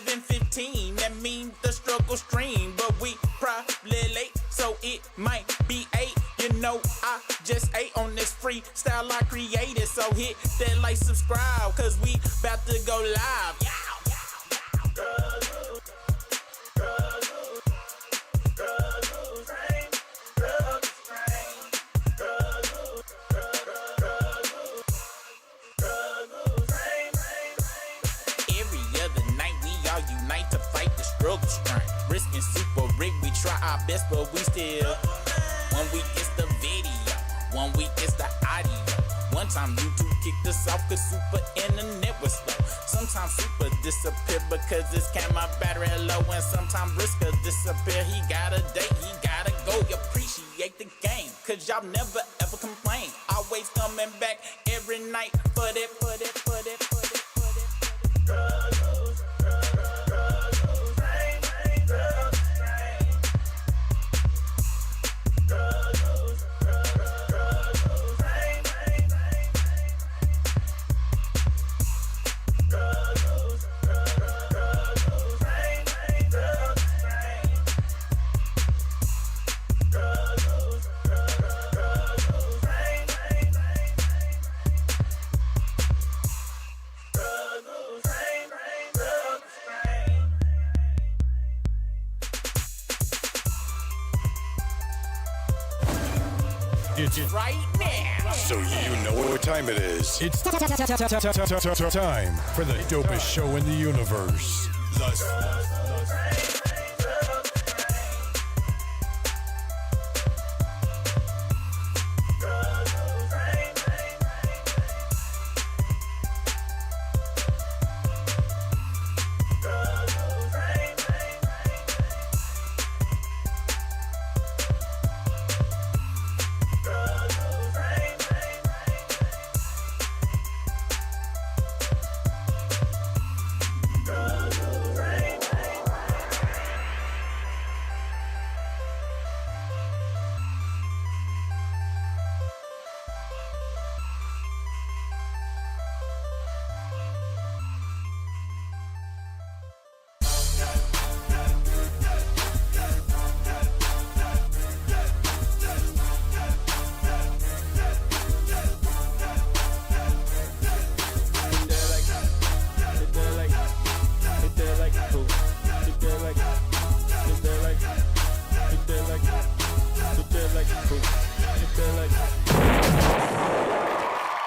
7:15, that means the struggle stream. But we probably late, so it might be 8. You know, I just ate on this freestyle I created. So hit that like, subscribe, cause we about to go live. Risking super rig, we try our best, but we still. 1 week it's the video, 1 week it's the audio. One time YouTube kicked us off cause super internet was slow. Sometimes super disappear because his camera battery low. And sometimes Brisker disappear, he got a date, he gotta go. You appreciate the game, cause y'all never ever complain. Always coming back every night for that. It's right now. So you know what time it is. It's time for the dopest show in the universe.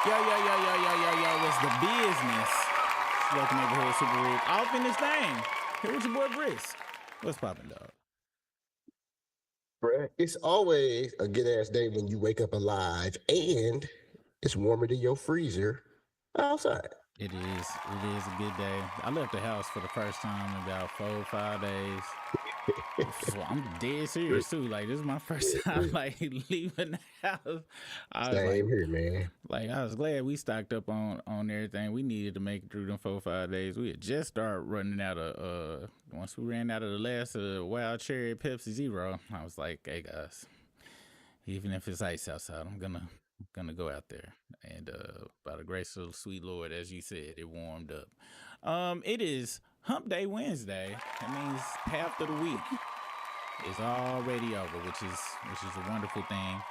Yo, what's the business? Local neighborhood super rig. Off in this thing. Here with your boy Brisk. What's poppin', dog? Bruh, it's always a good ass day when you wake up alive and it's warmer than your freezer outside. It is a good day. I left the house for the first time in about 4 or 5 days. So I'm dead serious too. Like, this is my first time like leaving the house. Same here, man. Like, I was glad we stocked up on everything we needed to make it through them 4 or 5 days. We had just started running out of once we ran out of the last Wild Cherry Pepsi Zero. I was like, hey guys, even if it's ice outside, I'm gonna go out there. And by the grace of the sweet Lord, as you said, it warmed up. It is Hump Day Wednesday. That means half of the week is already over, which is a wonderful thing.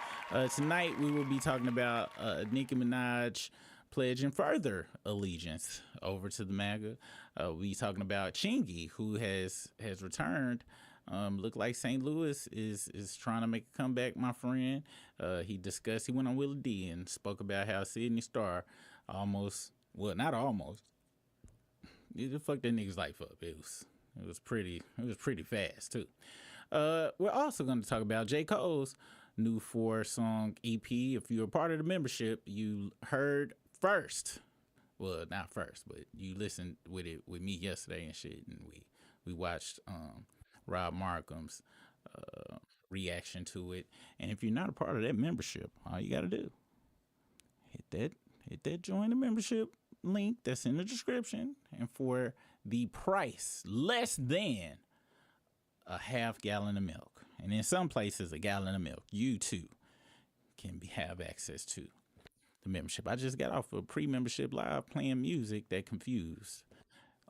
Tonight we will be talking about Nicki Minaj pledging further allegiance over to the MAGA. We'll be talking about Chingy, who has returned. Look like St. Louis is trying to make a comeback, my friend. He went on Willie D and spoke about how Sydney Star not almost. It fucked that nigga's life up. It was pretty fast too. We're also going to talk about J. Cole's new 4-song EP. If you're a part of the membership, you heard first. Well, not first, but you listened with me yesterday and shit, and we watched Rob Markham's reaction to it. And if you're not a part of that membership, all you got to do, hit that join the membership link that's in the description, and for the price less than a half gallon of milk, and in some places a gallon of milk, you too can have access to the membership. I just got off a pre-membership live playing music that confused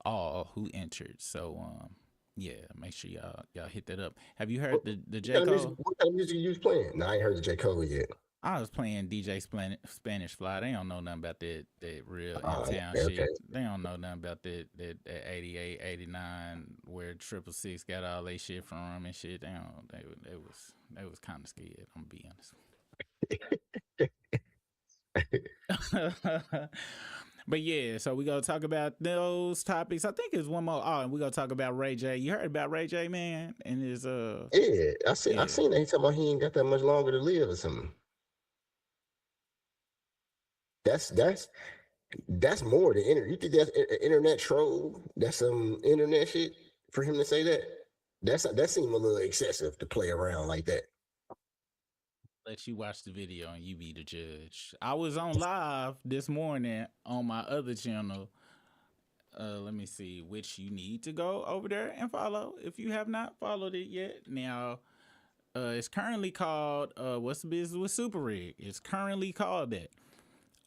all who entered. So yeah, make sure y'all hit that up. Have you heard What, the what J kind of music? Cole? What kind of music you was playing? No, I ain't heard the J Cole yet. I was playing DJ Spanish Fly. They don't know nothing about that real in town Okay, okay. shit. They don't know nothing about that 88, 89 where 666 got all they shit from and shit. They don't. They was kind of scared. I'm gonna be honest. But yeah, so we gonna talk about those topics. I think it's one more. Oh, and we gonna talk about Ray J. You heard about Ray J, man? And his Yeah, I yeah. seen that. He talking about he ain't got that much longer to live or something. That's that's that's more than internet. You think that's internet troll? That's some internet shit for him to say that? That seemed a little excessive to play around like that. Let you watch the video and you be the judge. I was on live this morning on my other channel. Let me see, which you need to go over there and follow if you have not followed it yet. Now, it's currently called What's the Business with Super Rig? It's currently called that.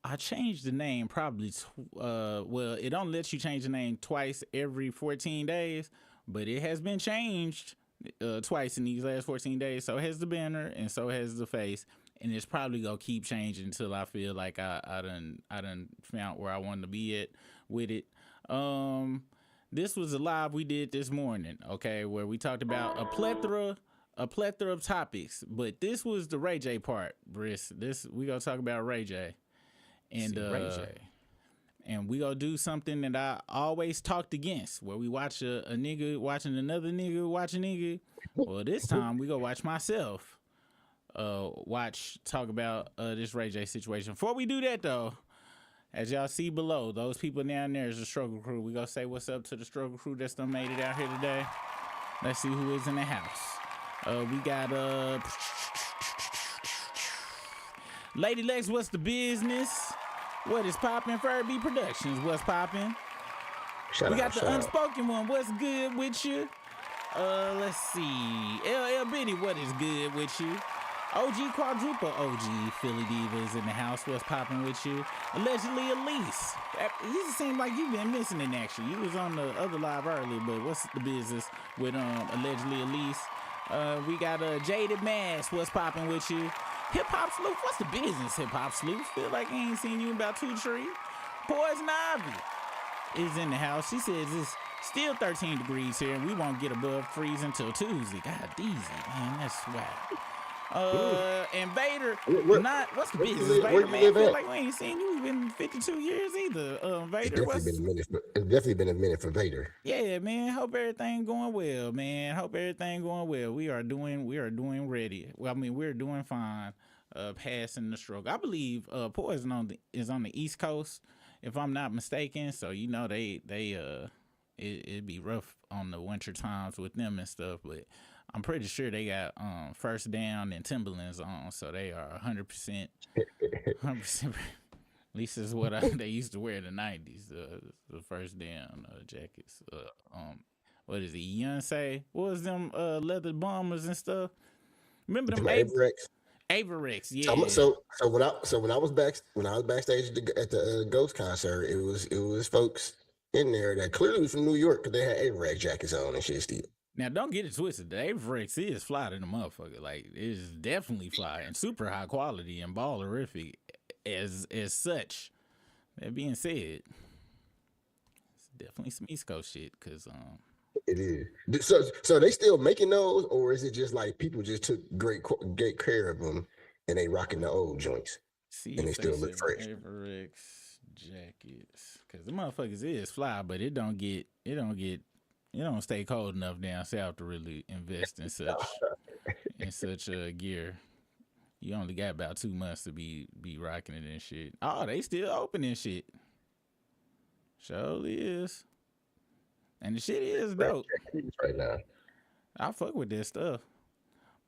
I changed the name probably. Well, it don't let you change the name twice every 14 days, but it has been changed twice in these last 14 days. So has the banner and so has the face, and it's probably gonna keep changing until I feel like I done found where I wanted to be at with it. This was a live we did this morning, okay, where we talked about a plethora of topics, but this was the Ray J part, Briss. This we gonna talk about Ray J. And Ray J. And we gonna do something that I always talked against, where we watch a nigga watching another nigga watch a nigga. Well, this time we go watch myself. Talk about this Ray J situation. Before we do that though, as y'all see below, those people down there is the struggle crew. We gonna say what's up to the struggle crew that's done made it out here today. Let's see who is in the house. We got Lady Lex, what's the business? What is poppin'? Furby Productions, what's poppin'? We got the unspoken one, what's good with you? Let's see. LL Bitty, what is good with you? OG Quadruple OG Philly Divas in the house, what's poppin' with you? Allegedly Elise. You seem like you've been missing in action. You was on the other live earlier, but what's the business with Allegedly Elise? We got Jaded Mass, what's poppin' with you? Hip Hop Sleuth, what's the business, Hip Hop Sleuth? Feel like I ain't seen you in about 2-3. Poison Ivy is in the house. She says it's still 13 degrees here, and we won't get above freezing until Tuesday. God, easy, man, that's swag. And Vader, what's the business, Vader, man? I feel like we ain't seen you in 52 years either. Vader, it's definitely been a minute for Vader. Yeah, man. Hope everything going well, man. Hope everything going well. We are doing ready. Well, I mean, we're doing fine. Passing the struggle. I believe Poison is on the East Coast, if I'm not mistaken. So you know it'd be rough on the winter times with them and stuff, but I'm pretty sure they got First Down and Timberlands on, so they are 100%. 100%. At least is what they used to wear in the 90s. The First Down jackets. What is it? Beyonce? What was them leather bombers and stuff? Remember them Averex? Yeah. So when I was backstage at the Ghost concert, it was folks in there that clearly was from New York because they had Averex jackets on and shit still. Now, don't get it twisted. The Averex is fly to the motherfucker. Like, it is definitely fly and super high quality and ballerific as such. That being said, it's definitely some East Coast shit, because it is. So they still making those, or is it just like people just took great care of them and they rocking the old joints and they still look fresh? Averex jackets, because the motherfuckers is fly, but it don't stay cold enough down south to really invest in such gear. You only got about 2 months to be rocking it and shit. Oh, they still open and shit. Surely is. And the shit is dope. Right now. I fuck with this stuff.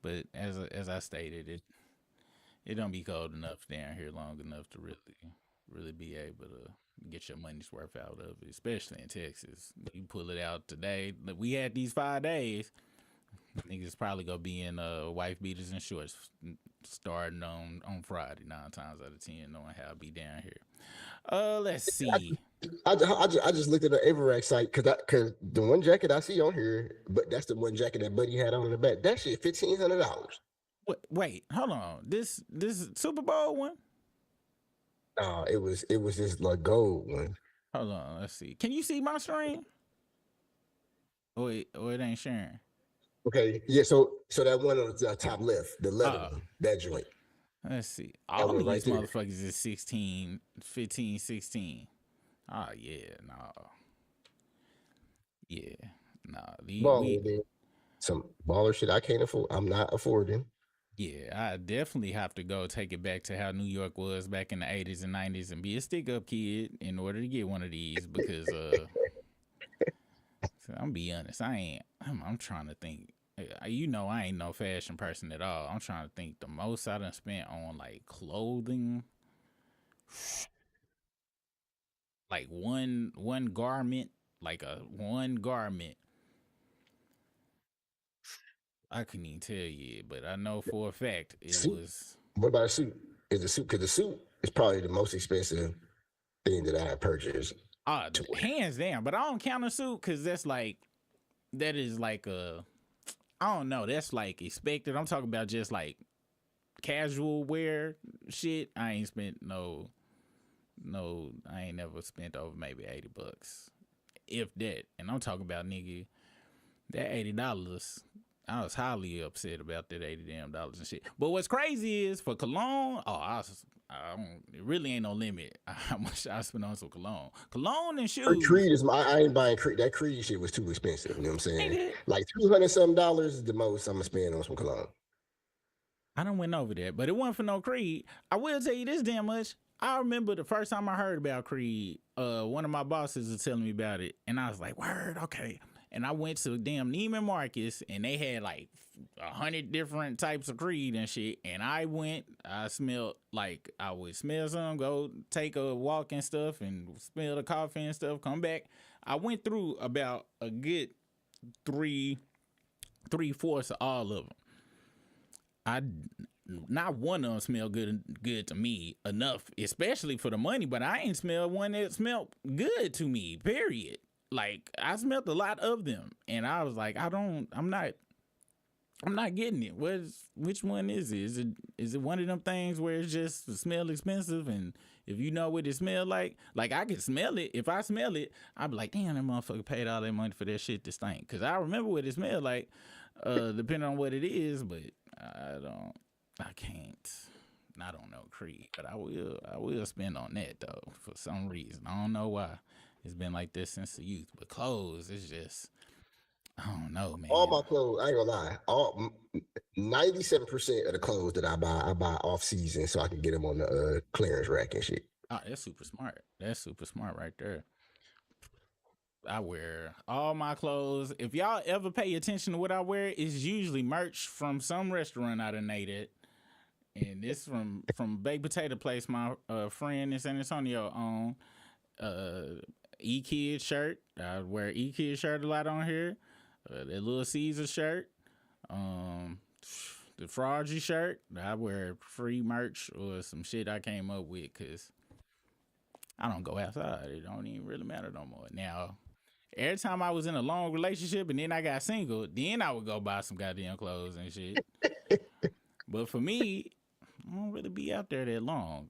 But as I stated, it don't be cold enough down here long enough to really be able to get your money's worth out of it, especially in Texas. You pull it out today. We had these 5 days. Niggas probably gonna be in wife beaters and shorts starting on Friday 9 times out of 10, knowing how I be down here. Let's see. I just looked at the Averax site because the one jacket I see on here, but that's the one jacket that Buddy had on in the back. That shit $1,500. Wait, hold on. This Super Bowl one? It was this like gold one. Hold on, let's see. Can you see my screen? Oh, it ain't sharing. Okay, yeah. So that one on the top left, the leather one, that joint. Let's see. That All one of right these there. motherfuckers is 16, 15, 16. Oh, yeah, no. Yeah, no. Baller, man. Some baller shit I can't afford. I'm not affording. Yeah, I definitely have to go take it back to how New York was back in the 80s and 90s and be a stick-up kid in order to get one of these because, so I'm be honest, I'm trying to think. You know, I ain't no fashion person at all. I'm trying to think the most I done spent on, like, clothing. Like, one garment. Like, one garment. I couldn't even tell you, but I know for a fact it Suit? was... What about a suit? Is the suit? Because the suit is probably the most expensive thing that I have purchased. Hands down, but I don't count a suit because that is like I don't know, that's like expected. I'm talking about just like casual wear shit. I ain't spent I ain't never spent over maybe $80, if that. And I'm talking about, nigga, that $80. I was highly upset about that $80 and shit. But what's crazy is for cologne, it really ain't no limit how much I spent on some cologne. Cologne and shoes. Creed is I ain't buying Creed. That Creed shit was too expensive. You know what I'm saying? Like $200-something is the most I'm gonna spend on some cologne. I done went over that, but it wasn't for no Creed. I will tell you this damn much. I remember the first time I heard about Creed, one of my bosses was telling me about it, and I was like, word, okay. And I went to damn Neiman Marcus, and they had like 100 different types of Creed and shit. And I smelled like I would smell some, go take a walk and stuff, and smell the coffee and stuff, come back. I went through about a good 3/4 of all of them. Not one of them smelled good to me enough, especially for the money, but I ain't smelled one that smelled good to me, period. Like, I smelled a lot of them, and I was like, I'm not getting it. Which one is it? Is it one of them things where it's just smell expensive, and if you know what it smell like I can smell it. If I smell it, I'd be like, damn, that motherfucker paid all that money for that shit to stink. Cause I remember what it smelled like, depending on what it is, but I don't know Creed, but I will spend on that though for some reason. I don't know why. It's been like this since the youth, but clothes, it's just, I don't know, man. All my clothes, I ain't gonna lie. 97% of the clothes that I buy off season so I can get them on the clearance rack and shit. Oh, that's super smart. That's super smart right there. I wear all my clothes. If y'all ever pay attention to what I wear, it's usually merch from some restaurant I done ate at. And this from Baked Potato Place, my friend in San Antonio owned. E-Kid shirt. I wear E-Kid shirt a lot on here. That Little Caesar shirt. The Froggy shirt. I wear free merch or some shit I came up with because I don't go outside. It don't even really matter no more. Now, every time I was in a long relationship and then I got single, then I would go buy some goddamn clothes and shit. But for me, I don't really be out there that long,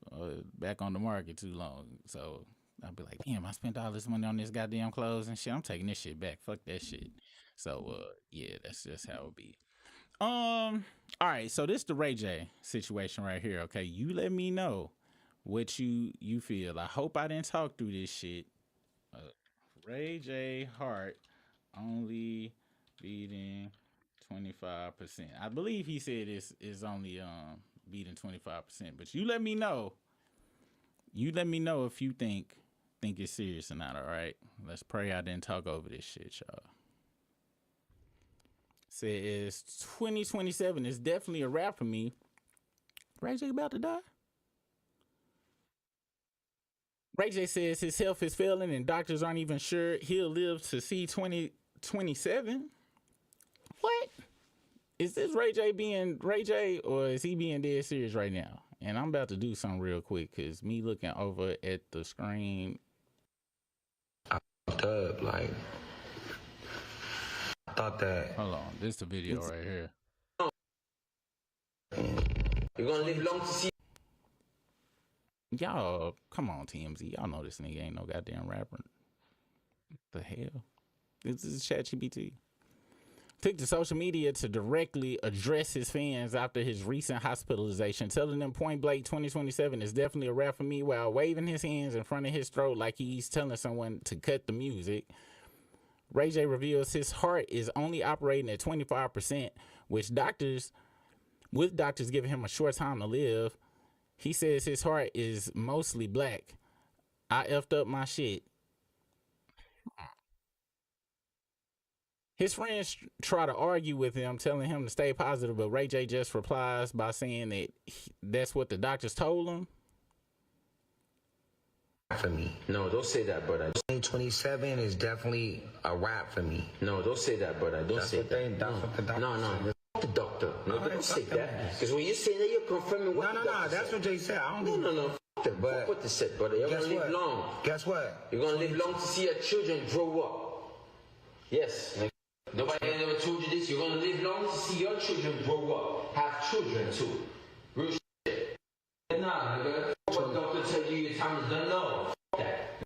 back on the market too long. So I'd be like, damn, I spent all this money on this goddamn clothes and shit. I'm taking this shit back. Fuck that shit. So yeah, that's just how it be. All right, so this the Ray J situation right here. Okay, you let me know what you feel. I hope I didn't talk through this shit. Ray J heart only beating 25%. I believe he said is only beating 25%. But you let me know. You let me know if you think it's serious or not. All right. Let's pray I didn't talk over this shit, y'all. Says 2027 is definitely a wrap for me. Ray J about to die? Ray J says his health is failing and doctors aren't even sure he'll live to see 2027. What? Is this Ray J being Ray J or is he being dead serious right now? And I'm about to do something real quick because me looking over at the screen up. Like, I thought that. Hold on, this is the video right here. You're gonna live long to see. Y'all, come on, TMZ. Y'all know this nigga ain't no goddamn rapper. What the hell? This is ChatGPT. Took to social media to directly address his fans after his recent hospitalization, telling them point blank 2027 is definitely a wrap for me, while waving his hands in front of his throat like he's telling someone to cut the music. Ray J reveals his heart is only operating at 25%, with doctors giving him a short time to live. He says his heart is mostly black. I effed up my shit. His friends try to argue with him, telling him to stay positive, but Ray J just replies by saying that that's what the doctors told him. For me. No, don't say that, brother. 2027 is definitely a wrap for me. No, don't say that, brother. Don't say that. That's what the doctor said. The doctor. No, don't say that. Because when you say that, you're confirming what the doctor said. That's what they said. I don't know. Fuck what they said, brother. You're going to live long. Guess what? You're going to live long to see your children grow up. Yes. Nobody ever told you this. You're going to live long to see your children grow up. Have children, too. Real shit. Nah, nigga. What doctor tell you your time is done? No. Fuck that.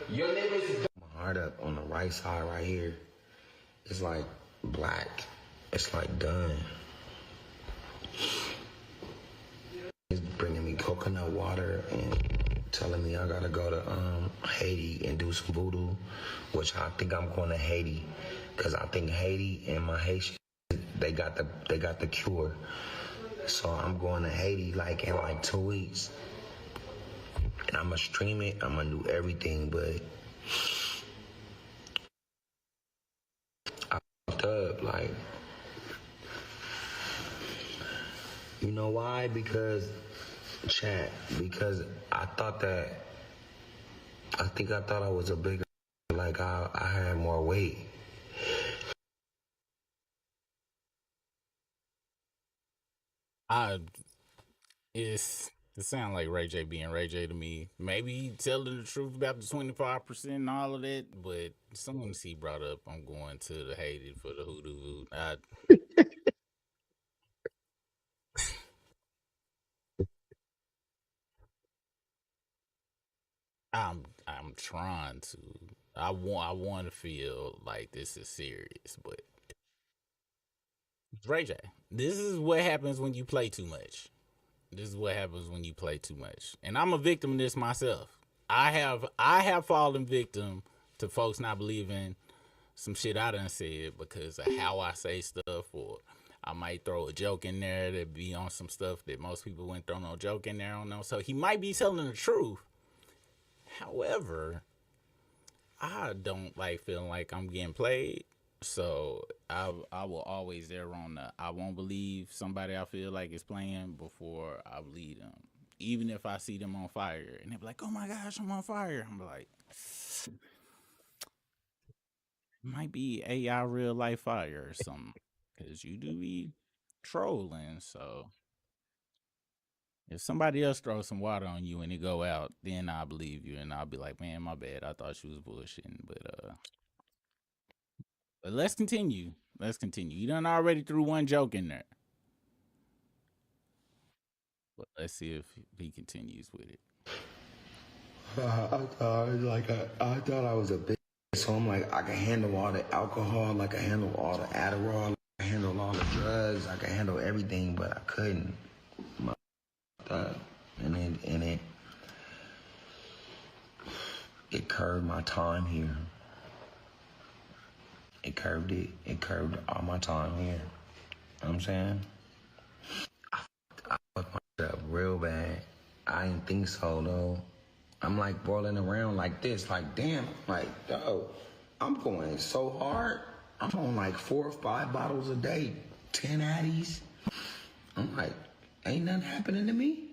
Your neighbor's my heart up on the right side right here. It's like black. It's like done. He's bringing me coconut water and telling me I gotta go to Haiti and do some voodoo, which I think I'm going to Haiti, cause I think Haiti and my Haitian they got the cure. So I'm going to Haiti like in like 2 weeks, and I'ma stream it. I'ma do everything, but I fucked up like. You know why? Because I thought I was a bigger, like I had more weight. It sounds like Ray J being Ray J to me. Maybe he telling the truth about the 25% and all of that, but someone he brought up, I'm going to the Haiti for the hoodoo. I'm trying to. I want to feel like this is serious, but Ray J, this is what happens when you play too much. This is what happens when you play too much. And I'm a victim of this myself. I have fallen victim to folks not believing some shit I done said because of how I say stuff, or I might throw a joke in there that be on some stuff that most people wouldn't throw no joke in there on. So he might be telling the truth. However, I don't like feeling like I'm getting played. So I will always err on the I won't believe somebody I feel like is playing before I believe them. Even if I see them on fire and they be like, oh my gosh, I'm on fire. I'm like, might be AI real life fire or something. Because you do be trolling. So if somebody else throws some water on you and it go out, then I believe you and I'll be like, man, my bad. I thought you was bullshitting. But let's continue. You done already threw one joke in there. But let's see if he continues with it. I thought I was a bitch. So I'm like, I can handle all the alcohol, I can handle all the Adderall, I can handle all the drugs, I can handle everything, but I couldn't. And it curved my time here. It curved all my time here. You know what I'm saying? I fucked myself real bad. I didn't think so though. I'm like rolling around like this, like damn, like yo, I'm going so hard. I'm on like 4 or 5 bottles a day, 10 Addies. I'm like, ain't nothing happening to me.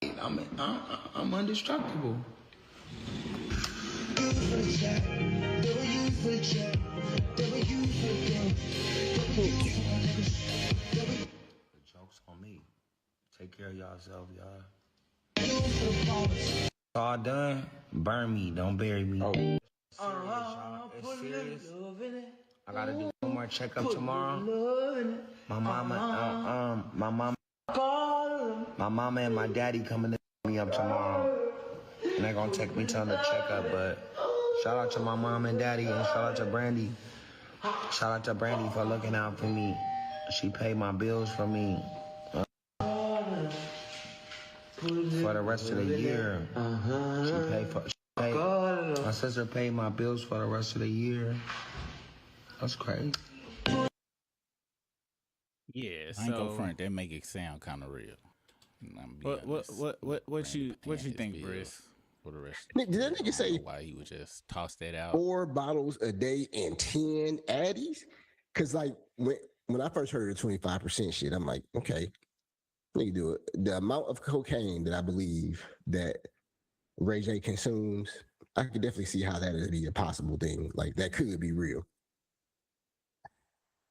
I'm indestructible. The joke's on me. Take care of yourself, y'all. All done, burn me, don't bury me. serious. I gotta do one more checkup tomorrow. My mama and my daddy coming to pick me up tomorrow. And they're gonna take me to the checkup, but shout out to my mom and daddy, and shout out to Brandy. Shout out to Brandy for looking out for me. She paid my bills for me for the rest of the year. My sister paid my bills for the rest of the year. That's crazy. Yeah, I ain't go front. That make it sound kind of real. What you think, Briss? For the rest, did that nigga say why he would just toss that out? 4 bottles a day and 10 addies? Because like when I first heard the 25% shit, I'm like, okay, nigga, do it. The amount of cocaine that I believe that Ray J consumes, I could definitely see how that would be a possible thing. Like that could be real.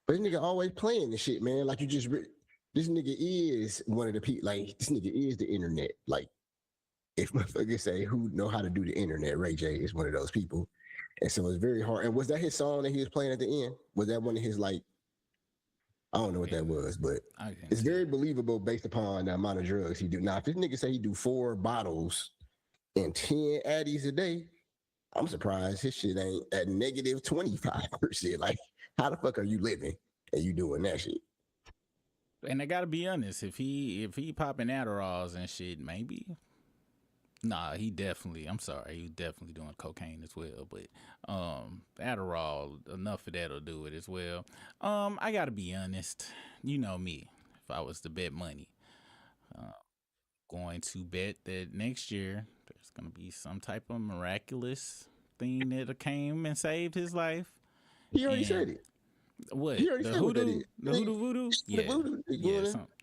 But this nigga always playing this shit, man. Like you just, this nigga is one of the people. Like this nigga is the internet. Like if motherfuckers say who know how to do the internet, Ray J is one of those people. And so it's very hard. And was that his song that he was playing at the end? Was that one of his like? I don't know what that was, but it's very believable based upon the amount of drugs he do. Now, if this nigga say he do 4 bottles and 10 addies a day, I'm surprised his shit ain't at negative 25%. Like, how the fuck are you living and you doing that shit? And I gotta be honest, if he popping Adderalls and shit, maybe. Nah, he definitely doing cocaine as well. But Adderall, enough of that'll do it as well. I gotta be honest, you know me. If I was to bet money, going to bet that next year there's gonna be some type of miraculous thing that came and saved his life. He already said it. What? He already the said hoodoo? What that is. The hoodoo voodoo? Yeah. The voodoo,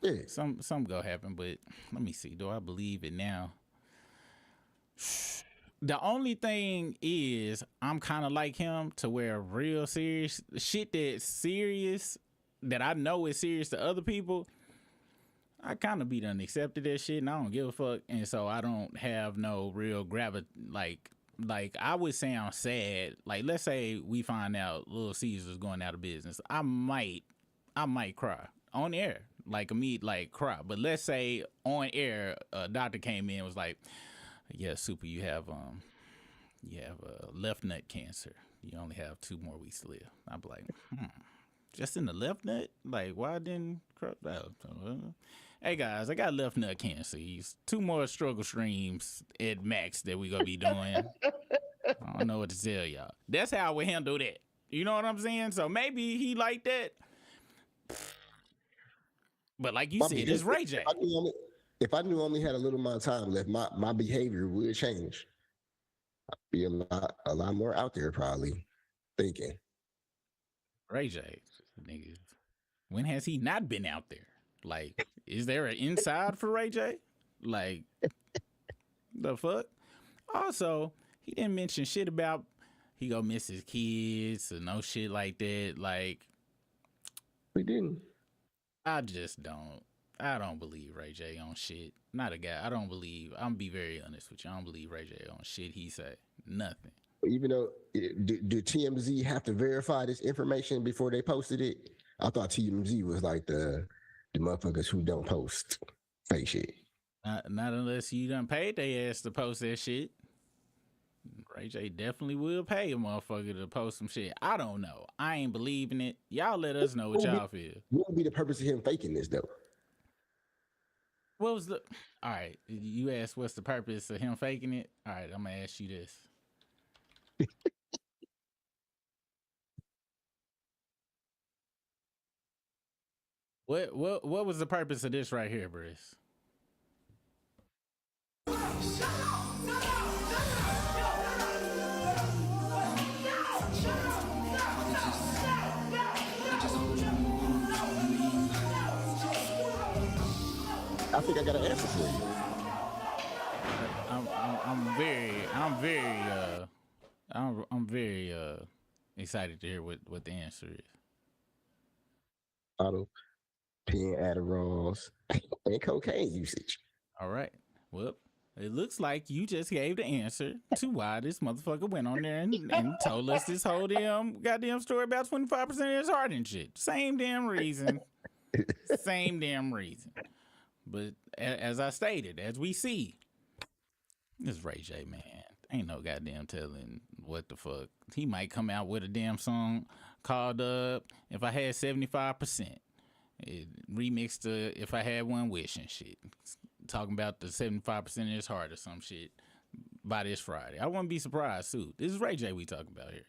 Yeah. Some go happen, but let me see. Do I believe it now? The only thing is I'm kind of like him to where real serious shit that's serious that I know is serious to other people, I kind of be done accepted that shit and I don't give a fuck. And so I don't have no real gravity. Like I would sound sad. Like let's say we find out Little Caesar's going out of business. I might cry on air, like cry. But let's say on air, a doctor came in and was like, yeah, Super, you have left nut cancer. You only have 2 more weeks to live. I'd be like, just in the left nut? Like, why didn't hey guys, I got left nut cancer. He's 2 more struggle streams at max that we gonna be doing. I don't know what to tell y'all. That's how I would handle that. You know what I'm saying? So maybe he like that. But like you said, it's Ray J. If I knew I only had a little amount of time left, my behavior would change. I'd be a lot more out there probably thinking. Ray J, nigga. When has he not been out there? Like, is there an inside for Ray J? Like, the fuck? Also, he didn't mention shit about he gonna miss his kids or no shit like that. Like, we didn't. I don't believe Ray J on shit. Not a guy. I'm gonna be very honest with you. I don't believe Ray J on shit he say. Nothing. Even though, do TMZ have to verify this information before they posted it? I thought TMZ was like the motherfuckers who don't post fake shit. Not unless you done paid their ass to post that shit. Ray J definitely will pay a motherfucker to post some shit. I don't know. I ain't believing it. Y'all let us know what y'all feel. What would be the purpose of him faking this though? All right, you asked what's the purpose of him faking it? All right, I'm gonna ask you this. What was the purpose of this right here, Briss? I think I got an answer for you. I'm very excited to hear what the answer is. Auto, pen, Adderalls, and cocaine usage. All right. Well, It looks like you just gave the answer to why this motherfucker went on there and told us this whole damn goddamn story about 25% of his heart and shit. Same damn reason. Same damn reason. But as I stated, as we see, this Ray J, man, ain't no goddamn telling what the fuck. He might come out with a damn song called If I Had 75%. It remixed the If I Had One Wish and shit. Talking about the 75% of his heart or some shit by this Friday. I wouldn't be surprised, too. This is Ray J we talking about here.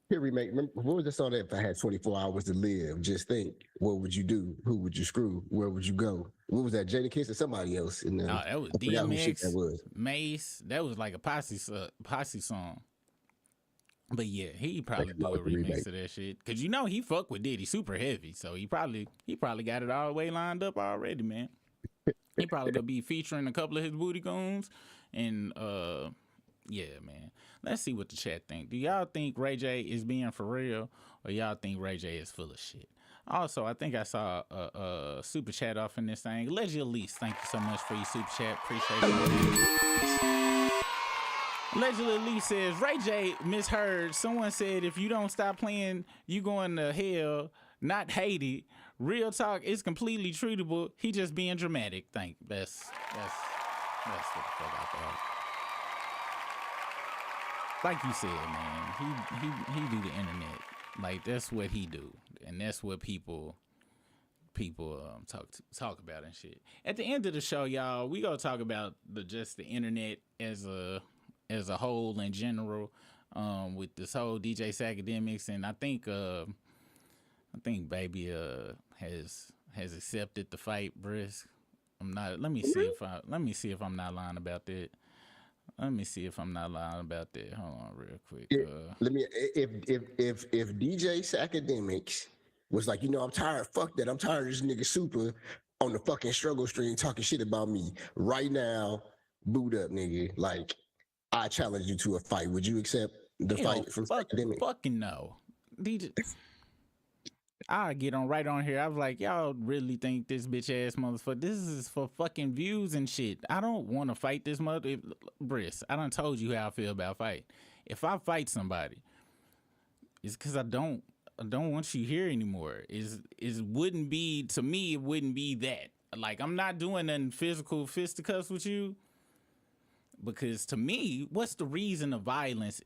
Here we make. Remember, what was the song that if I had 24 hours to live? Just think, what would you do? Who would you screw? Where would you go? What was that? Jadakiss or somebody else? In that was DMX, that was. Mace. That was like a posse song. But yeah, he probably do a remix of that shit. Cause you know he fuck with Diddy super heavy, so he probably got it all the way lined up already, man. He probably could be featuring a couple of his booty goons, and yeah, man. Let's see what the chat think. Do y'all think Ray J is being for real, or y'all think Ray J is full of shit? Also, I think I saw a super chat off in this thing. Legend Elise, thank you so much for your super chat. Appreciate it. Legend Elise says, Ray J misheard. Someone said if you don't stop playing, you going to hell, not Haiti. Real talk, it's completely treatable. He just being dramatic. That's what the fuck I thought. Like you said, man, he do the internet. Like that's what he do, and that's what people talk about and shit. At the end of the show, y'all, we gonna talk about just the internet as a whole in general, with this whole DJ Academics, and I think Baby has accepted the fight, Brisk. Let me see if I'm not lying about that. Hold on real quick. Let me if DJ Academics was like, I'm tired, fuck that. I'm tired of this nigga Super on the fucking struggle stream talking shit about me right now. Boot up, nigga. Like, I challenge you to a fight. Would you accept the fight from Academics? Fucking no. DJ, I get right on here. I was like, y'all really think this bitch ass motherfucker, this is for fucking views and shit. I don't want to fight this Briss. I done told you how I feel about fight. If I fight somebody, it's because I don't want you here anymore. It wouldn't be that. Like, I'm not doing nothing physical fisticuffs with you, because to me, what's the reason of violence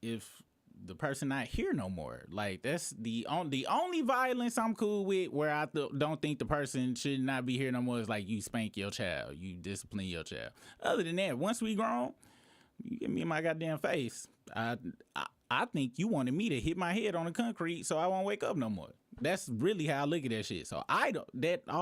if the person not here no more? Like, that's the only violence I'm cool with, where I don't think the person should not be here no more, is like you spank your child, you discipline your child. Other than that, once we grown, you get me in my goddamn face. I think you wanted me to hit my head on the concrete so I won't wake up no more. That's really how I look at that shit. So all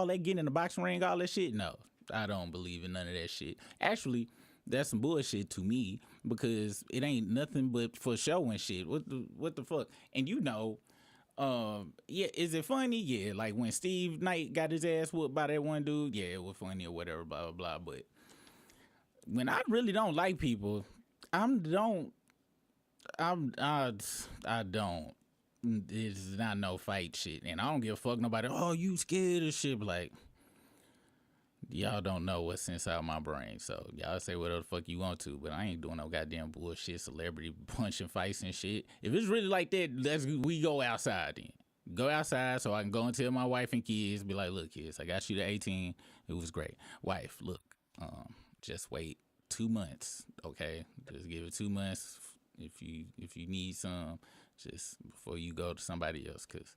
that getting in the boxing ring, all that shit, no, I don't believe in none of that shit. Actually, that's some bullshit to me, because it ain't nothing but for show and shit. What the fuck? And yeah, is it funny? Yeah, like when Steve Knight got his ass whooped by that one dude, yeah, it was funny or whatever, blah blah blah. But when I really don't like people, I don't. It's not no fight shit, and I don't give a fuck nobody. Oh, you scared of shit? Like, y'all don't know what's inside my brain, so y'all say whatever the fuck you want to, but I ain't doing no goddamn bullshit, celebrity punching fights and shit. If it's really like that, we go outside then. Go outside so I can go and tell my wife and kids, be like, look, kids, I got you to 18. It was great. Wife, look, just wait 2 months, okay? Just give it 2 months if you need some, just before you go to somebody else, because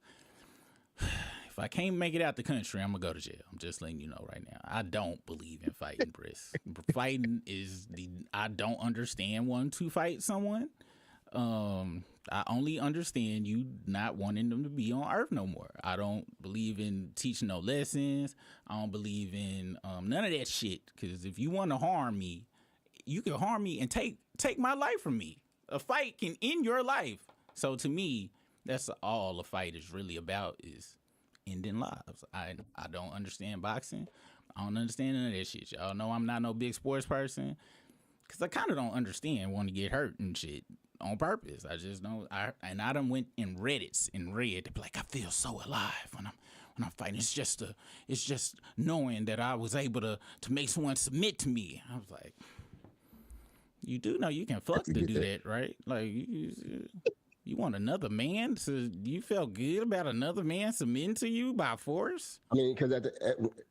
if I can't make it out the country, I'm gonna go to jail. I'm just letting you know right now. I don't believe in fighting, Briss. Fighting I don't understand wanting to fight someone. I only understand you not wanting them to be on Earth no more. I don't believe in teaching no lessons. I don't believe in none of that shit. Because if you want to harm me, you can harm me and take my life from me. A fight can end your life. So to me, that's all a fight is really about, is ending lives. I don't understand boxing. I don't understand none of that shit. Y'all know I'm not no big sports person, because I kind of don't understand wanting to get hurt and shit on purpose. I just don't. I done went in Reddits and read, they be like, I feel so alive when I'm fighting. It's just knowing that I was able to make someone submit to me. I was like, you do know you can fuck to do that, right? Like, you want another man to, you felt good about another man submitting to you by force? I mean, because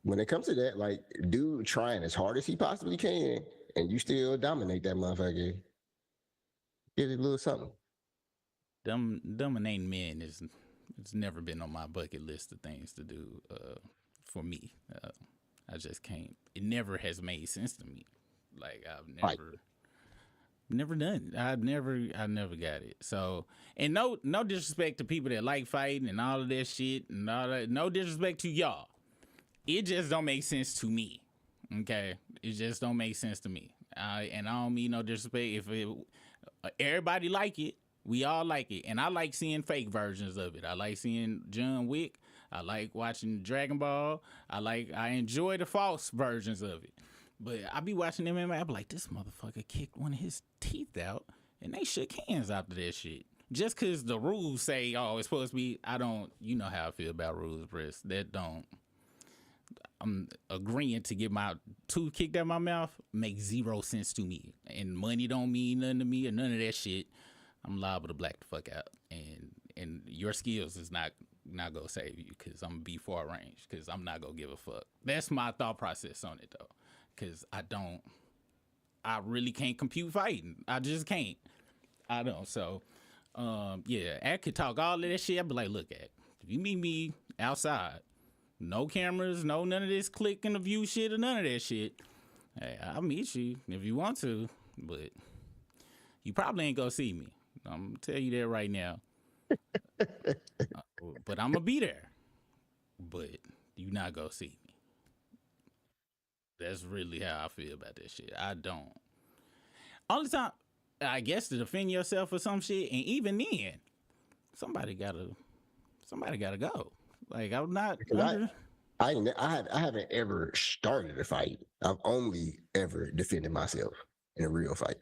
when it comes to that, like, dude trying as hard as he possibly can, and you still dominate that motherfucker. Get a little something. Dominating men it's never been on my bucket list of things to do for me. I just can't. It never has made sense to me. Like, I've never done it. I never got it. So, and no disrespect to people that like fighting and all of that shit and all that. No disrespect to y'all. It just don't make sense to me. Okay, it just don't make sense to me. And I don't mean no disrespect. If everybody like it, we all like it, and I like seeing fake versions of it. I like seeing John Wick. I like watching Dragon Ball. I enjoy the false versions of it. But I be watching MMA, I be like, this motherfucker kicked one of his teeth out, and they shook hands after that shit. Just because the rules say, oh, it's supposed to be, you know how I feel about rules, Chris. I'm agreeing to get my tooth kicked out my mouth makes zero sense to me. And money don't mean nothing to me or none of that shit. I'm liable to black the fuck out. And your skills is not gonna save you, because I'm gonna be far range, because I'm not gonna give a fuck. That's my thought process on it, though. Because I really can't compute fighting. I just can't. I don't. So, yeah, I could talk all of that shit. I'd be like, look, if you meet me outside, no cameras, none of this click and the view shit or none of that shit, hey, I'll meet you if you want to, but you probably ain't gonna see me. I'm gonna tell you that right now. But I'm gonna be there. But you not gonna see me. That's really how I feel about that shit. I don't. Only time, I guess, to defend yourself or some shit, and even then, somebody gotta go. Like, I'm not. I haven't ever started a fight. I've only ever defended myself in a real fight.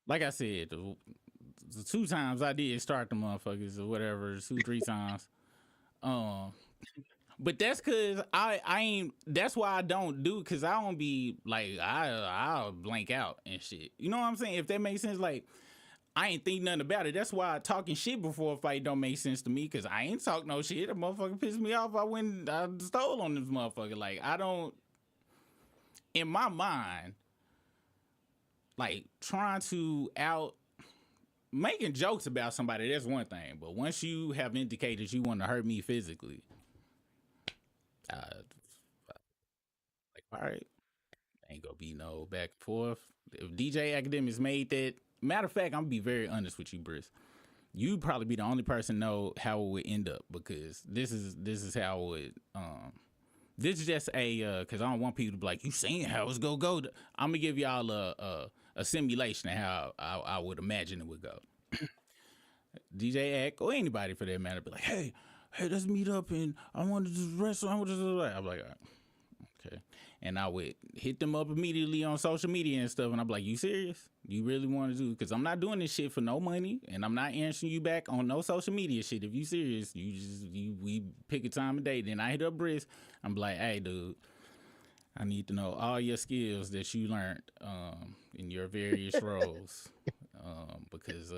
Like I said, the 2 times I did start the motherfuckers or whatever, 2-3 times. But that's cause I ain't. That's why I don't do. Cause I don't be like, I'll blank out and shit. You know what I'm saying? If that makes sense, like, I ain't think nothing about it. That's why talking shit before a fight don't make sense to me. Cause I ain't talk no shit. That motherfucker pissed me off. I stole on this motherfucker. Like, I don't. In my mind, like, trying to making jokes about somebody, that's one thing. But once you have indicated you want to hurt me physically, like, all right, ain't gonna be no back and forth. If DJ Academics made that, matter of fact, I'm gonna be very honest with you, Briss. You'd probably be the only person know how it would end up, because this is how it would. This is just because I don't want people to be like, you saying how it's gonna go. I'm gonna give y'all a simulation of how I would imagine it would go. DJ Ack, or anybody for that matter, be like, hey, let's meet up and I want to do wrestle. I'm like, all right, okay. And I would hit them up immediately on social media and stuff, and I'm like, you serious? You really want to do? Because I'm not doing this shit for no money, and I'm not answering you back on no social media shit. If you serious, we pick a time and date. Then I hit up Briss. I'm like, hey, dude, I need to know all your skills that you learned in your various roles, because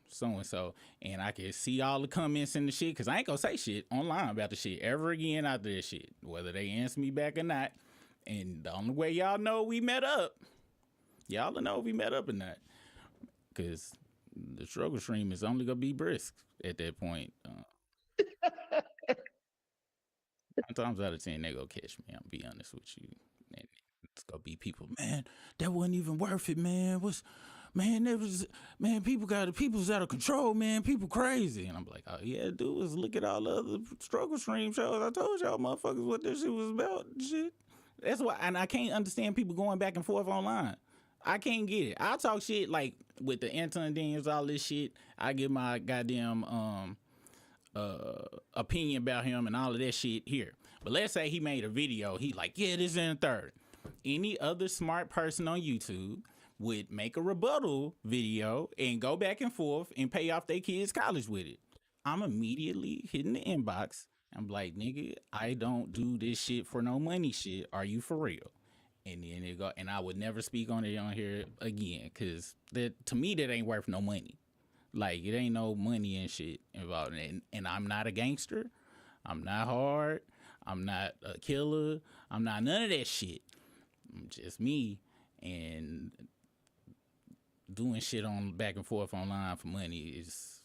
so-and-so, and I can see all the comments and the shit, because I ain't gonna say shit online about the shit ever again after this shit, whether they answer me back or not. And the only way y'all know we met up, y'all will know if we met up or not, because the struggle stream is only gonna be brisk at that point. 9 times out of 10 they gonna catch me. I'll be honest with you. And it's gonna be people, man, that wasn't even worth it, man. People's out of control, man. People crazy. And I'm like, all you had to do was look at all the other struggle stream shows. I told y'all motherfuckers what this shit was about. Shit. That's why, and I can't understand people going back and forth online. I can't get it. I talk shit like with the Anton Daniels, all this shit. I give my goddamn opinion about him and all of that shit here. But let's say he made a video. He like, yeah, this is in the third. Any other smart person on YouTube would make a rebuttal video and go back and forth and pay off their kids' college with it. I'm immediately hitting the inbox I'm like, nigga, I don't do this shit for no money shit. Are you for real? And then it go, and I would never speak on it on here again, cause that to me that ain't worth no money. Like it ain't no money and shit involved in it. And I'm not a gangster. I'm not hard. I'm not a killer. I'm not none of that shit. I'm just me and doing shit on back and forth online for money is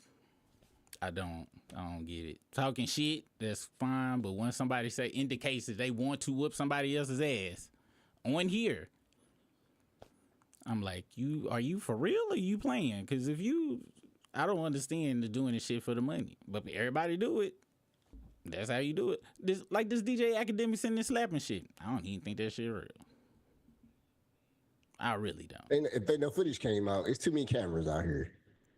I don't get it. Talking shit, that's fine, but when somebody say indicates that they want to whoop somebody else's ass on here, I'm like, are you for real or you playing? Because if you, I don't understand the doing this shit for the money, but everybody do it. That's how you do it. This DJ Academic sitting there slapping shit. I don't even think that shit real. I really don't. If they no footage came out, it's too many cameras out here.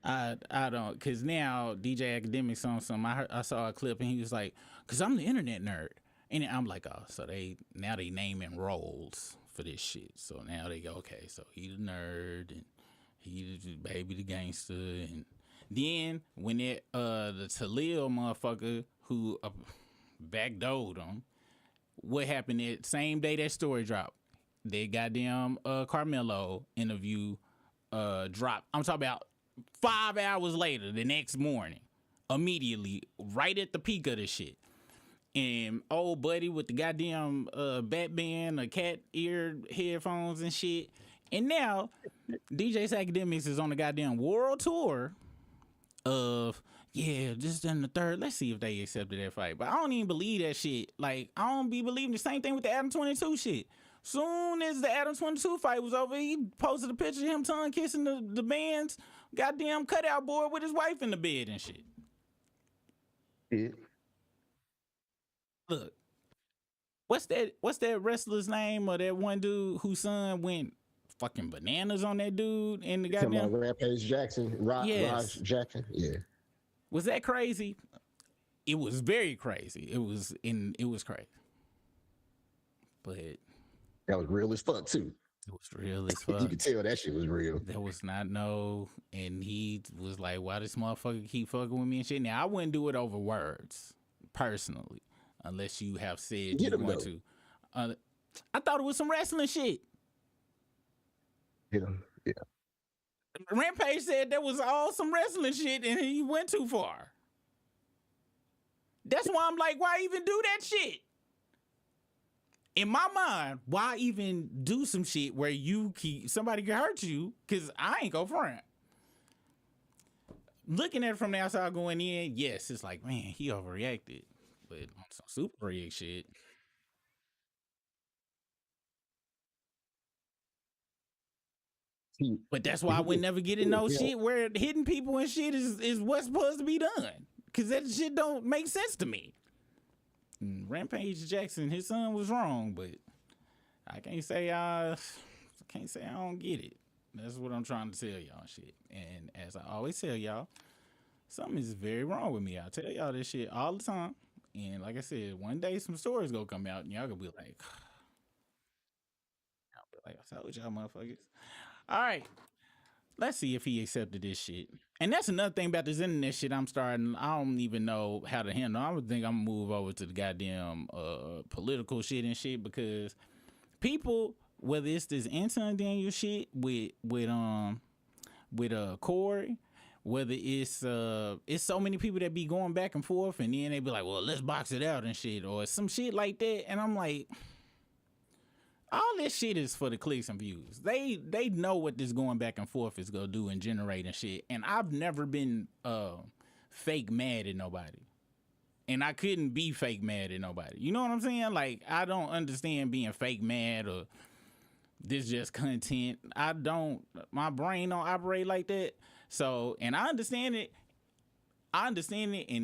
I don't, cause now DJ Academics on some. I saw a clip and he was like, "Cause I'm the internet nerd," and I'm like, "Oh, so they naming roles for this shit." So now they go, "Okay, so he the nerd and he the baby the gangster," and then when the Talil motherfucker who backdoored him, what happened that same day that story dropped? They goddamn Carmelo interview dropped. I'm talking about 5 hours later, the next morning, immediately, right at the peak of the shit. And old buddy with the goddamn Batman, cat ear headphones and shit. And now, DJ's Academics is on the goddamn world tour of, yeah, just in the third. Let's see if they accepted that fight. But I don't even believe that shit. Like, I don't be believing the same thing with the Adam 22 shit. Soon as the Adam 22 fight was over, he posted a picture of him tongue kissing the man's goddamn cutout board with his wife in the bed and shit. Yeah. Look, what's that wrestler's name or that one dude whose son went fucking bananas on that dude in the goddamn Rampage Jackson, Raj Jackson? Yeah. Was that crazy? It was very crazy. It was crazy. But that was real as fuck too. It was real as fuck. You could tell that shit was real. There was not no, and he was like, "Why this motherfucker keep fucking with me and shit?" Now I wouldn't do it over words, personally, unless you have said you want to. I thought it was some wrestling shit. Yeah. Rampage said that was all some wrestling shit, and he went too far. That's why I'm like, why even do that shit? In my mind, why even do some shit where somebody can hurt you? Because I ain't go front. Looking at it from the outside going in, yes, it's like, man, he overreacted. But on some super rig shit. But that's why I would never get in no shit where hitting people and shit is what's supposed to be done. Because that shit don't make sense to me. Rampage Jackson, his son was wrong, but I can't say I don't get it. That's what I'm trying to tell y'all shit. And as I always tell y'all, something is very wrong with me. I tell y'all this shit all the time. And like I said, one day some stories gonna come out and y'all gonna be like, I told y'all motherfuckers. All right. Let's see if he accepted this shit. And that's another thing about this internet shit I don't even know how to handle. I would think I'm gonna move over to the goddamn political shit and shit, because people, whether it's this Anton Daniel shit with Corey, whether it's so many people that be going back and forth and then they be like, well, let's box it out and shit, or some shit like that. And I'm like, all this shit is for the clicks and views. They know what this going back and forth is gonna do and generate and shit. And I've never been fake mad at nobody. And I couldn't be fake mad at nobody. You know what I'm saying? Like, I don't understand being fake mad or this just content. My brain don't operate like that. So, and I understand it. And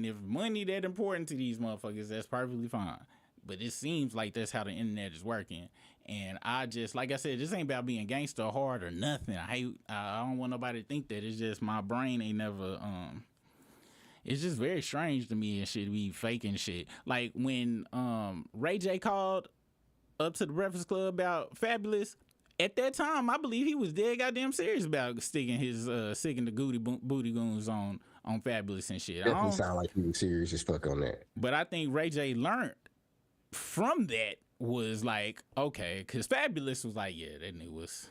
if money that important to these motherfuckers, that's perfectly fine. But it seems like that's how the internet is working. And I just, like I said, this ain't about being gangster or hard or nothing. I don't want nobody to think that. It's just my brain ain't never, it's just very strange to me and shit to be faking shit. Like when Ray J called up to the Breakfast Club about Fabulous, at that time, I believe he was dead goddamn serious about sticking the booty goons on on Fabulous and shit. Definitely sound like he was serious as fuck on that. But I think Ray J learned from that was like, okay, because Fabulous was like, yeah, that nigga was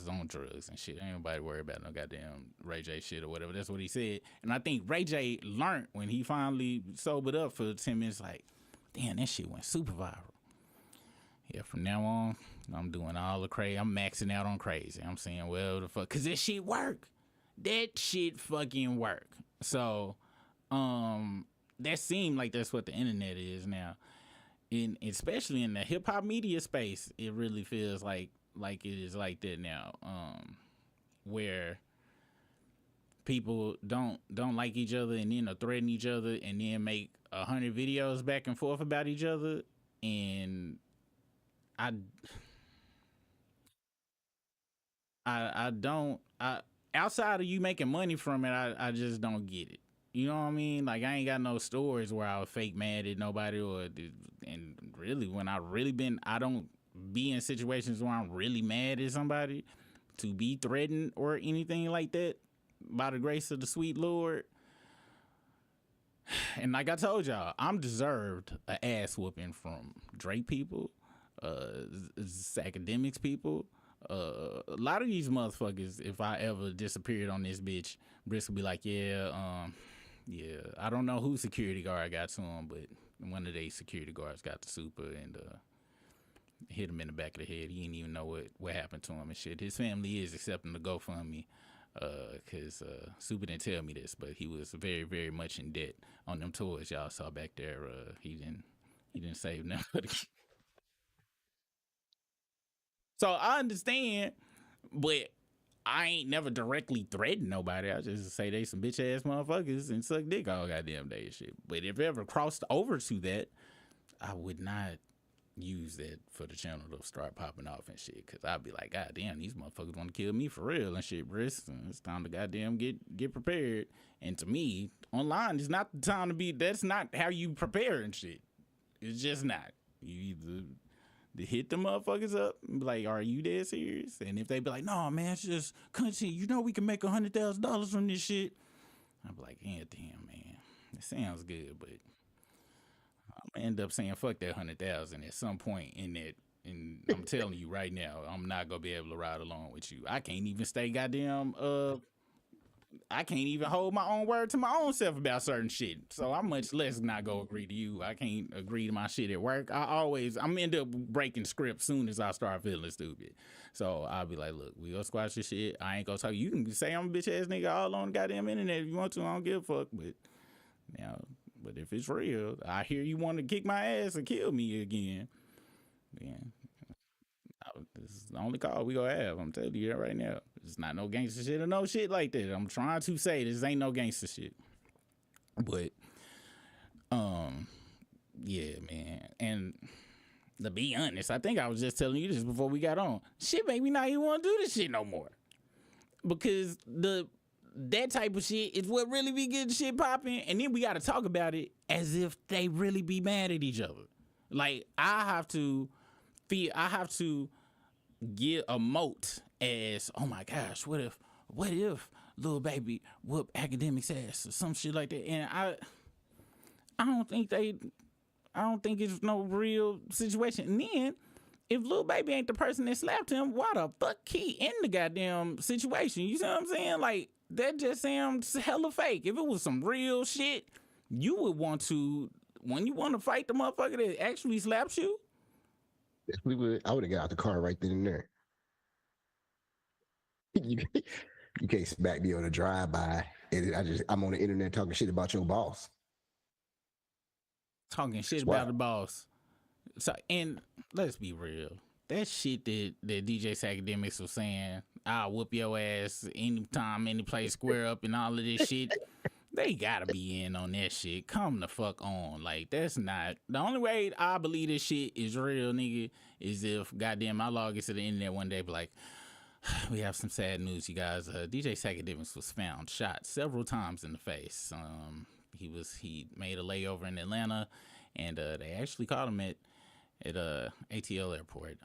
on drugs and shit. Ain't nobody worried about no goddamn Ray J shit or whatever. That's what he said. And I think Ray J learned when he finally sobered up for 10 minutes, like, damn, that shit went super viral. Yeah, from now on, I'm doing all the crazy. I'm maxing out on crazy. I'm saying, well, the fuck, because that shit work. That shit fucking work. So, that seemed like that's what the internet is now. Especially in the hip hop media space, it really feels like it is like that now. Where people don't like each other and then threaten each other and then make 100 videos back and forth about each other. And I don't outside of you making money from it, I just don't get it. You know what I mean? Like, I ain't got no stories where I was fake mad at nobody and really when I don't be in situations where I'm really mad at somebody to be threatened or anything like that by the grace of the sweet Lord. And like I told y'all, I'm deserved an ass whooping from Drake people, academics people, a lot of these motherfuckers. If I ever disappeared on this bitch, Brisk would be like, yeah, I don't know who security guard got to him, but one of they security guards got the super and hit him in the back of the head. He didn't even know what happened to him and shit. His family is accepting the GoFundMe because Super didn't tell me this, but he was very, very much in debt on them toys y'all saw back there. He didn't save nobody. So I understand, but I ain't never directly threatened nobody. I just say they some bitch ass motherfuckers and suck dick all goddamn day and shit. But if it ever crossed over to that, I would not use that for the channel to start popping off and shit. Cause I'd be like, God damn, these motherfuckers want to kill me for real and shit, Brisk. It's time to goddamn get prepared. And to me, online is not the time to be. That's not how you prepare and shit. It's just not. You either hit the motherfuckers up and be like, are you dead serious? And if they be like, no, man, it's just content. You know we can make $100,000 from this shit. I'd be like, yeah, damn, man. It sounds good, but I'm gonna end up saying fuck that 100,000 at some point in that. And I'm telling you right now, I'm not gonna be able to ride along with you. I can't even stay goddamn I can't even hold my own word to my own self about certain shit. So I'm much less not gonna agree to you. I can't agree to my shit at work. I'm end up breaking script soon as I start feeling stupid. So I'll be like, look, we gonna squash this shit. I ain't gonna talk. You can say I'm a bitch ass nigga all on the goddamn internet if you want to. I don't give a fuck. But if it's real, I hear you want to kick my ass and kill me again. Yeah. This is the only call we gonna have. I'm telling you that right now. It's not no gangster shit or no shit like that. I'm trying to say this ain't no gangster shit. But, yeah, man. And to be honest, I think I was just telling you this before we got on. Shit make me not even want to do this shit no more. Because that type of shit is what really be getting shit popping. And then we got to talk about it as if they really be mad at each other. Like, I have to get a moat as, oh my gosh, what if Lil Baby whoop Academic's ass or some shit like that? And I don't think it's no real situation. And then if Lil Baby ain't the person that slapped him, why the fuck he in the goddamn situation? You see what I'm saying? Like, that just sounds hella fake. If it was some real shit, you would want to, when you want to fight the motherfucker that actually slaps you, I would have got out the car right then and there. You can't smack me on a drive-by, and I'm on the internet talking shit about your boss. Talking shit about the boss. So, and let's be real. That shit that DJ Academics was saying, I'll whoop your ass anytime, any place, square up, and all of this shit. They gotta be in on that shit. Come the fuck on. Like, that's not... The only way I believe this shit is real, nigga, is if, goddamn, I log into the internet one day, be like, we have some sad news, you guys. DJ Academics was found shot several times in the face. He made a layover in Atlanta, and they actually caught him at ATL airport.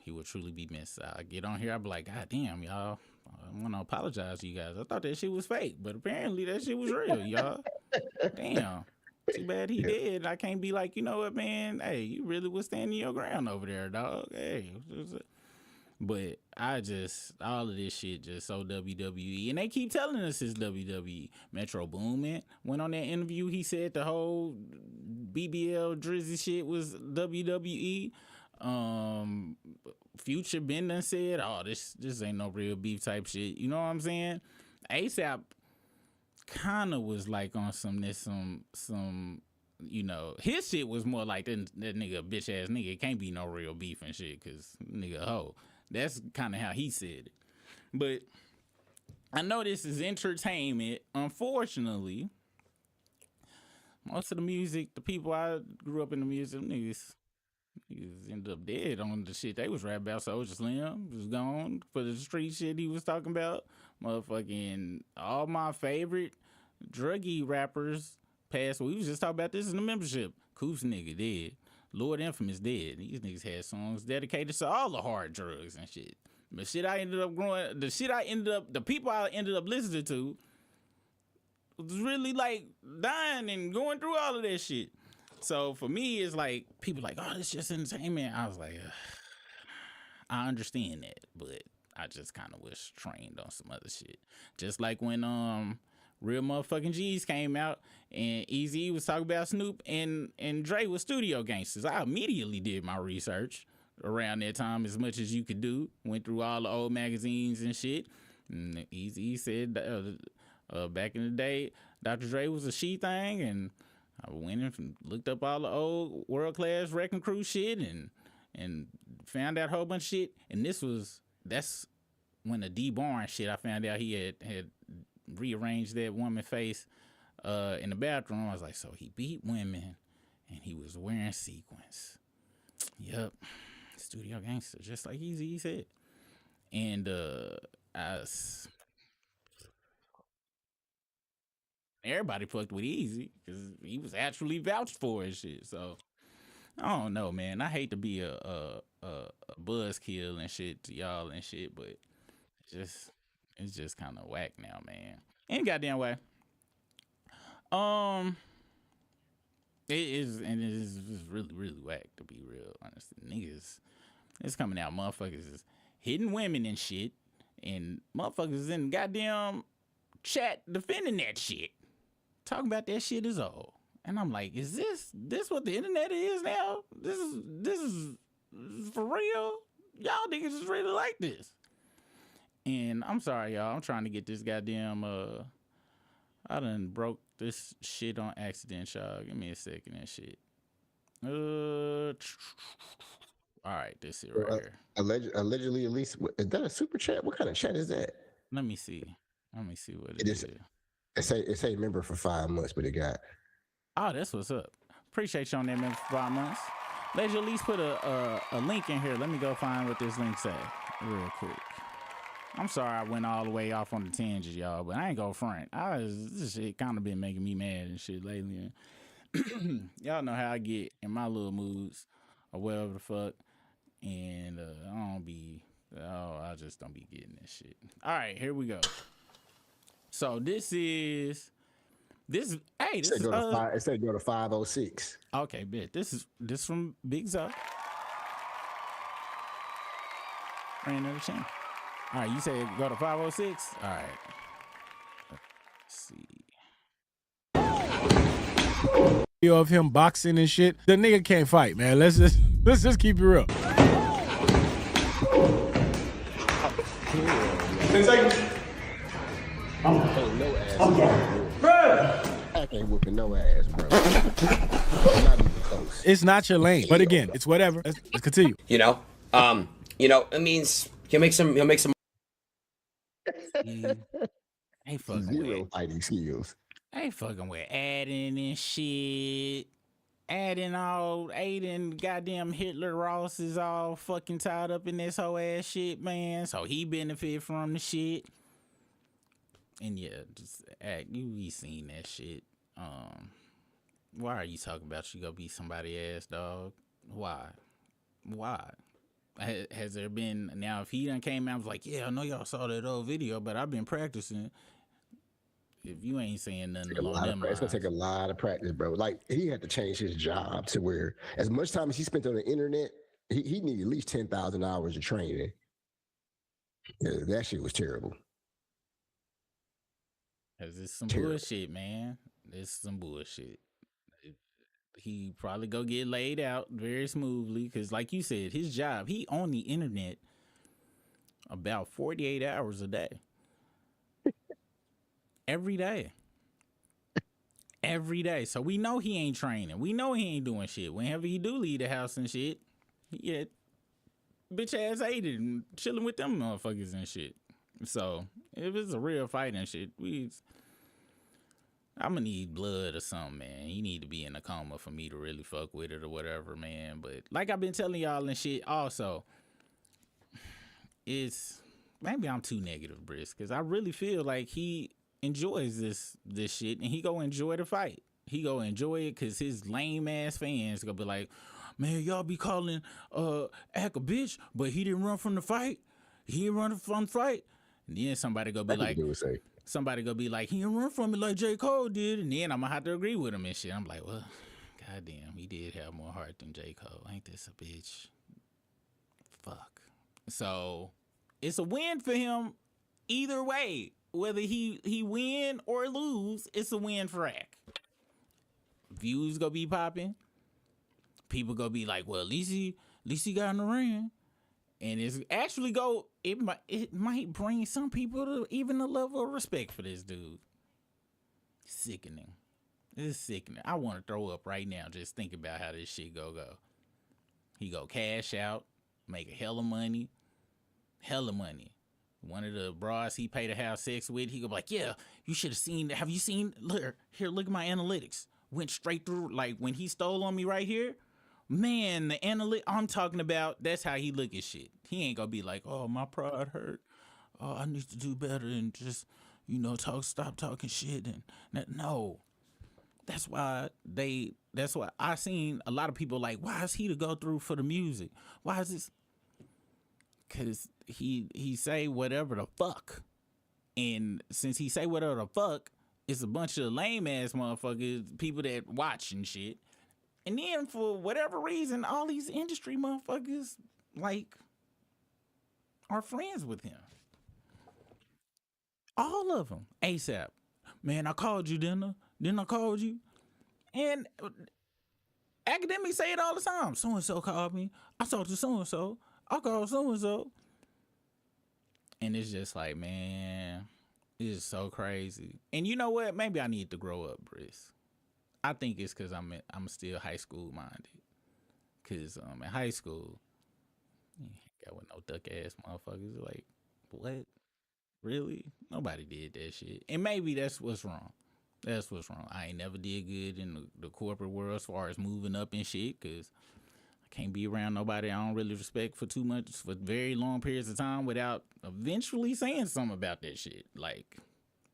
He will truly be missed. I get on here, I be like, God damn, y'all. I want to apologize to you guys. I thought that shit was fake, but apparently that shit was real, y'all. Damn. Too bad he did. I can't be like, you know what, man? Hey, you really was standing your ground over there, dog. Hey. But all of this shit just so WWE. And they keep telling us it's WWE. Metro Boomin went on that interview. He said the whole BBL Drizzy shit was WWE. Future Ben done said, oh, this ain't no real beef type shit. You know what I'm saying? ASAP kind of was like on some, you know, his shit was more like that nigga, bitch ass nigga. It can't be no real beef and shit because nigga hoe. That's kind of how he said it. But I know this is entertainment. Unfortunately, most of the music, the people I grew up in the music, niggas ended up dead on the shit they was rapping about. Soulja Slim was gone for the street shit he was talking about. Motherfucking all my favorite druggy rappers passed. We was just talking about this in the membership. Coop's nigga dead. Lord Infamous dead. These niggas had songs dedicated to all the hard drugs and shit. The people I ended up listening to was really like dying and going through all of that shit. So for me, it's like people like, oh, this just entertainment. I was like, I understand that, but I just kind of was trained on some other shit. Just like when Real Motherfucking G's came out and Eazy was talking about Snoop and Dre was studio gangsters. I immediately did my research around that time as much as you could do. Went through all the old magazines and shit. And Eazy said back in the day, Dr. Dre was a she thing, and I went and looked up all the old World Class Wrecking Crew shit and found out a whole bunch of shit. And that's when the D Barnes shit, I found out he had rearranged that woman's face in the bathroom. I was like, so he beat women and he was wearing sequins. Yep. Studio gangster, just like Eazy said. And everybody fucked with Eazy because he was actually vouched for and shit. So I don't know, man. I hate to be a buzzkill and shit to y'all and shit, but it's just kind of whack now, man. Any goddamn way. It is really, really whack, to be real honest. Niggas, it's coming out, motherfuckers is hitting women and shit, and motherfuckers in goddamn chat defending that shit, talking about that shit is old. And I'm like, is this what the internet is now? This is for real? Y'all niggas is really like this. And I'm sorry, y'all. I'm trying to get this goddamn I done broke this shit on accident, y'all. Give me a second and shit. All right, this is right here. Allegedly, at least, is that a super chat? What kind of chat is that? Let me see what it is. It say member for 5 months, but it got. Oh, that's what's up. Appreciate you on that member for 5 months. Let's at least put a link in here. Let me go find what this link say real quick. I'm sorry I went all the way off on the tangent, y'all, but I ain't gonna front. This shit kind of been making me mad and shit lately. Y'all know how I get in my little moods or whatever the fuck, and I just don't be getting this shit. All right, here we go. So this is. It said go to 506. Okay, bet. This from Big Zo. Ran another channel. All right, you said go to 506? All right. Let's see. Video of him boxing and shit. The nigga can't fight, man. Let's just keep it real. I ain't whooping no ass, bro. Not even close. It's not your lane, but again, it's whatever. Let's continue. It means he'll make some. Ain't fucking Zero with fighting skills. ain't fucking with adding and shit. Adding goddamn Hitler Ross is all fucking tied up in this whole ass shit, man. So he benefit from the shit. And yeah, just you be seeing that shit. Why are you talking about you go beat somebody ass, dog? Why? Has there been now? If he done came out, was like, yeah, I know y'all saw that old video, but I've been practicing. If you ain't saying nothing along them It's gonna lines, take a lot of practice, bro. Like he had to change his job to where as much time as he spent on the internet, he needed at least 10,000 hours of training. Yeah, that shit was terrible. cause it's some Terrible. bullshit, man. It's some bullshit. He probably go get laid out very smoothly, cause like you said, his job, he on the internet about 48 hours a day. Every day. Every day. So we know he ain't training. We know he ain't doing shit. Whenever he do leave the house and shit, he get bitch ass hated and chilling with them motherfuckers and shit. So if it's a real fight and shit, I'm gonna need blood or something, man. He need to be in a coma for me to really fuck with it or whatever, man. But like I've been telling y'all and shit also, it's maybe I'm too negative, Brisk, because I really feel like he enjoys this shit and he go enjoy the fight. He go enjoy it because his lame ass fans gonna be like, man, y'all be calling Ack a bitch, but he didn't run from the fight. He didn't run from the fight. And then somebody gonna be like, he didn't run from it like J. Cole did. And then I'm gonna have to agree with him and shit. I'm like, well, goddamn, he did have more heart than J. Cole. Ain't this a bitch? Fuck. So it's a win for him either way. Whether he win or lose, it's a win for Ack. Views gonna be popping. People gonna be like, well, at least he got in the ring. And it's actually it might bring some people to even a level of respect for this dude. Sickening. It's sickening. I want to throw up right now just think about how this shit go. He go cash out, make a hella money. One of the bras he paid to have sex with, he go like, yeah, you should have seen, have you seen, look at my analytics. Went straight through, like when he stole on me right here, man, the I'm talking about, that's how he look at shit. He ain't gonna be like, oh, my pride hurt. Oh, I need to do better and just, stop talking shit. And no. That's why I seen a lot of people like, why is he to go through for the music? Why is this? Cause he say whatever the fuck. And since he say whatever the fuck, it's a bunch of lame ass motherfuckers, people that watch and shit. And then for whatever reason, all these industry motherfuckers like are friends with him. All of them. ASAP. Man, I called you, didn't I call you? And academics say it all the time. So-and-so called me. I talked to so-and-so. I called so-and-so. And it's just like, man, it's so crazy. And you know what? Maybe I need to grow up, Briss. I think it's because I'm still high school minded. Because in high school, got with no duck ass motherfuckers. Like, what? Really? Nobody did that shit. And maybe that's what's wrong. That's what's wrong. I ain't never did good in the corporate world as far as moving up and shit, because I can't be around nobody I don't really respect for too much, for very long periods of time without eventually saying something about that shit. Like,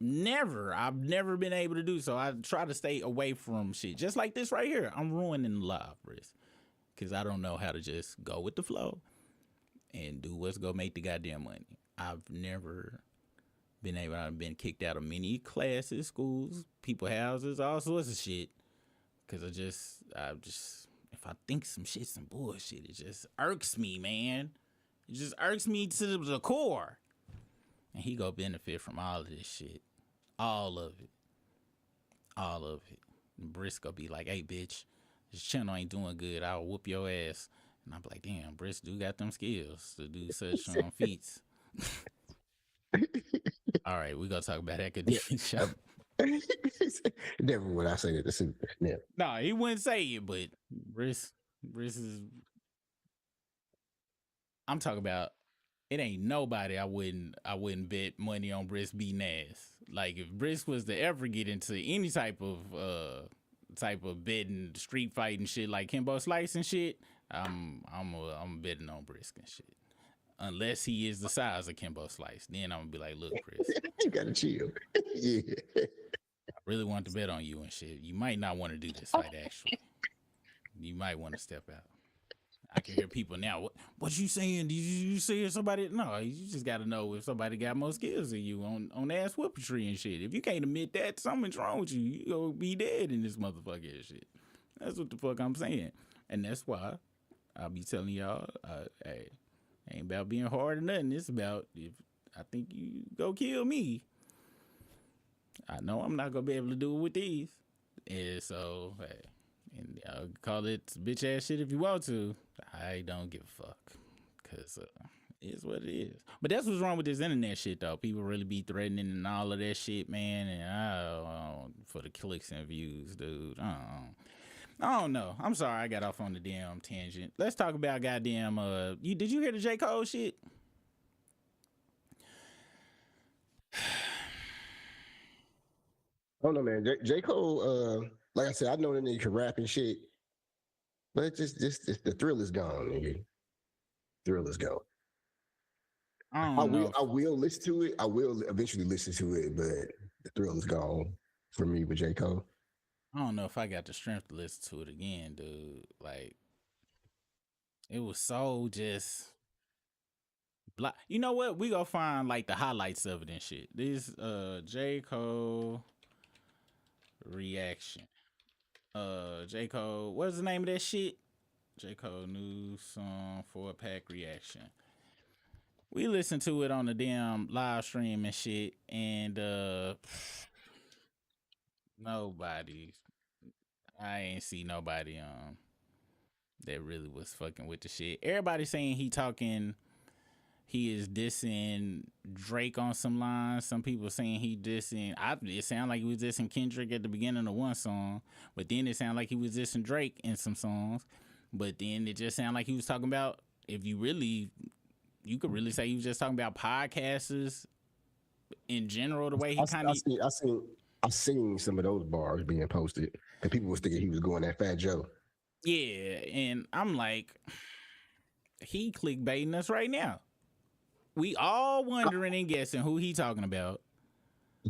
never. I've never been able to do so. I try to stay away from shit. Just like this right here. I'm ruining the live, Briss, because I don't know how to just go with the flow and do what's going to make the goddamn money. I've never been able, I've been kicked out of many classes, schools, people houses, all sorts of shit. Cause I just, if I think some bullshit, it just irks me, man. It just irks me to the core. And he gonna benefit from all of this shit. All of it. All of it. And Briscoe be like, hey, bitch, this channel ain't doing good. I'll whoop your ass. And I'm like, damn, Briss do got them skills to do such feats. All right, we gonna talk about academic show. Never would I say that to Super. Never. No, he wouldn't say it, but Briss is. I'm talking about. It ain't nobody I wouldn't bet money on Briss beating ass. Like if Briss was to ever get into any type of betting, street fighting shit like Kimbo Slice and shit, I'm betting on Briss and shit. Unless he is the size of Kimbo Slice, then I'm gonna be like, look, Chris, you gotta chill. Yeah. I really want to bet on you and shit. You might not want to do this fight, actually. You might want to step out. I can hear people now. What you saying? Did you say somebody? No, you just got to know if somebody got more skills than you on ass whoopetry and shit. If you can't admit that, something's wrong with you. You gonna be dead in this motherfucker shit. That's what the fuck I'm saying, and that's why I'll be telling y'all, hey, ain't about being hard or nothing. It's about if I think you go kill me, I know I'm not gonna be able to do it with these, and so hey. And y'all call it bitch ass shit if you want to. I don't give a fuck. Because it's what it is. But that's what's wrong with this internet shit, though. People really be threatening and all of that shit, man. And for the clicks and views, dude. I don't know. I'm sorry I got off on the damn tangent. Let's talk about goddamn. Did you hear the J. Cole shit? I don't know, man. J. Cole, like I said, I know that nigga can rap and shit, but it's just the thrill is gone, nigga. Thrill is gone. I don't know. I will listen to it. I will eventually listen to it, but the thrill is gone for me with J. Cole. I don't know if I got the strength to listen to it again, dude. Like, it was so just. You know what? We gonna find like the highlights of it and shit. This J. Cole reaction. J. Cole, what's the name of that shit? J. Cole new song 4-pack reaction. We listened to it on the damn live stream and shit, and nobody, I ain't see nobody that really was fucking with the shit. Everybody saying he is dissing Drake on some lines. Some people saying he dissing. It sounded like he was dissing Kendrick at the beginning of one song, but then it sounded like he was dissing Drake in some songs. But then it just sounded like he was talking about, if you could really say he was just talking about podcasters in general. The way he kind of, I've seen some of those bars being posted, and people was thinking he was going at Fat Joe. Yeah, and I'm like, he clickbaiting us right now. We all wondering and guessing who he talking about.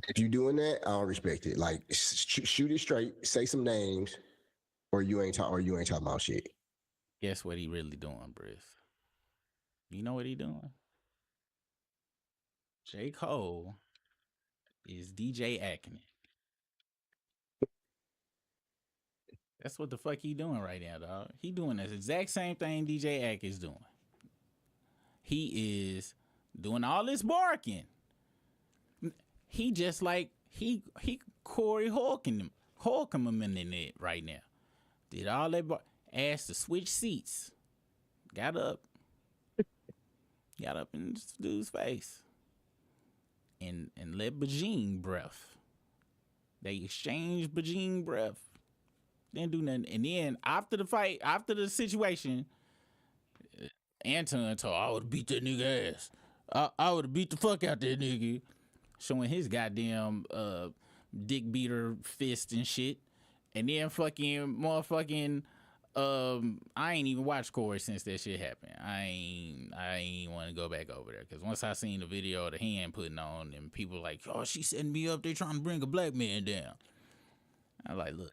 If you doing that, I don't respect it. Like, shoot it straight, say some names, or you ain't talking about shit. Guess what he really doing, Briss? You know what he doing? J. Cole is DJ acting. That's what the fuck he doing right now, dog. He doing the exact same thing DJ Ack is doing. He is doing all this barking. He just like he Corey Holcomb in it right now. Did all that asked to switch seats. Got up in this dude's face. And let Bajing breath. They exchanged Bajing breath. Didn't do nothing. And then after the fight, after the situation, Anton told, I would have beat that nigga ass. I would have beat the fuck out that nigga. Showing his goddamn dick beater fist and shit. And then fucking motherfucking I ain't even watched Corey since that shit happened. I ain't want to go back over there because once I seen the video of the hand putting on and people like, oh, she setting me up. They trying to bring a black man down. I like, look,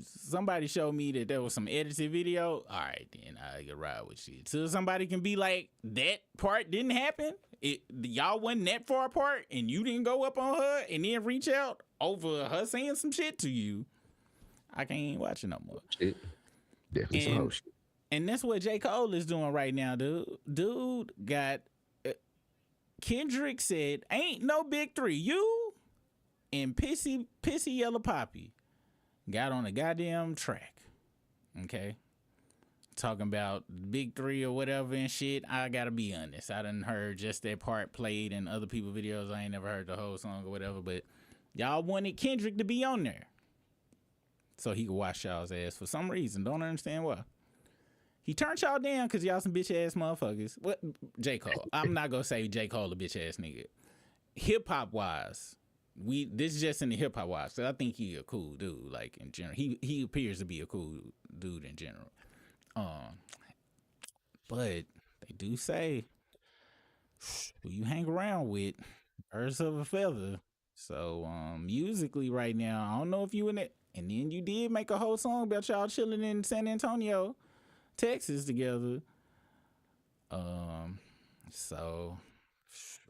somebody showed me that there was some edited video. All right, then I can ride with you. So somebody can be like, that part didn't happen. Y'all wasn't that far apart, and you didn't go up on her and then reach out over her saying some shit to you. I can't watch it no more. Shit. Definitely some whole shit. And that's what J. Cole is doing right now, dude. Dude got Kendrick said, ain't no big three. You and Pissy Yellow Poppy got on a goddamn track. Okay? Talking about big three or whatever and shit. I gotta be honest. I done heard just that part played in other people's videos. I ain't never heard the whole song or whatever, but y'all wanted Kendrick to be on there so he could wash y'all's ass for some reason. Don't understand why. He turned y'all down because y'all some bitch ass motherfuckers. What? J. Cole. I'm not gonna say J. Cole a bitch ass nigga. Hip hop wise, this is just in the hip hop wise. So I think he a cool dude. Like in general, he appears to be a cool dude in general. But they do say who you hang around with, birds of a feather. So musically right now, I don't know if you in it. And then you did make a whole song about y'all chilling in San Antonio Texas together. So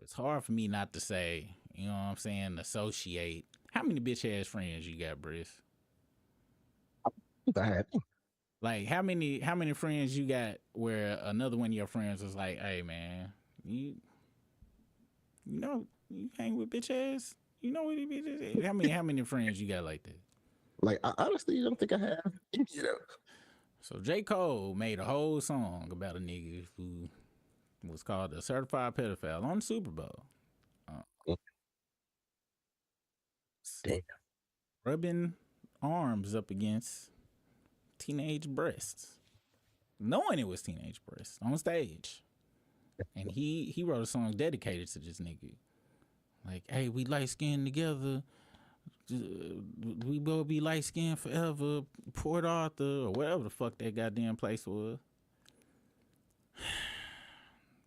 it's hard for me not to say, you know what I'm saying, associate. How many bitch ass friends you got, Briss? I had Like how many friends you got where another one of your friends was like, hey man, you know you hang with bitch ass? You know what he bitch? How many friends you got like that? like I honestly don't think I have. You know. So J. Cole made a whole song about a nigga who was called a certified pedophile on the Super Bowl. Damn. Rubbing arms up against teenage breasts, knowing it was teenage breasts on stage. And he wrote a song dedicated to this nigga. Like, hey, we light skinned together. We will be light skinned forever. Port Arthur or whatever the fuck that goddamn place was.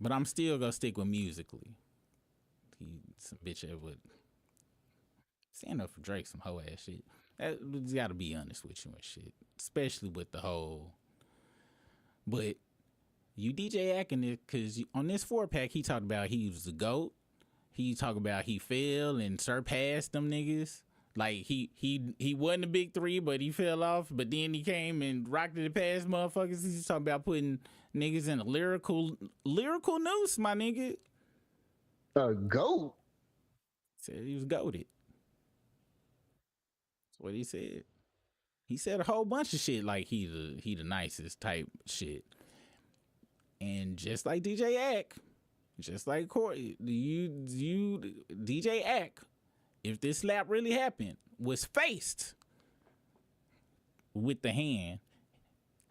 But I'm still gonna stick with musically. He's a bitch that would stand up for Drake, some hoe ass shit. You gotta be honest with you and shit, especially with the whole. But you DJ acting it because on this 4-pack he talked about he was the GOAT. He talked about he fell and surpassed them niggas. Like he wasn't a big three, but he fell off. But then he came and rocked it past motherfuckers. He's talking about putting niggas in a lyrical noose, my nigga. GOAT. Said he was goated. That's what he said. He said a whole bunch of shit like he the nicest type shit. And just like DJ Ack, just like Corey, you DJ Ack, if this slap really happened, was faced with the hand,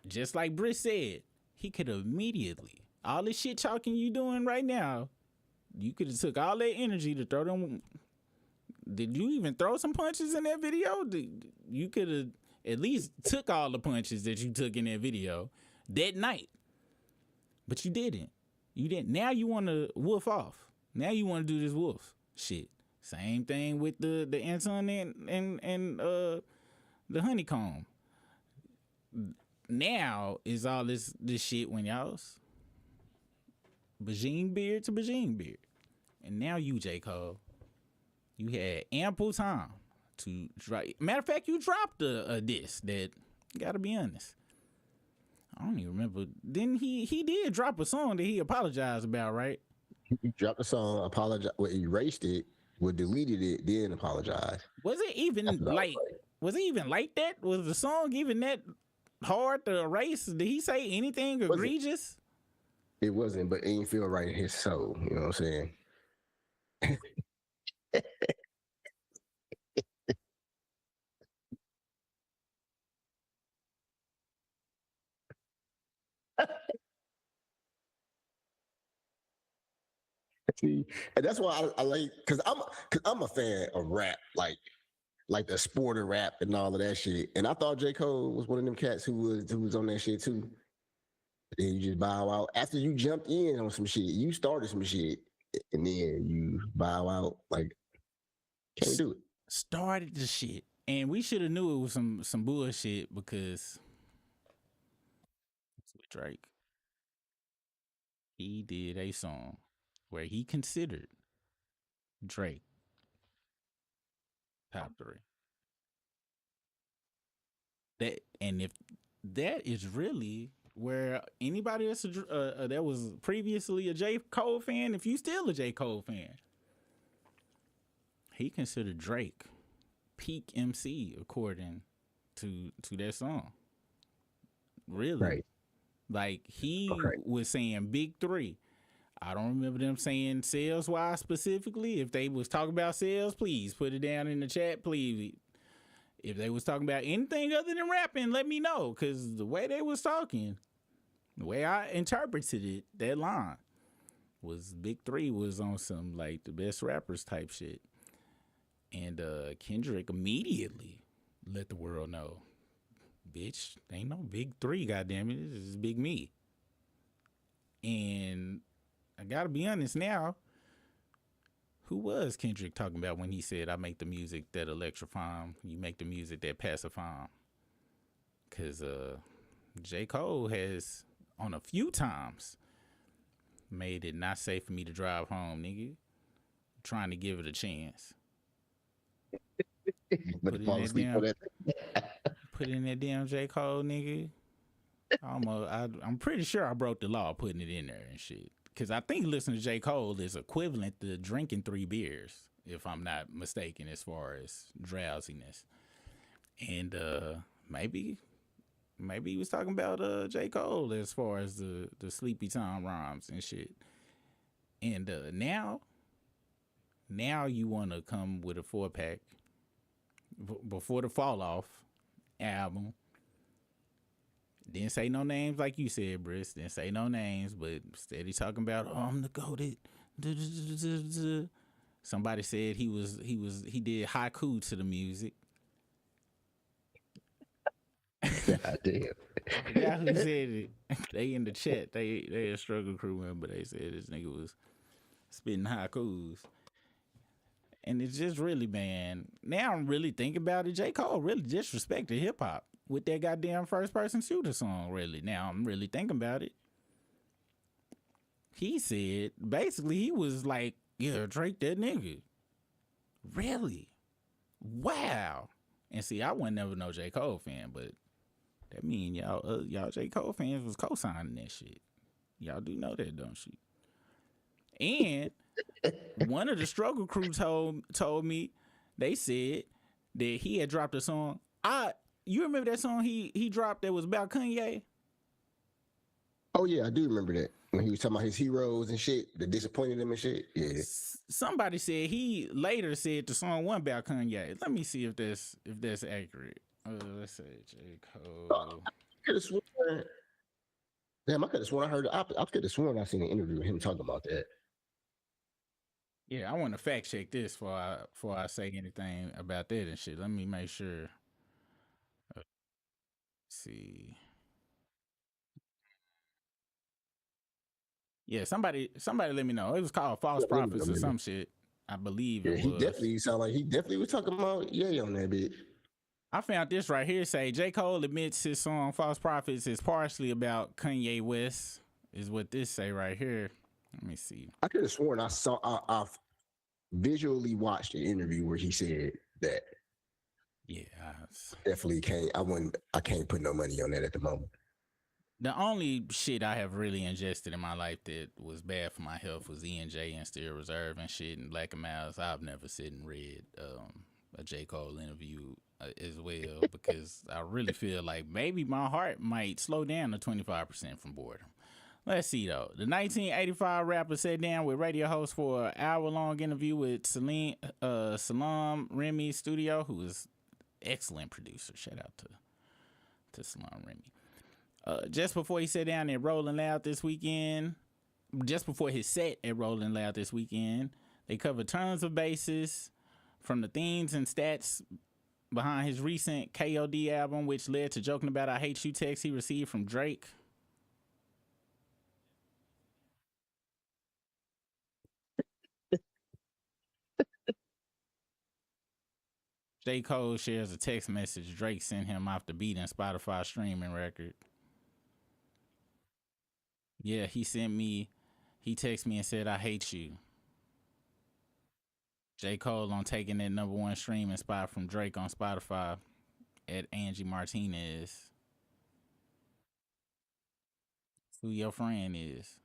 just like Britt said, he could have immediately, all this shit talking you doing right now, you could have took all that energy to throw them. Did you even throw some punches in that video? You could have at least took all the punches that you took in that video that night. But you didn't. You didn't. Now you want to wolf off. Now you want to do this wolf shit. Same thing with the Anton and the honeycomb. Now is all this shit when y'all's Bajing beard to Bajing beard. And now you, J. Cole, you had ample time to drop. Matter of fact, you dropped a diss that, gotta be honest, I don't even remember. Then he did drop a song that he apologized about, right? He dropped the song, apologized, erased it, deleted it, then apologized. Was it even like? Was it even like that? Was the song even that hard to erase? Did he say anything egregious? It wasn't, but it didn't feel right in his soul. You know what I'm saying? See, and that's why I like, cause I'm a fan of rap, like the sport of rap and all of that shit. And I thought J. Cole was one of them cats who was on that shit too. Then you just bow out after you jumped in on some shit. You started some shit, and then you bow out. Like, can't do it. Started the shit, and we should have knew it was some bullshit because with Drake, he did a song where he considered Drake top 3. That, and if that is really where anybody that's that was previously a J. Cole fan, if you still a J. Cole fan, he considered Drake peak MC according to that song. Really? Right. Like he was saying big 3. I don't remember them saying sales wise specifically. If they was talking about sales, please put it down in the chat, please. If they was talking about anything other than rapping, let me know. Cause the way they was talking, the way I interpreted it, that line was big 3 was on some like the best rappers type shit. And Kendrick immediately let the world know, bitch, ain't no big 3, goddammit. This is big me. And I gotta be honest now, who was Kendrick talking about when he said, I make the music that electrify him, you make the music that pacify him? Cause J. Cole has on a few times made it not safe for me to drive home, nigga. Trying to give it a chance. But Put in fall that asleep on damn, that. put in that damn J. Cole, nigga. I'm pretty sure I broke the law putting it in there and shit. Cause I think listening to J. Cole is equivalent to drinking 3 beers, if I'm not mistaken, as far as drowsiness. And maybe he was talking about J. Cole as far as the sleepy time rhymes and shit. And now you want to come with a 4-pack before the Fall Off album. Didn't say no names like you said, Briss. Didn't say no names, but steady talking about, oh, I'm the goated. Somebody said he did haiku to the music. God damn. I forgot who said it. They in the chat. They a struggle crew member. They said this nigga was spitting haikus. And it's just really, man, now I'm really thinking about it. J. Cole really disrespected hip hop with that goddamn first person shooter song, really. Now I'm really thinking about it. He said, basically, he was like, yeah, Drake that nigga. Really? Wow. And see, I wasn't never no J. Cole fan, but that mean y'all J. Cole fans was co-signing that shit. Y'all do know that, don't you? And one of the struggle crew told me, they said that he had dropped a song. You remember that song he dropped that was about Kanye? Oh yeah, I do remember that. When he was talking about his heroes and shit that disappointed him and shit. Yeah. Somebody said he later said the song wasn't about Kanye. Let me see if that's accurate. Let's say J. Cole. I could have sworn. Damn, I could have sworn I heard. I could have sworn I seen an interview with him talking about that. Yeah, I want to fact check this before I say anything about that and shit. Let me make sure. Let's see. Yeah, somebody let me know. It was called False Prophets or some shit. I believe it was. He definitely sound like he definitely was talking about Ye on that bit. I found this right here. Say J. Cole admits his song "False Prophets" is partially about Kanye West. Is what this say right here. Let me see. I could have sworn I visually watched an interview where he said that. Yeah, definitely can't. I can't put no money on that at the moment. The only shit I have really ingested in my life that was bad for my health was E&J and Steel Reserve and shit and Black and Miles. I've never sit and read a J. Cole interview as well because I really feel like maybe my heart might slow down to 25% from boredom. Let's see though. The 1985 rapper sat down with radio host for an hour-long interview with Salam Remy Studio, who is excellent producer. Shout out to Salam Remy. Just before he sat down at Rolling Loud this weekend, just before his set at Rolling Loud this weekend, they covered tons of bases from the themes and stats behind his recent KOD album, which led to joking about I hate you text he received from Drake. J. Cole shares a text message Drake sent him off the beat in Spotify streaming record. Yeah, he texted me and said, I hate you. J. Cole on taking that #1 streaming spot from Drake on Spotify at Angie Martinez. Who your friend is.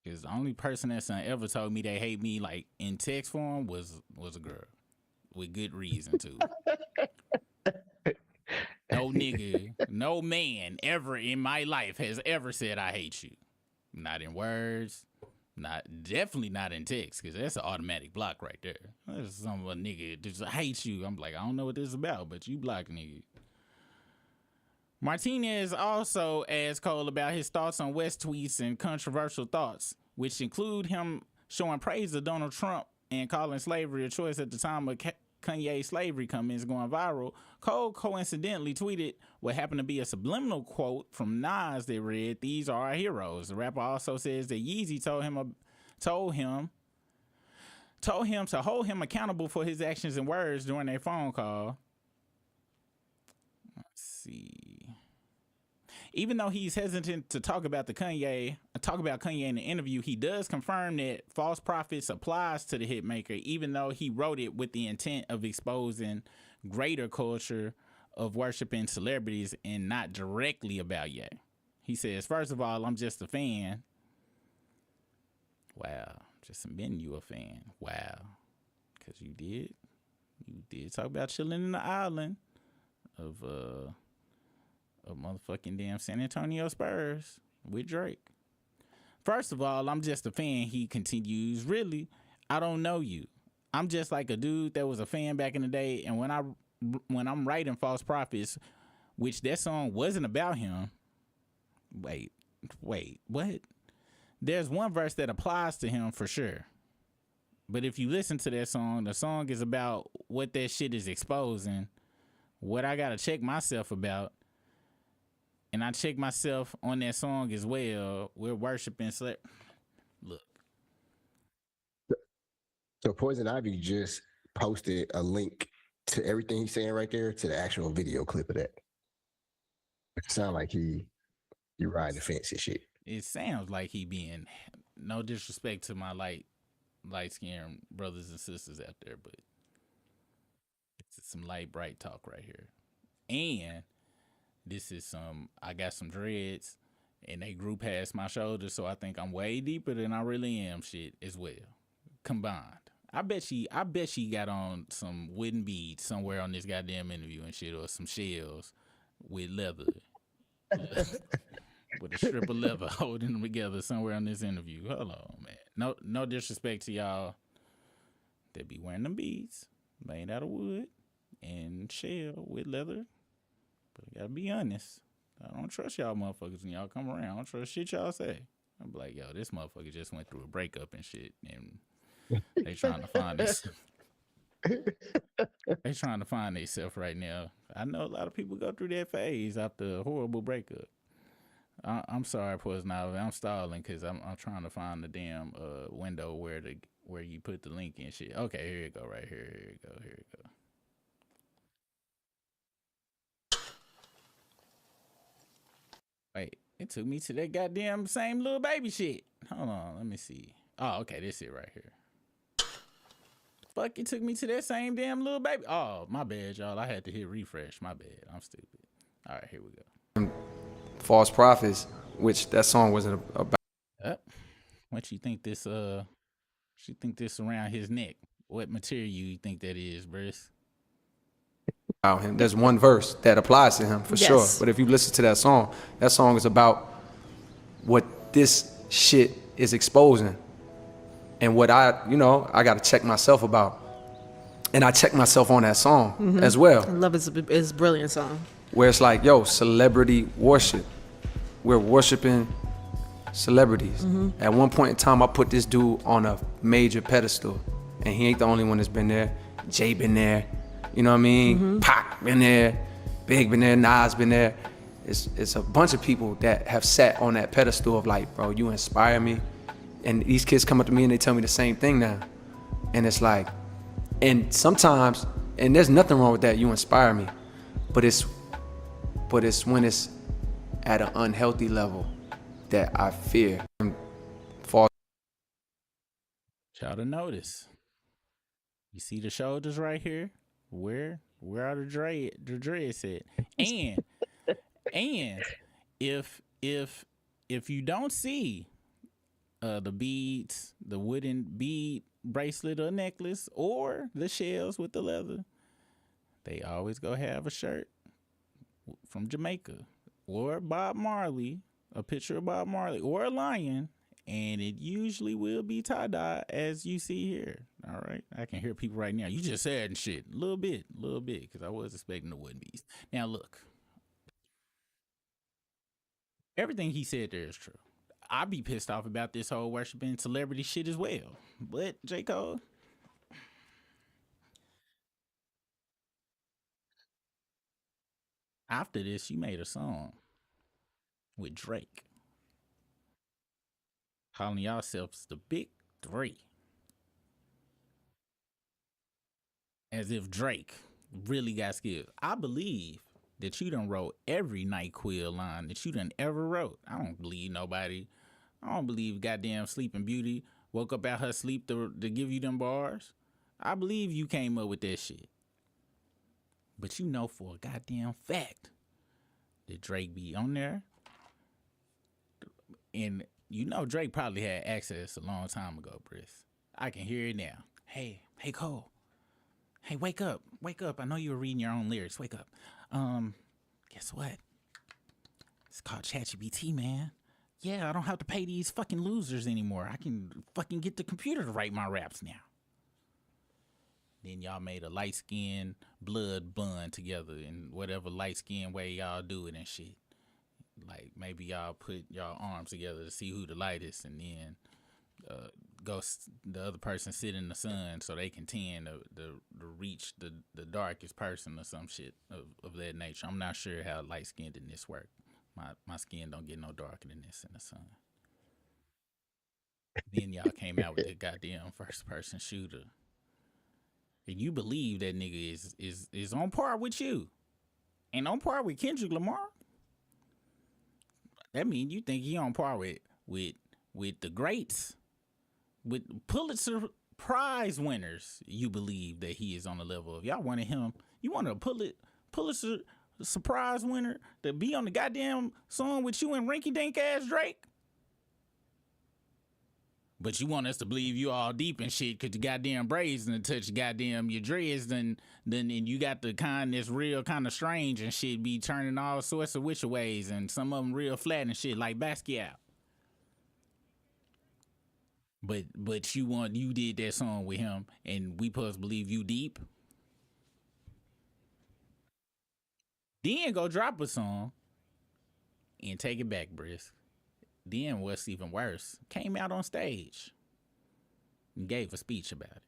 Because the only person that ever told me they hate me like in text form was a girl. With good reason too. No nigga, no man ever in my life has ever said I hate you. Not in words, definitely not in text, because that's an automatic block right there. There's some nigga just hate you. I'm like, I don't know what this is about, but you block nigga. Martinez also asked Cole about his thoughts on West tweets and controversial thoughts, which include him showing praise to Donald Trump and calling slavery a choice at the time of Kanye's slavery comments going viral. Cole coincidentally tweeted what happened to be a subliminal quote from Nas that read, "These are our heroes." The rapper also says that Yeezy told him to hold him accountable for his actions and words during a phone call. Let's see. Even though he's hesitant to talk about Kanye in the interview, he does confirm that False Prophets applies to the hitmaker, even though he wrote it with the intent of exposing greater culture of worshiping celebrities and not directly about Ye. He says, first of all, I'm just a fan. Wow. Just admitting you a fan. Wow. Because you did talk about chilling in the island of motherfucking damn San Antonio Spurs with Drake. First of all, I'm just a fan, he continues. Really, I don't know you. I'm just like a dude that was a fan back in the day, and when I'm writing False Prophets, which that song wasn't about him. Wait, what? There's one verse that applies to him for sure. But if you listen to that song, the song is about what that shit is exposing, what I gotta check myself about. And I check myself on that song as well. We're worshiping. Look. So Poison Ivy just posted a link to everything he's saying right there to the actual video clip of that. It sounds like he riding the fence and shit. It sounds like he being, no disrespect to my light skinned brothers and sisters out there, but it's some light bright talk right here. And this is I got some dreads and they grew past my shoulders, so I think I'm way deeper than I really am shit as well. Combined. I bet she got on some wooden beads somewhere on this goddamn interview and shit, or some shells with leather. With a strip of leather holding them together somewhere on this interview. Hold on, man. No disrespect to y'all that be wearing them beads made out of wood and shell with leather. But I gotta be honest. I don't trust y'all motherfuckers when y'all come around. I don't trust shit y'all say. I'm like, yo, this motherfucker just went through a breakup and shit, and they trying to find this. They trying to find themselves right now. I know a lot of people go through that phase after a horrible breakup. I'm sorry, Poison Ivy. I'm stalling because I'm trying to find the damn window where you put the link and shit. Okay, here you go, right here. Here you go. Wait, it took me to that goddamn same little baby shit. Hold on, let me see. Oh, okay, this it right here. Fuck, it took me to that same damn little baby. Oh, my bad, y'all. I had to hit refresh. My bad. I'm stupid. All right, here we go. False Prophets, which that song wasn't about. What you think this around his neck? What material you think that is, Briss? About him. There's one verse that applies to him for sure. But if you listen to that song is about what this shit is exposing and what I got to check myself about. And I check myself on that song as well. I love his brilliant song. Where it's like, yo, celebrity worship. We're worshiping celebrities. At one point in time, I put this dude on a major pedestal, and he ain't the only one that's been there. Jay been there, you know what I mean? Pac been there, Big been there, Nas been there. It's a bunch of people that have sat on that pedestal of like, bro, you inspire me. And these kids come up to me and they tell me the same thing now. And it's like, and sometimes, and there's nothing wrong with that, you inspire me, but it's when it's at an unhealthy level that I fear. Y'all to notice. You see the shoulders right here? Where are the dreads at? And if you don't see the beads, the wooden bead bracelet or necklace, or the shells with the leather, they always go have a shirt from Jamaica, or Bob Marley, a picture of Bob Marley, or a lion, and it usually will be tie-dye, as you see here. All right, I can hear people right now. You just said and shit, a little bit, because I was expecting the wooden beads. Now look, everything he said there is true. I'd be pissed off about this whole worshiping celebrity shit as well. But J. Cole, after this, you made a song with Drake, calling yourselves the Big Three, as if Drake really got skills. I believe that you done wrote every NyQuil line that you done ever wrote. I don't believe nobody. I don't believe goddamn Sleeping Beauty woke up out her sleep to give you them bars. I believe you came up with that shit. But you know for a goddamn fact that Drake be on there. And you know Drake probably had access a long time ago, Briss. I can hear it now. Hey Cole. Hey, wake up. I know you were reading your own lyrics. Wake up. Guess what? It's called ChatGPT, man. Yeah, I don't have to pay these fucking losers anymore. I can fucking get the computer to write my raps now. Then y'all made a light-skinned blood bond together in whatever light-skinned way y'all do it and shit. Like, maybe y'all put y'all arms together to see who the lightest, and then the other person sit in the sun so they can tend to reach the darkest person or some shit of that nature. I'm not sure how light-skinned in this work. My skin don't get no darker than this in the sun. Then y'all came out with the goddamn first-person shooter. And you believe that nigga is on par with you and on par with Kendrick Lamar. That means you think he on par with the greats, with Pulitzer Prize winners. You believe that he is on the level of. Y'all wanted him. You want a Pulitzer Prize winner to be on the goddamn song with you and rinky dink ass Drake. But you want us to believe you all deep and shit because you goddamn braids and touch goddamn your dreads, then you got the kind that's real kind of strange and shit be turning all sorts of witcher ways, and some of them real flat and shit like Basquiat. But you did that song with him and we supposed to believe you deep? Then go drop a song and take it back, Brisk. Then what's even worse, came out on stage and gave a speech about it.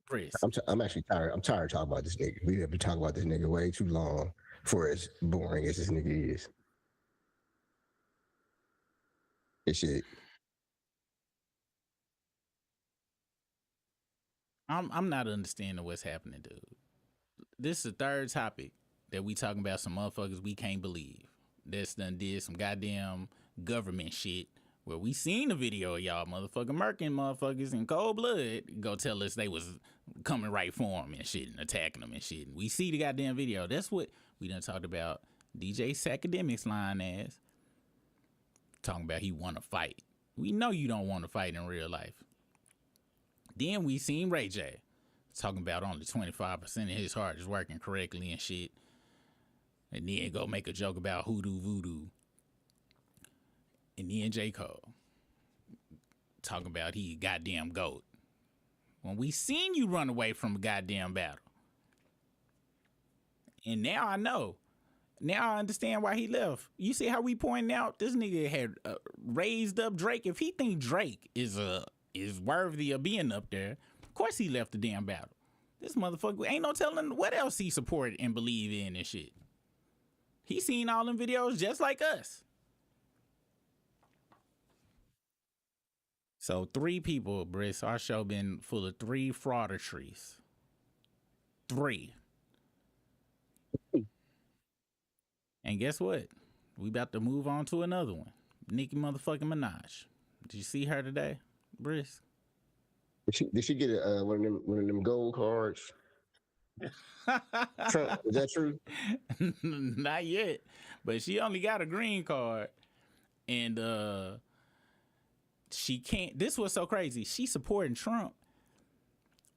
Chris. I'm actually tired. I'm tired of talking about this nigga. We have been talking about this nigga way too long for as boring as this nigga is. This shit. I'm not understanding what's happening, dude. This is the third topic that we talking about some motherfuckers we can't believe. That's done did some goddamn government shit where we seen the video of y'all motherfucking murking motherfuckers in cold blood go tell us they was coming right for them and shit and attacking them and shit. And we see the goddamn video. That's what we done talked about. DJ Sacademics line ass talking about he want to fight. We know you don't want to fight in real life. Then we seen Ray J talking about only 25% of his heart is working correctly and shit. And then go make a joke about hoodoo voodoo. And then J. Cole talking about he goddamn GOAT. When we seen you run away from a goddamn battle. And now I know. Now I understand why he left. You see how we pointing out this nigga had raised up Drake. If he think Drake is worthy of being up there, of course he left the damn battle. This motherfucker ain't no telling what else he supported and believed in and shit. He seen all them videos just like us. So 3 people, Briss, our show been full of 3 frauderies. 3. And guess what? We about to move on to another one. Nicki motherfucking Minaj. Did you see her today, Briss? Did she get one of them gold cards? Trump, is that true? Not yet, but she only got a green card, and she can't. This was so crazy. She supporting Trump,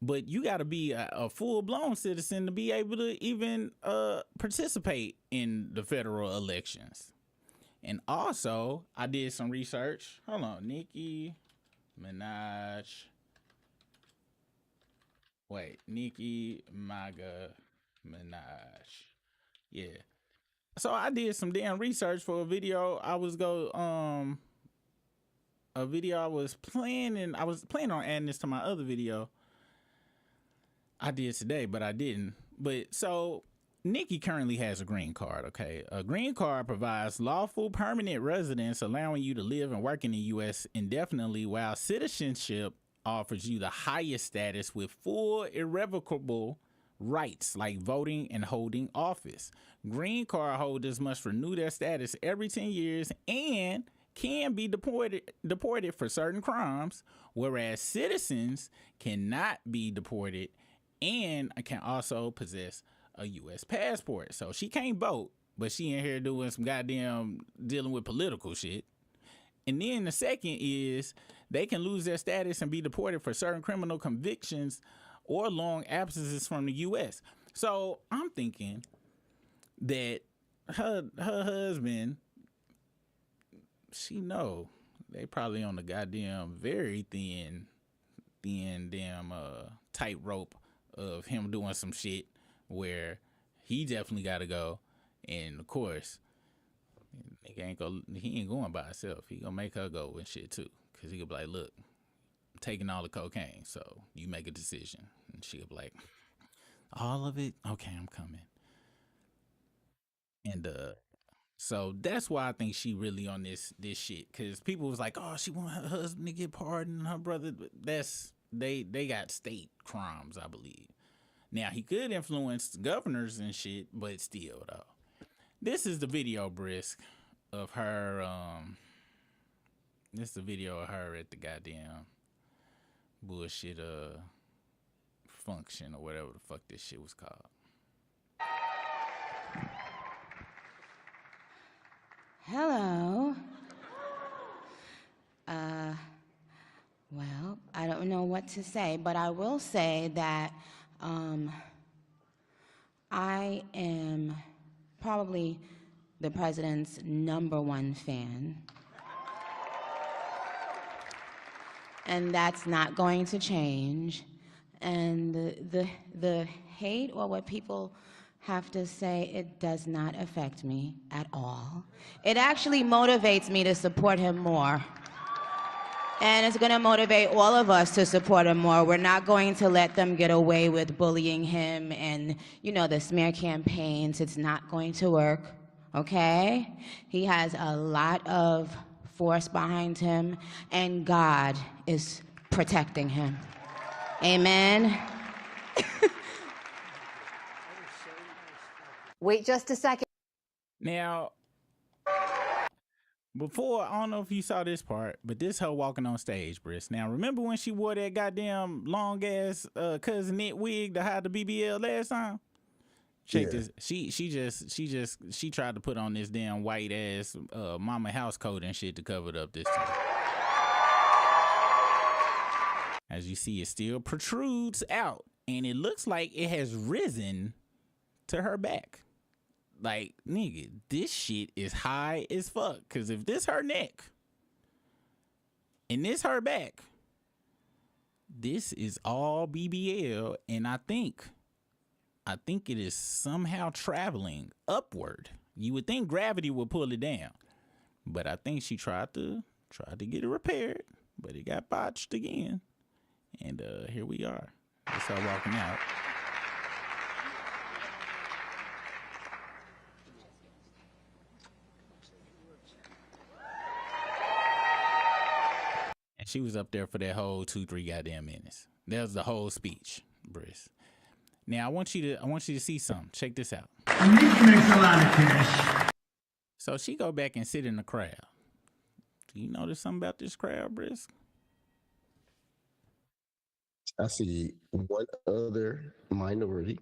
but you got to be a full-blown citizen to be able to even participate in the federal elections. And also, I did some research. Hold on, Nicki Minaj. Wait, Nicki MAGA Minaj. Yeah. So I did some damn research for a video. I was planning on adding this to my other video. I did today, but I didn't. But so Nicki currently has a green card, okay? A green card provides lawful permanent residence, allowing you to live and work in the U.S. indefinitely, while citizenship offers you the highest status with full irrevocable rights like voting and holding office. Green card holders must renew their status every 10 years and can be deported for certain crimes, whereas citizens cannot be deported and can also possess a U.S. passport. So she can't vote, but she in here doing some goddamn dealing with political shit. And then the second is they can lose their status and be deported for certain criminal convictions or long absences from the U.S. So I'm thinking that her husband, she know they probably on the goddamn very thin damn tightrope of him doing some shit where he definitely got to go, and of course he ain't going by himself. He gonna make her go and shit too, cause he could be like, look, I'm taking all the cocaine, so you make a decision, and she'll be like, all of it, okay, I'm coming. And so that's why I think she really on this shit, cause people was like, oh, she want her husband to get pardoned, her brother. That's they got state crimes, I believe. Now he could influence governors and shit, but still though. This is the video, Brisk, of her. This is the video of her at the goddamn bullshit function or whatever the fuck this shit was called. Hello. Well, I don't know what to say, but I will say that I am probably the president's #1 fan. And that's not going to change. And the hate or what people have to say, it does not affect me at all. It actually motivates me to support him more. And it's gonna motivate all of us to support him more. We're not going to let them get away with bullying him and, you know, the smear campaigns. It's not going to work, okay? He has a lot of force behind him, and God is protecting him. Amen. Wait just a second. Now, before, I don't know if you saw this part, but this her walking on stage, Briss. Now, remember when she wore that goddamn long ass cousin knit wig to hide the BBL last time? Check this. She tried to put on this damn white ass mama house coat and shit to cover it up this time. As you see, it still protrudes out, and it looks like it has risen to her back. Like, nigga, this shit is high as fuck. Cause if this her neck and this her back, this is all BBL, and I think it is somehow traveling upward. You would think gravity would pull it down, but I think she tried to get it repaired, but it got botched again. And here we are. That's her walking out. And she was up there for that whole 2-3 goddamn minutes. That was the whole speech, Briss. Now I want you to see something. Check this out. Nicki makes a lot of cash. So she go back and sit in the crowd. Do you notice something about this crowd, Briss? I see one other minority.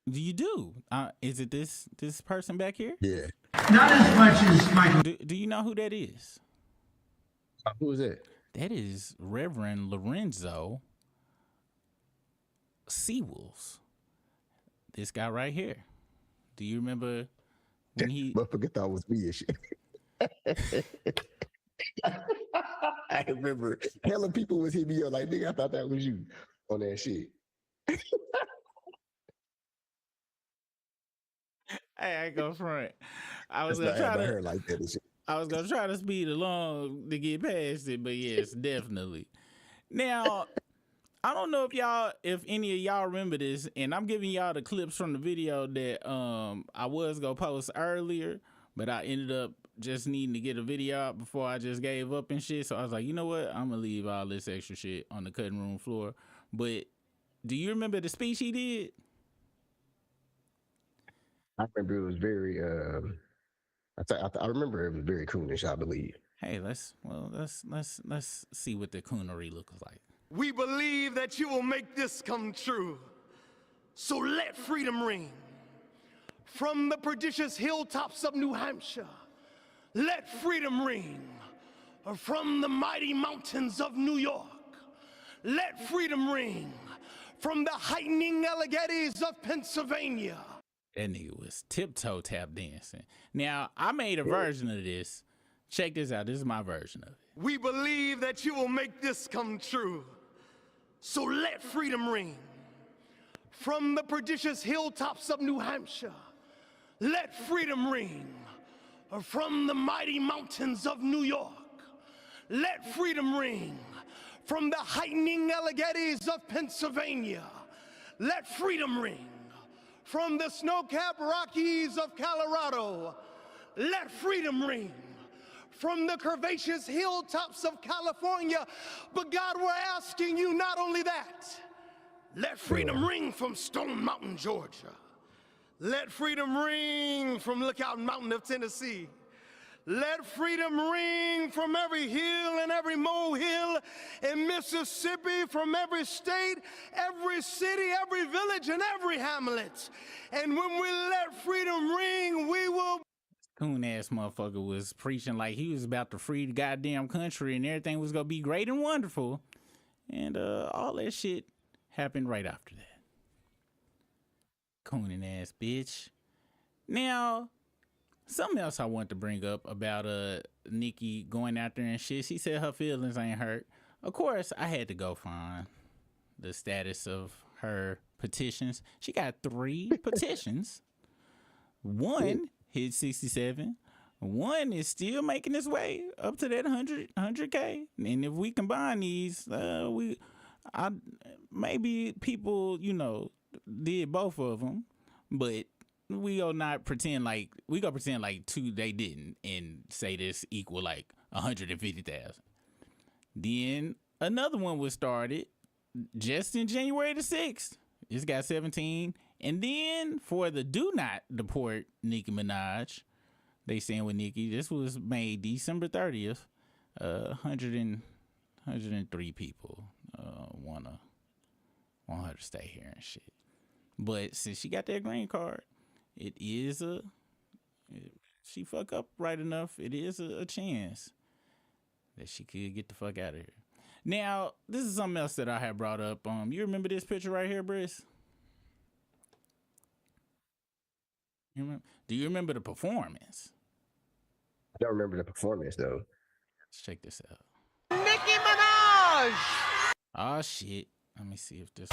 You do? Is it this person back here? Yeah. Not as much as Michael. Do you know who that is? Who is that? That is Reverend Lorenzo Seawolves. This guy right here. Do you remember when he? Motherfucker thought it was me and shit. I remember hella people was hitting me up like, nigga, I thought that was you on that shit. Hey, I ain't gonna front. I was gonna try to like that and shit. I was gonna try to speed along to get past it, but yes, definitely. Now, I don't know if any of y'all remember this, and I'm giving y'all the clips from the video that I was gonna post earlier, but I ended up just needing to get a video out before I just gave up and shit. So I was like, you know what? I'm gonna leave all this extra shit on the cutting room floor. But do you remember the speech he did? I remember it was very. I remember it was very coonish. I believe. Hey, let's see what the coonery looks like. We believe that you will make this come true. So let freedom ring. From the prodigious hilltops of New Hampshire, let freedom ring. From the mighty mountains of New York, let freedom ring. From the heightening Alleghenies of Pennsylvania. That nigga was tiptoe tap dancing. Now, I made a version of this. Check this out. This is my version of it. We believe that you will make this come true. So let freedom ring. From the prodigious hilltops of New Hampshire, let freedom ring. From the mighty mountains of New York, let freedom ring. From the heightening Alleghenies of Pennsylvania, let freedom ring. From the snow-capped Rockies of Colorado, let freedom ring. From the curvaceous hilltops of California, but God, we're asking you not only that, let freedom ring from Stone Mountain, Georgia. Let freedom ring from Lookout Mountain of Tennessee. Let freedom ring from every hill and every molehill in Mississippi, from every state, every city, every village, and every hamlet. And when we let freedom ring, we will. Coon ass motherfucker was preaching like he was about to free the goddamn country and everything was gonna be great and wonderful. And all that shit happened right after that. Cooning ass bitch. Now, something else I want to bring up about Nicki going out there and shit. She said her feelings ain't hurt. Of course, I had to go find the status of her petitions. She got 3 petitions. One hit 67. One is still making its way up to that 100K. And if we combine these, maybe people, did both of them, but we gonna not pretend like 2 they didn't and say this equal like 150,000. Then another one was started just in January the 6th. It's got 17. And then for the do not deport Nicki Minaj, they saying with Nicki, this was made December 30th. 103 people want her to stay here and shit. But since she got that green card, she fuck up right enough, it is a chance that she could get the fuck out of here. Now, this is something else that I had brought up. You remember this picture right here, Briss? Do you remember the performance? I don't remember the performance though. Let's check this out. Nicki Minaj! Oh shit. Let me see if this.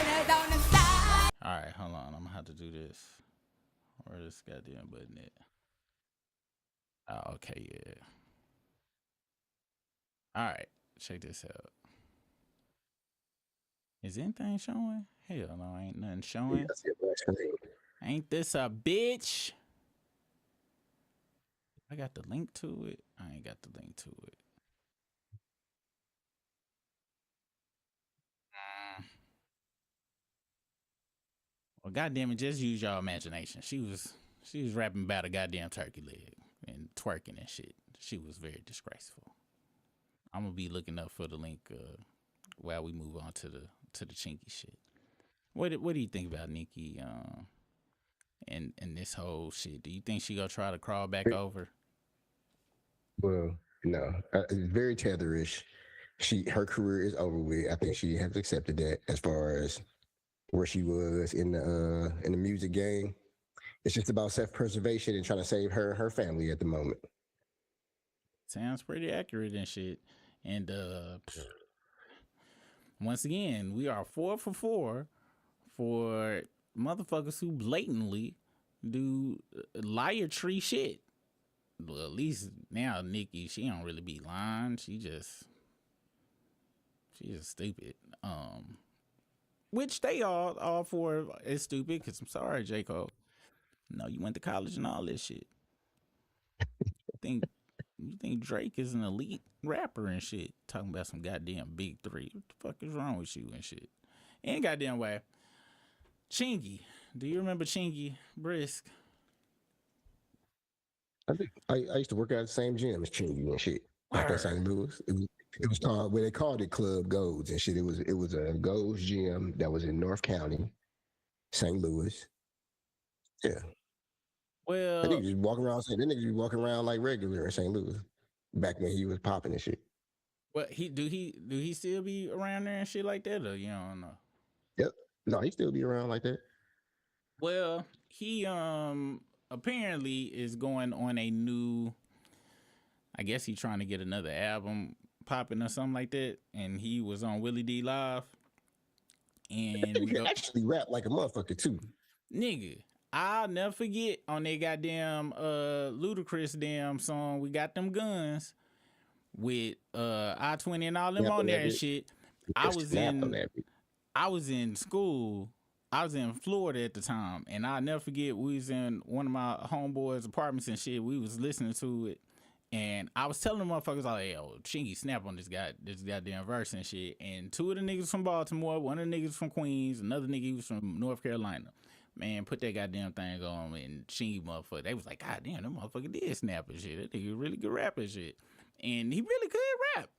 Alright, hold on. I'm gonna have to do this. Where this goddamn button at? Oh, okay, yeah. Alright, check this out. Is anything showing? Hell no, ain't nothing showing. Yeah, I see a black screen. Ain't this a bitch? I got the link to it. I ain't got the link to it. Well, goddamn it, just use y'all imagination. She was rapping about a goddamn turkey leg and twerking and shit. She was very disgraceful. I'm gonna be looking up for the link while we move on to the Chingy shit. What do you think about Nicki and this whole shit? Do you think she gonna try to crawl back over? Well, no, it's very tetherish. Her career is over with. I think she has accepted that as far as where she was in the music game. It's just about self-preservation and trying to save her and her family at the moment. Sounds pretty accurate and shit. And once again, we are 4 for 4 for motherfuckers who blatantly do liar tree shit. Well, at least now Nicki, she don't really be lying. She's just stupid. Which they all four is stupid. Cause I'm sorry, J. Cole. No, you went to college and all this shit. You think Drake is an elite rapper and shit? Talking about some goddamn big 3. What the fuck is wrong with you and shit? Ain't goddamn way. Chingy. Do you remember Chingy Brisk? I used to work out at the same gym as Chingy and shit. Up in St. Word. Louis. It was called they called it Club Golds and shit. It was a Golds gym that was in North County, St. Louis. Yeah. That nigga Well, just walking around saying that nigga just walking around like regular in St. Louis. Back when he was popping and shit. he still be around there and shit like that, or you don't know? Yep. No, he still be around like that. Well, he apparently is going on a new. I guess he's trying to get another album popping or something like that, and he was on Willie D Live, and He can actually rap like a motherfucker too. nigga. I'll never forget on that goddamn Ludacris damn song. We got them guns with I-20 and all them on there and shit. I was in school. I was in Florida at the time, and I'll never forget. We was in one of my homeboys' apartments and shit. We was listening to it, and I was telling the motherfuckers like, "Hey, yo, Chingy, snap on this goddamn verse and shit." And two of the niggas from Baltimore, one of the niggas from Queens, another nigga was from North Carolina. Man, put that goddamn thing on, and Chingy motherfucker, they was like, "God damn, that motherfucker did snap and shit. That nigga really good rap and shit," and he really could rap.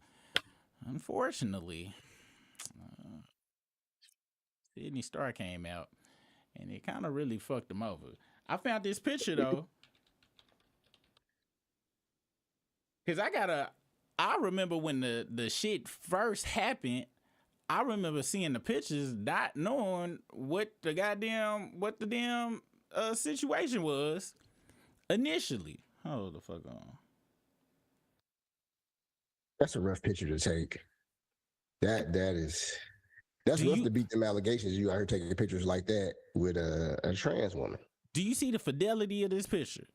Unfortunately, Sydney Star came out, and it kind of really fucked him over. I found this picture though, cause I remember when the shit first happened. I remember seeing the pictures, not knowing what the damn situation was initially. Hold the fuck on. That's a rough picture to take. That's rough to beat them allegations. You out here taking pictures like that with a trans woman. Do you see the fidelity of this picture?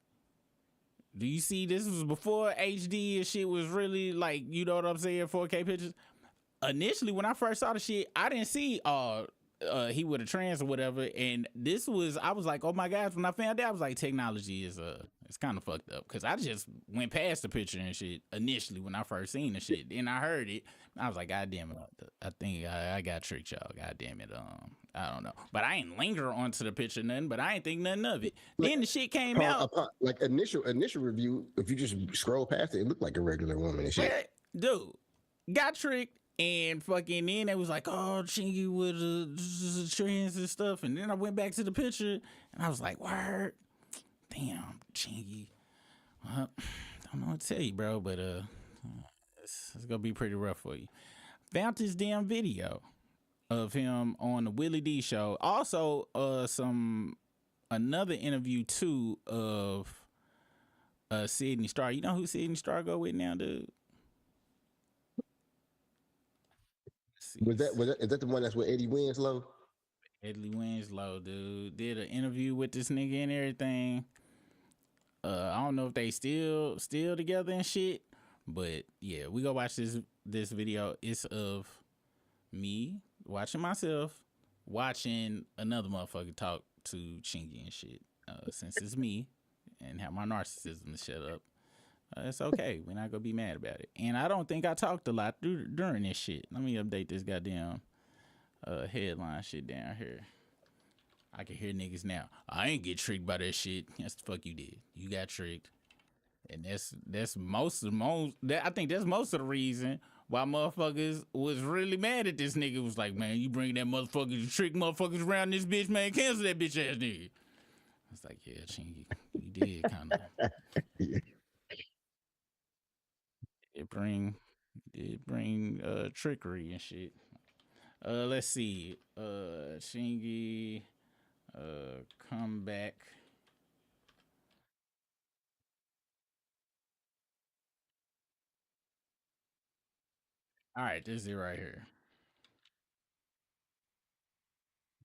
Do you see this was before HD and shit was really like, you know what I'm saying, 4K pictures? Initially, when I first saw the shit, I didn't see he with a trans or whatever, and I was like, oh my gosh, when I found out, I was like, technology is it's kind of fucked up, because I just went past the picture and shit initially when I first seen the shit. Then I heard it, I was like, god damn it, I think I got tricked, y'all. God damn it, I don't know, but I ain't linger onto the picture nothing, but I ain't think nothing of it. Then the shit came out, like initial review. If you just scroll past it, it looked like a regular woman and shit. Dude, got tricked. And fucking then it was like, oh, Chingy with trans and stuff. And then I went back to the picture and I was like, word, damn, Chingy. Well, don't know what to tell you, bro, but it's gonna be pretty rough for you. Found this damn video of him on the Willie D show. Also, another interview too of Sydney Star. You know who Sydney Star go with now, dude? Is that the one that's with Eddie Winslow? Eddie Winslow, dude, did an interview with this nigga and everything. I don't know if they still together and shit, but yeah, we go watch this video. It's of me watching myself, watching another motherfucker talk to Chingy and shit. Since it's me and have my narcissism to shut up, it's okay. We're not gonna be mad about it. And I don't think I talked a lot during this shit. Let me update this goddamn headline shit down here. I can hear niggas now. I ain't get tricked by that shit. That's the fuck you did. You got tricked. And that's most of I think that's most of the reason why motherfuckers was really mad at this nigga. Was like, man, you bring that motherfucker to trick motherfuckers around this bitch, man. Cancel that bitch ass nigga. It's like, yeah, Chingy, you did kind of. Yeah. It bring trickery and shit. Let's see. Chingy come back. All right, this is it right here.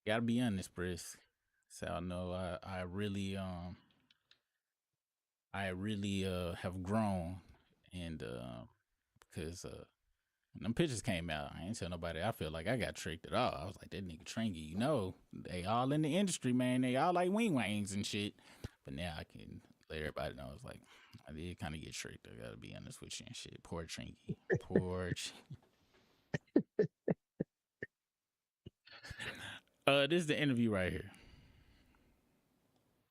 Gotta be honest, Brisk. So I know I really have grown, and because when them pictures came out, I ain't tell nobody I feel like I got tricked at all. I was like, that nigga Chingy, you know, they all in the industry, man. They all like wing wangs and shit. But now I can let everybody know. It's like, I did kind of get tricked. I gotta be honest with you and shit. Poor Chingy. Poor Chingy. This is the interview right here.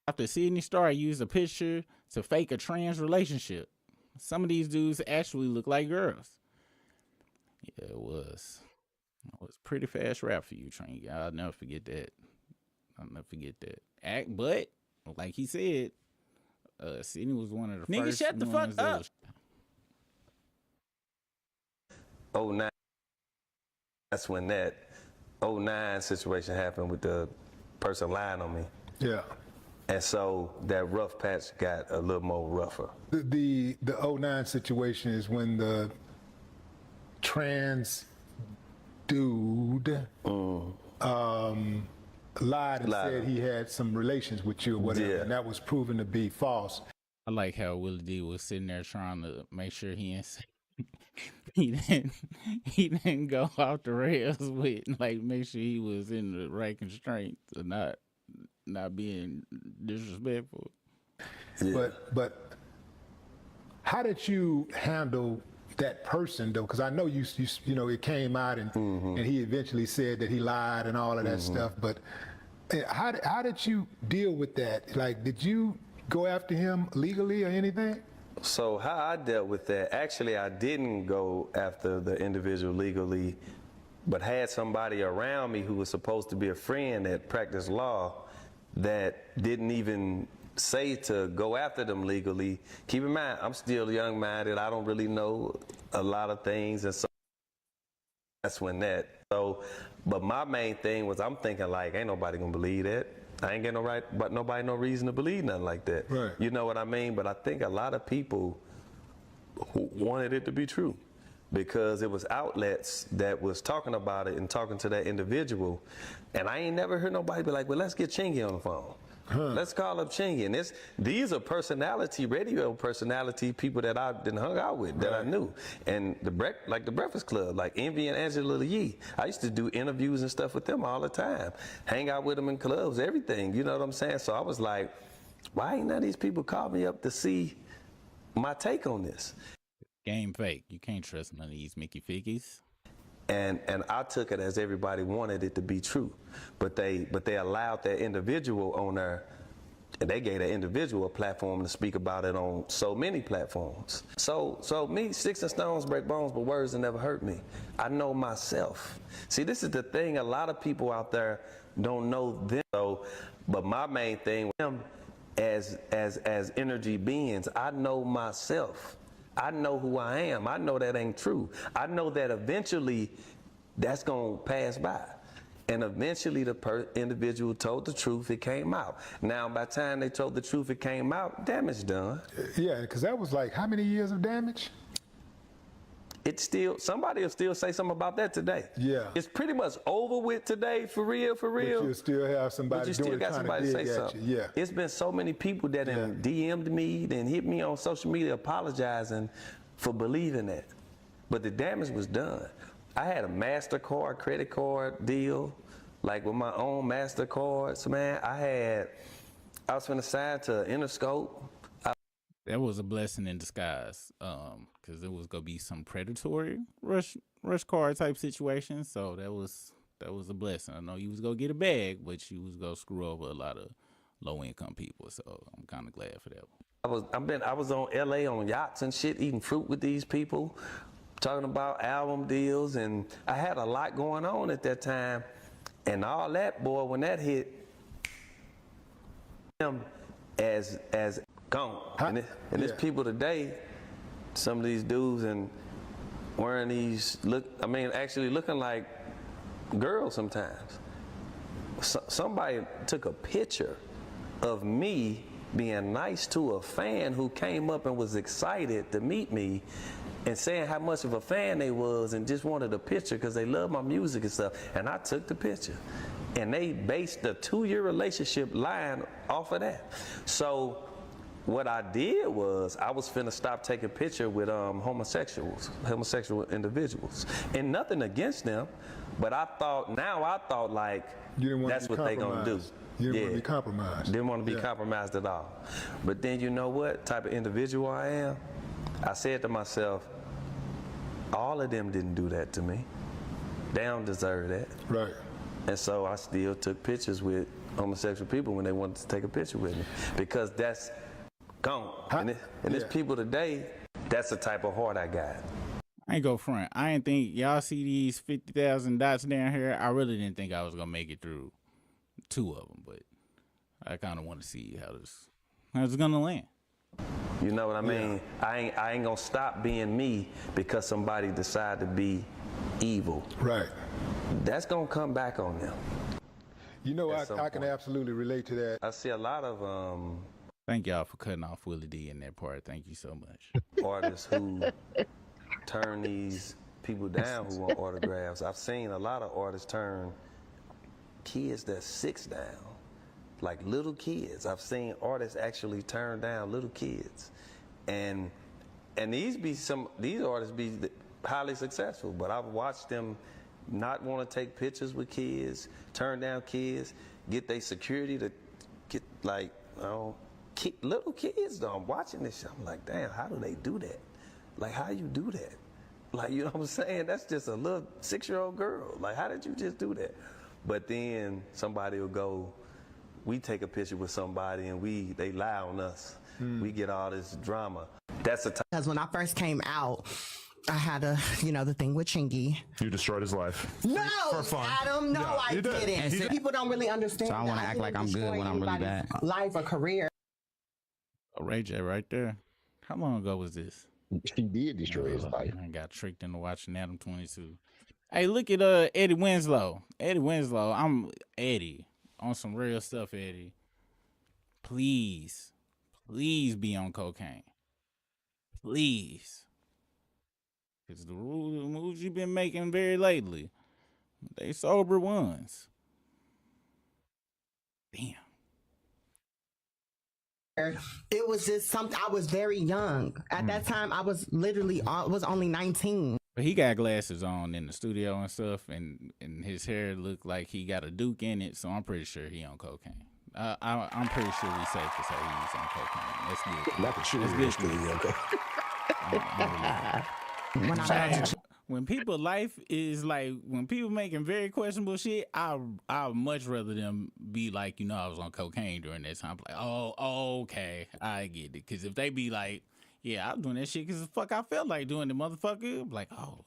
After Sydney Star used a picture to fake a trans relationship. Some of these dudes actually look like girls. Yeah, it was pretty fast rap for you, Chingy. I'll never forget that. But like he said, Sydney was one of the Nigga, first. shut the fuck up. 09. That's when that 09 situation happened with the person lying on me. Yeah. And so that rough patch got a little more rougher. The 09 situation is when the trans dude lied and said he had some relations with you or whatever, and that was proven to be false. I like how Willie D was sitting there trying to make sure he didn't go off the rails with, like, make sure he was in the right constraints and not being disrespectful. Yeah. But how did you handle that person though? Because I know you know it came out and he eventually said that he lied and all of that stuff. But how did you deal with that? Like, did you go after him legally or anything? So how I dealt with that, actually I didn't go after the individual legally, but had somebody around me who was supposed to be a friend that practiced law that didn't even say to go after them legally. Keep in mind, I'm still young-minded. I don't really know a lot of things, and so that's when that. So, but my main thing was I'm thinking like, ain't nobody gonna believe that. I ain't getting nobody no reason to believe nothing like that. Right. You know what I mean? But I think a lot of people wanted it to be true because it was outlets that was talking about it and talking to that individual. And I ain't never heard nobody be like, well, let's get Chingy on the phone. Let's call up Chingy. And these are radio personality people that I done hung out with, that I knew. And like the Breakfast Club, like Envy and Angela Yee. I used to do interviews and stuff with them all the time. Hang out with them in clubs, everything. You know what I'm saying? So I was like, why ain't none of these people call me up to see my take on this? Game fake. You can't trust none of these Mickey Figgies. And I took it as everybody wanted it to be true, but they allowed that individual on there, and they gave that individual a platform to speak about it on so many platforms. So me, sticks and stones break bones, but words that never hurt me. I know myself. See, this is the thing. A lot of people out there don't know them. So, but my main thing with them, as energy beings, I know myself. I know who I am. I know that ain't true. I know that eventually that's going to pass by. And eventually the individual told the truth, it came out. Now, by the time they told the truth, it came out, damage done. Yeah, because that was like, how many years of damage? Somebody will still say something about that today. Yeah. It's pretty much over with today, for real. But you still have somebody But you still got somebody to say something. Yeah. It's been so many people that have DM'd me, then hit me on social media apologizing for believing that. But the damage was done. I had a MasterCard, credit card deal, like with my own MasterCards, man. I was finna sign to Interscope. That was a blessing in disguise, because it was gonna be some predatory rush card type situation. So that was a blessing. I know you was gonna get a bag, but you was gonna screw over a lot of low income people. So I'm kind of glad for that. I was on LA on yachts and shit, eating fruit with these people, talking about album deals, and I had a lot going on at that time, and all that, boy, when that hit, as gone. And there's people today, some of these dudes, and wearing these actually looking like girls sometimes. Somebody took a picture of me being nice to a fan who came up and was excited to meet me and saying how much of a fan they was and just wanted a picture because they love my music and stuff. And I took the picture. And they based the 2-year relationship line off of that. So what I did was I was finna stop taking picture with homosexual individuals. And nothing against them, but I thought like that's what they gonna do. You didn't want to be compromised. Didn't want to be compromised at all. But then you know what type of individual I am? I said to myself, all of them didn't do that to me. They don't deserve that. Right. And so I still took pictures with homosexual people when they wanted to take a picture with me. Because gone. And there's people today, that's the type of heart I got. I ain't go front. I didn't think y'all see these 50,000 dots down here. I really didn't think I was gonna make it through 2 of them, but I kind of want to see how it's gonna land. You know what I mean? I ain't gonna stop being me because somebody decide to be evil. Right. That's gonna come back on them. You know, I can absolutely relate to that. I see a lot of Thank y'all for cutting off Willie D in that part. Thank you so much. artists who turn these people down who want autographs. I've seen a lot of artists turn kids that's 6 down, like little kids. I've seen artists actually turn down little kids, and these artists be highly successful. But I've watched them not want to take pictures with kids, turn down kids, get their security to get like little kids. Though I'm watching this shit, I'm like, damn, how do they do that? Like, how you do that? Like, you know what I'm saying? That's just a little 6-year-old girl. Like, how did you just do that? But then somebody will go, we take a picture with somebody and they lie on us. We get all this drama. That's because when I first came out, I had the thing with Chingy. You destroyed his life. No, for fun. Adam, no, I didn't. People don't really understand. So I want to act like I'm good when I'm really bad. Life or career. Oh, Ray J right there. How long ago was this? He did destroy his life. I got tricked into watching Adam 22. Hey, look at Eddie Winslow. Eddie Winslow. I'm Eddie on some real stuff, Eddie. Please be on cocaine. Please. Because the moves you've been making very lately, they sober ones. Damn. It was just something. I was very young at that time. I was only 19. But he got glasses on in the studio and stuff, and his hair looked like he got a Duke in it. So I'm pretty sure he on cocaine. I'm pretty sure we safe to say he's on cocaine. That's good. Not the truth. That's good. When people life is like, when people making very questionable shit, I would much rather them be like, I was on cocaine during that time. Like, oh, okay, I get it. Because if they be like, yeah, I was doing that shit because the fuck I felt like doing the motherfucker, I'm like, oh,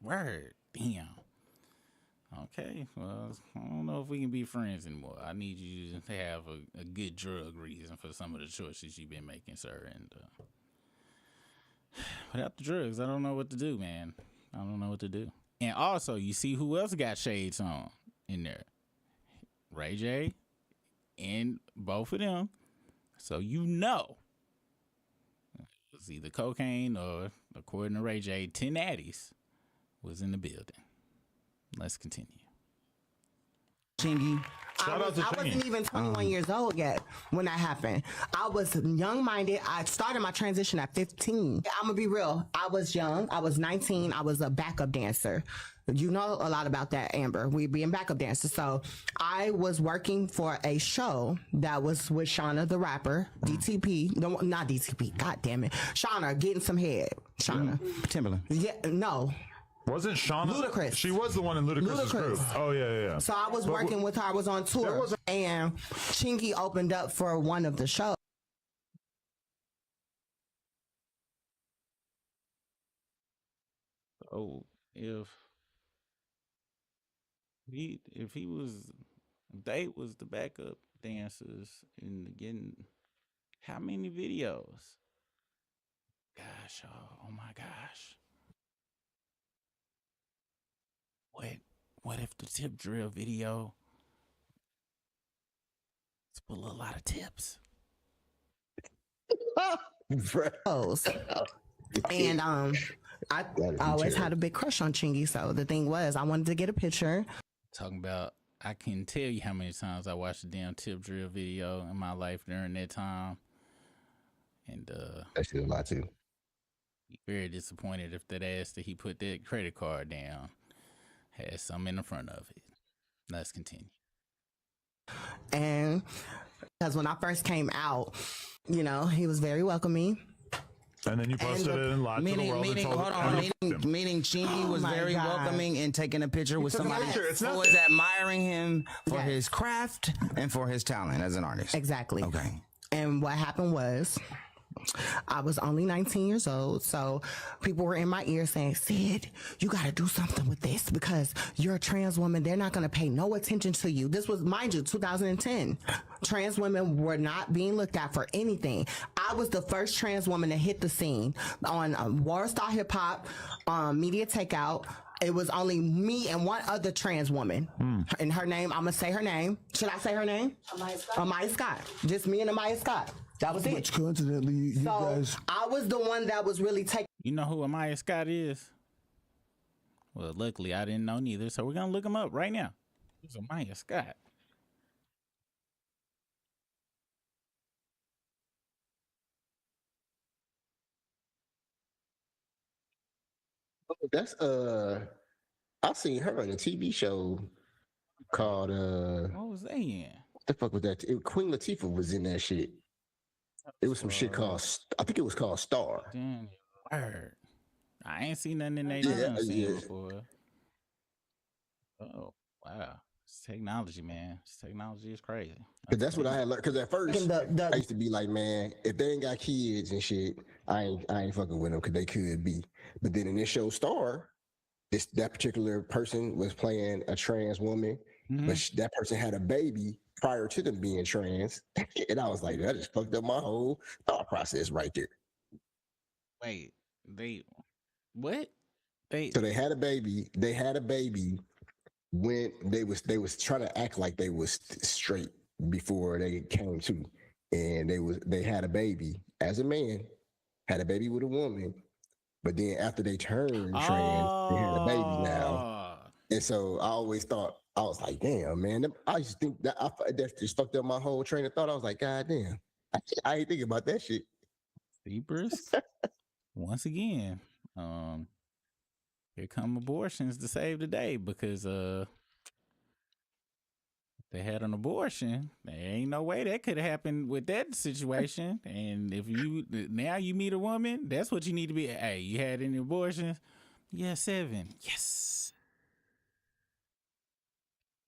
word, damn. Okay, well, I don't know if we can be friends anymore. I need you to have a good drug reason for some of the choices you've been making, sir. And without the drugs, I don't know what to do, man. I don't know what to do. And also, you see who else got shades on in there? Ray J and both of them. So it's either cocaine or, according to Ray J, 10 addies was in the building. Let's continue. Chingy. I wasn't even 21 years old yet when that happened. I was young-minded. I started my transition at 15. I'm gonna be real. I was young. I was 19. I was a backup dancer. You know a lot about that, Amber. We being backup dancers. So I was working for a show that was with Shauna the rapper, DTP. No, not DTP. God damn it. Shauna getting some head. Shauna. Timberland. Yeah. No. Wasn't Shauna? Ludacris. She was the one in Ludacris's group. Oh, yeah. So I was working with her. I was on tour. And Chingy opened up for one of the shows. Oh, if they was the backup dancers and getting how many videos? Gosh, oh my gosh. What if the tip drill video is full of a lot of tips? And I always had a big crush on Chingy. So the thing was, I wanted to get a picture. Talking about, I can tell you how many times I watched the damn tip drill video in my life during that time. And that's still a lot too. Very disappointed if that ass that he put that credit card down had something in the front of it. Let's continue. And because when I first came out, he was very welcoming. And then you posted it in lots of the world. Meaning Chingy was very welcoming and taking a picture with somebody who was admiring him for his craft and for his talent as an artist. Exactly. Okay. And what happened was, I was only 19 years old, so people were in my ear saying, Sid, you got to do something with this because you're a trans woman. They're not going to pay no attention to you. This was, mind you, 2010. Trans women were not being looked at for anything. I was the first trans woman to hit the scene on World Star Hip Hop, Media Takeout. It was only me and one other trans woman. And her name, I'm going to say her name. Should I say her name? Amaya Scott. Just me and Amaya Scott. That was it. Which coincidentally, you guys. I was the one that was really taking. You know who Amaya Scott is? Well, luckily I didn't know neither, so we're gonna look him up right now. Who's Amaya Scott? Oh, that's I seen her on a TV show called What was they in? What the fuck was that? Queen Latifah was in that shit. It was some shit called, I think it was called Star. Damn, word. I ain't seen nothing in that scene before. Oh, wow. It's technology, man. Technology is crazy. Cause that's what I had learned. Cause at first I used to be like, man, if they ain't got kids and shit, I ain't fucking with them because they could be. But then in this show Star, that particular person was playing a trans woman, but that person had a baby prior to them being trans, and I was like, that just fucked up my whole thought process right there. Wait, what? So they had a baby. They had a baby when they was trying to act like they was straight before they came to, and they had a baby as a man, had a baby with a woman, but then after they turned trans, they had a baby now, and so I always thought. I was like, damn, man. I used to think that just fucked up my whole train of thought. I was like, God damn. I ain't thinking about that shit. Zebras. Once again, here come abortions to save the day because they had an abortion. There ain't no way that could have happened with that situation. And if you meet a woman, that's what you need to be. Hey, you had any abortions? Yeah, 7. Yes.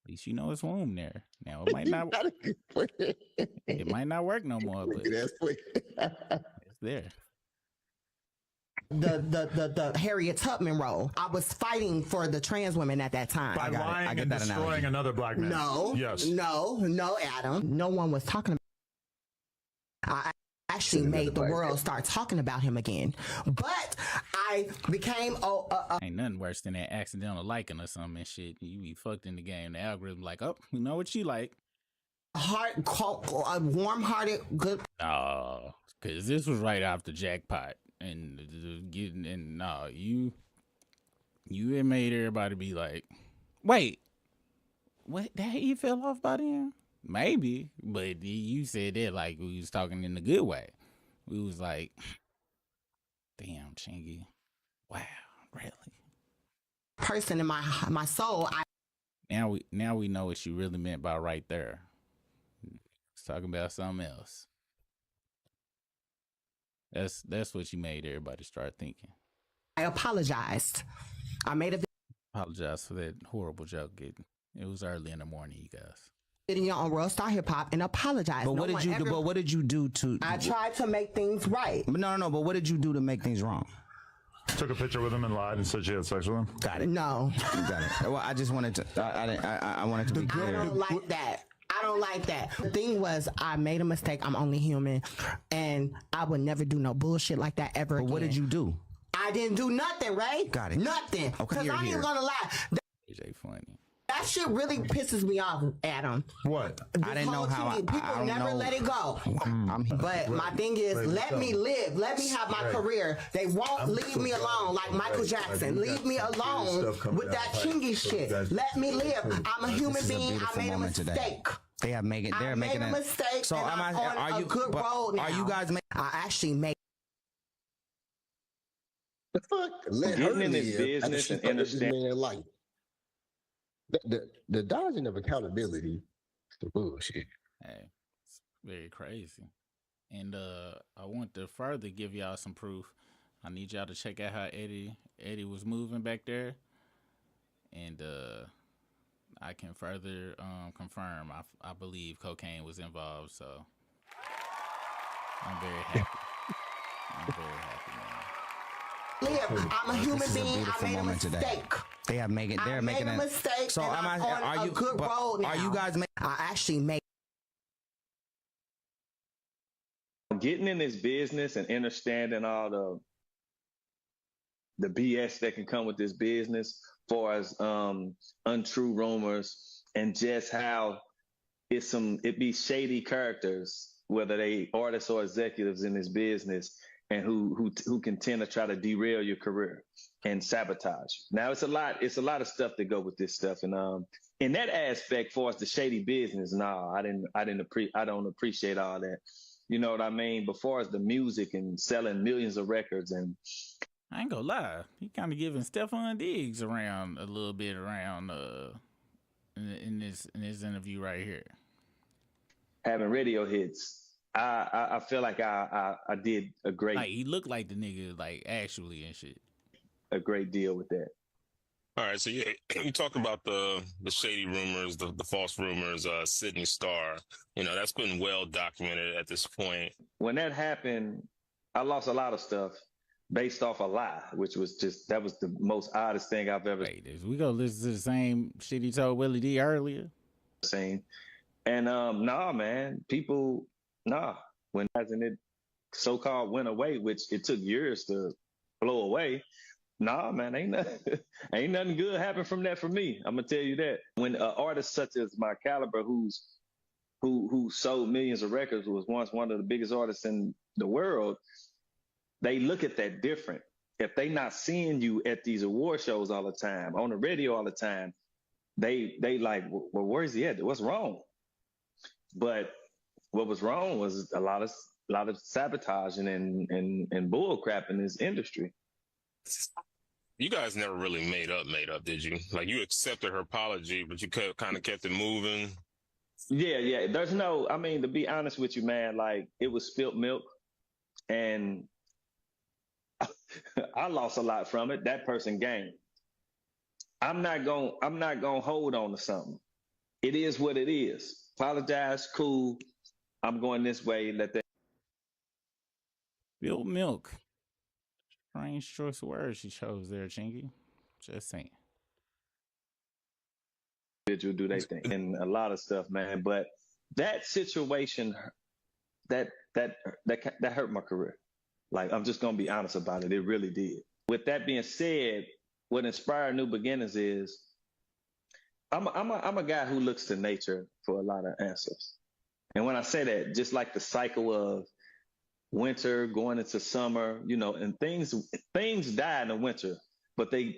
At least you know it's womb there. Now it might not. It might not work no more, but it's there. The Harriet Tubman role. I was fighting for the trans women at that time. By lying and destroying another black man. No. Yes. No, Adam. No one was talking about. I actually made the world start talking about him again. But I became ain't nothing worse than that accidental liking or something and shit. You be fucked in the game. The algorithm like, oh, we know what you like. Warm-hearted, good. No, because this was right after jackpot, and you had made everybody be like, wait, what? That he fell off by then? Maybe, but you said that like we was talking in a good way. We was like, damn, Chingy. Wow, really? Person in my soul. Now we know what you really meant by right there. It's talking about something else. That's what you made everybody start thinking. I apologized. I made a apologize for that horrible joke. It was early in the morning, you guys. Video on World Star Hip Hop and apologize. But what did you do? But what did you do to? I tried to make things right. But no. But what did you do to make things wrong? Took a picture with him and lied and said she had sex with him. Got it. No. Got it. Well, I just wanted to. I wanted to be clear. I don't like that. I don't like that. The thing was, I made a mistake. I'm only human, and I would never do no bullshit like that ever again. What did you do? I didn't do nothing, Ray. Got it. Nothing. Okay, because I ain't gonna lie. AJ funny. That shit really pisses me off, Adam. What? I didn't know how. People never let it go. But my thing is, let me live. Let me have my career. They won't leave me alone like Michael Jackson. Leave me alone with that Chingy shit. Let me live. I'm a human being. I made a mistake. They have making. They're making a mistake. So I'm on a good road now. Are you guys? I actually made. The fuck? Let Getting her in this live. business and understand life. The dodging of accountability is the bullshit. Hey, it's very crazy. And I want to further give y'all some proof. I need y'all to check out how Eddie was moving back there. And I can further confirm I believe cocaine was involved. So I'm very happy. I'm very happy, man. I'm a human being. I made a mistake. They have making. They're making a mistake. So and I'm on a good road now. Are you guys? I actually made. Getting in this business and understanding all the BS that can come with this business, far as untrue rumors and just how it be shady characters, whether they artists or executives in this business, and who can tend to try to derail your career and sabotage. Now it's a lot of stuff that go with this stuff, and in that aspect, for us the shady business, I don't appreciate all that. You know what I mean? But far as the music and selling millions of records, and I ain't gonna lie, he kind of giving Stephon Diggs around a little bit around in this interview right here. Having radio hits, I feel like I did a great. Like he looked like the nigga, like actually and shit. A great deal with that. All right, so yeah, you talk about the shady rumors, the false rumors, Sydney Star. You know, that's been well documented at this point. When that happened, I lost a lot of stuff based off a lie, which was that was the most oddest thing I've ever seen. We go listen to the same shit he told Willie D earlier. Same. And man, people, when it so-called went away, which it took years to blow away. Man, ain't nothing good happened from that for me. I'm gonna tell you that. When an artist such as my caliber, who sold millions of records, was once one of the biggest artists in the world, they look at that different. If they not seeing you at these award shows all the time, on the radio all the time, they like, well, where's he at? What's wrong? But what was wrong was a lot of sabotaging and bull crap in this industry. You guys never really made up, did you? Like, you accepted her apology, but you kind of kept it moving. Yeah. There's to be honest with you, man, like, it was spilt milk, and I lost a lot from it. That person gained. I'm not gonna hold on to something. It is what it is. Apologize, cool. I'm going this way. Let that. Spilt milk. Strange choice of words she chose there, Chingy. Just saying. Individual do they thing and a lot of stuff, man. But that situation, that hurt my career. Like, I'm just gonna be honest about it. It really did. With that being said, what inspired New Beginnings is I'm a guy who looks to nature for a lot of answers. And when I say that, just like the cycle of winter going into summer, and things die in the winter, but they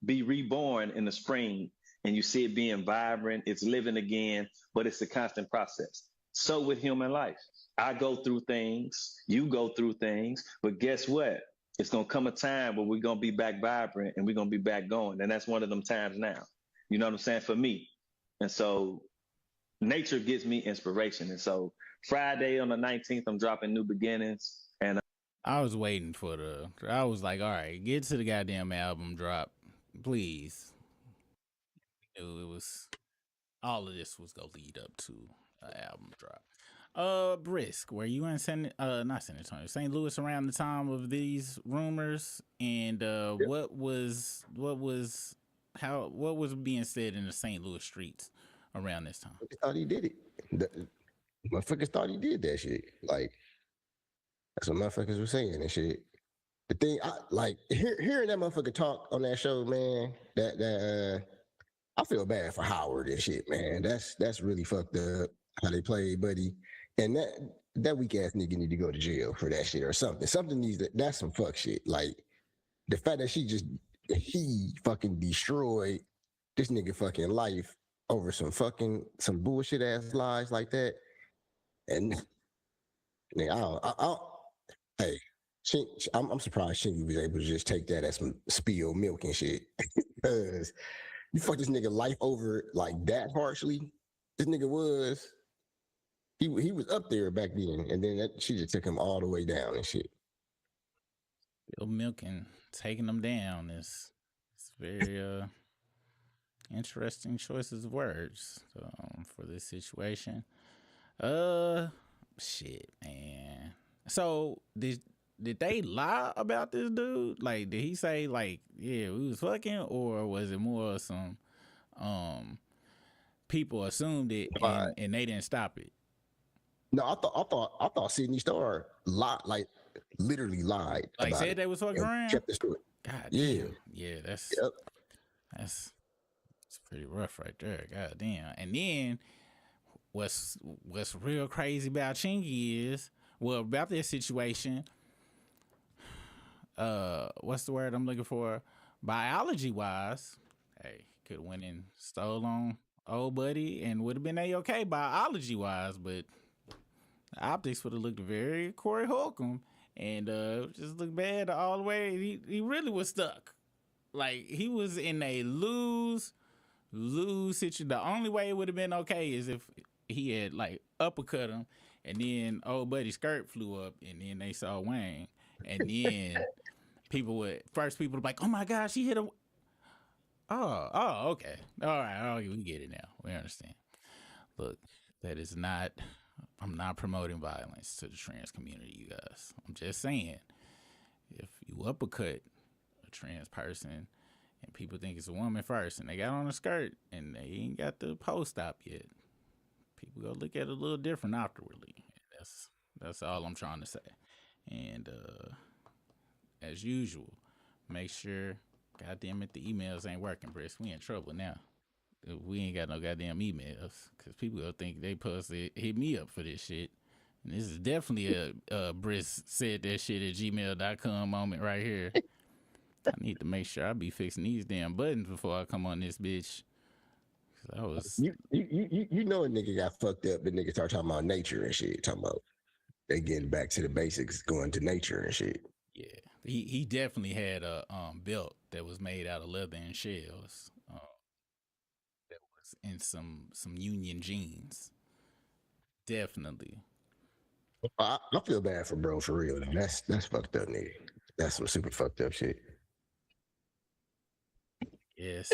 be reborn in the spring, and you see it being vibrant, it's living again, but it's a constant process. So with human life, I go through things, you go through things, but guess what? It's gonna come a time where we're gonna be back vibrant and we're gonna be back going, and that's one of them times now. You know what I'm saying? For me. And so nature gives me inspiration, and so Friday on the 19th, I'm dropping New Beginnings. And I was waiting for I was like, all right, get to the goddamn album drop, please. It was, all of this was going to lead up to an album drop. Brisk, were you in not San Antonio, St. Louis around the time of these rumors? And what was being said in the St. Louis streets around this time? I thought he did it. Motherfuckers thought he did that shit. Like, that's what motherfuckers were saying and shit. The thing, hearing that motherfucker talk on that show, man, that I feel bad for Howard and shit, man. That's really fucked up how they played Buddy. And that weak ass nigga need to go to jail for that shit or something. Something that's some fuck shit. Like, the fact that he fucking destroyed this nigga fucking life over some bullshit ass lies like that. And hey, I'm surprised Chingy was able to just take that as some spilled milk and shit. Because you fuck this nigga life over like that harshly. This nigga was, he was up there back then, and then she just took him all the way down and shit. Spilled milk and taking them down is very interesting choices of words for this situation. Shit, man. So did they lie about this dude? Like, did he say like, yeah, we was fucking, or was it more some people assumed it and they didn't stop it? No, I thought Sydney Star lied, like literally lied. Like about said it they was fucking and around. kept the story. God Yeah. damn. Yeah, that's Yep. that's pretty rough right there. God damn. And then what's real crazy about Chingy is, well, about this situation, what's the word I'm looking for? Biology wise, hey, could have went and stole on old buddy and would have been A-okay biology wise, but the optics would have looked very Corey Holcomb and just looked bad all the way. He really was stuck. Like, he was in a lose situation. The only way it would have been okay is if he had like uppercut him and then old buddy's skirt flew up and then they saw Wayne and then people would like, oh my gosh, he hit him. Oh, okay. All right. Oh, we get it now. We understand. Look, that is not, I'm not promoting violence to the trans community, you guys. I'm just saying, if you uppercut a trans person and people think it's a woman first and they got on a skirt and they ain't got the post op yet, people go look at it a little different afterwardly. That's all I'm trying to say. And as usual, make sure, goddamn it, the emails ain't working, Briss. We in trouble now. We ain't got no goddamn emails because people will think they supposed to hit me up for this shit. And this is definitely a Briss said that shit at gmail.com moment right here. I need to make sure I be fixing these damn buttons before I come on this bitch. I was You know a nigga got fucked up. The nigga start talking about nature and shit. Talking about they getting back to the basics, going to nature and shit. Yeah, he definitely had a belt that was made out of leather and shells. That was in some Union jeans. Definitely. I feel bad for bro, for real. That's fucked up, nigga. That's some super fucked up shit. Yes.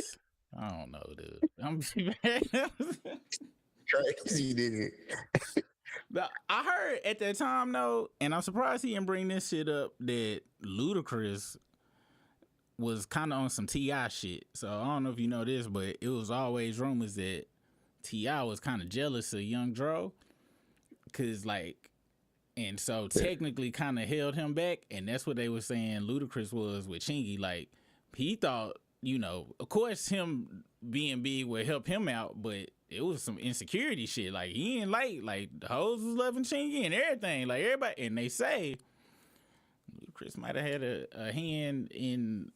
I don't know, dude. I'm crazy, nigga. But I heard at that time though, and I'm surprised he didn't bring this shit up, that Ludacris was kind of on some T.I. shit. So I don't know if you know this, but it was always rumors that T.I. was kind of jealous of Young Dro, cause like, and so technically kind of held him back, and that's what they were saying Ludacris was with Chingy. Like, he thought, you know, of course him being big would help him out, but it was some insecurity shit. Like, he ain't like the hoes was loving Chingy and everything. Like, everybody, and they say Ludacris might have had a hand in,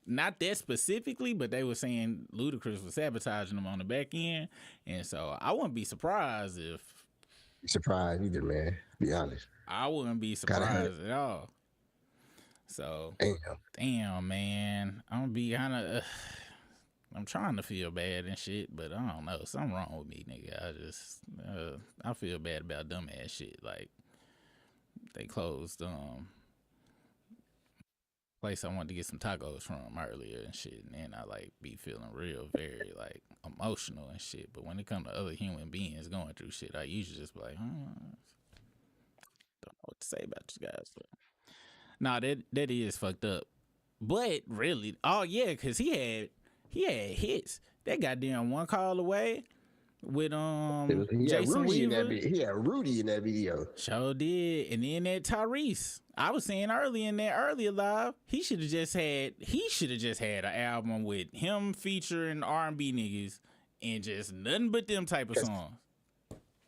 not that specifically, but they were saying Ludacris was sabotaging him on the back end. And so I wouldn't be surprised if. Surprised either, man. Be honest. I wouldn't be surprised at all. So, damn, man. I'm gonna be kind of. I'm trying to feel bad and shit, but I don't know. Something wrong with me, nigga. I feel bad about dumbass shit. Like, they closed place I wanted to get some tacos from earlier and shit, and then I like be feeling real, very like emotional and shit. But when it comes to other human beings going through shit, I usually just be like, don't know what to say about you guys. But nah, that is fucked up. But really, oh yeah, cause he had hits. That goddamn One Call Away with Jason Weaver. He had Rudy in that video. Sure did. And then that Tyrese. I was saying earlier live, he should have just had an album with him featuring R&B niggas and just nothing but them type of songs.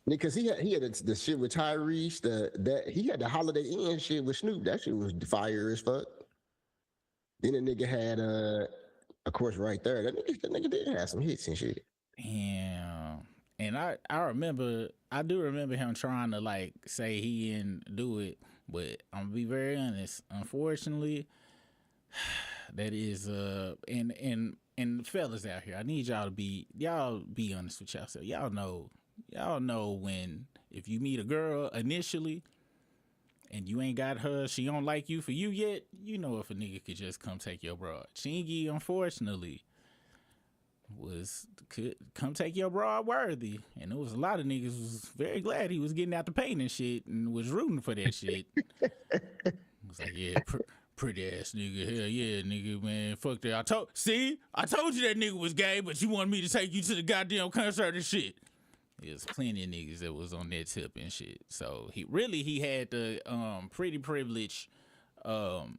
Because he had the shit with Tyrese, he had the Holiday Inn shit with Snoop. That shit was fire as fuck. Then the nigga had of course right there, that nigga did have some hits and shit. Damn. And I do remember him trying to like say he didn't do it, but I'm gonna be very honest. Unfortunately, that is and fellas out here, I need y'all be honest with yourself. Y'all know when if you meet a girl initially and you ain't got her, she don't like you for you yet, you know if a nigga could just come take your broad. Chingy, unfortunately, could come take your broad worthy. And there was a lot of niggas was very glad he was getting out the paint and shit and was rooting for that shit. I was like, yeah, pretty ass nigga. Hell yeah, nigga, man. Fuck that. I told you that nigga was gay, but you wanted me to take you to the goddamn concert and shit. There's plenty of niggas that was on that tip and shit. So he had the pretty privilege fuckery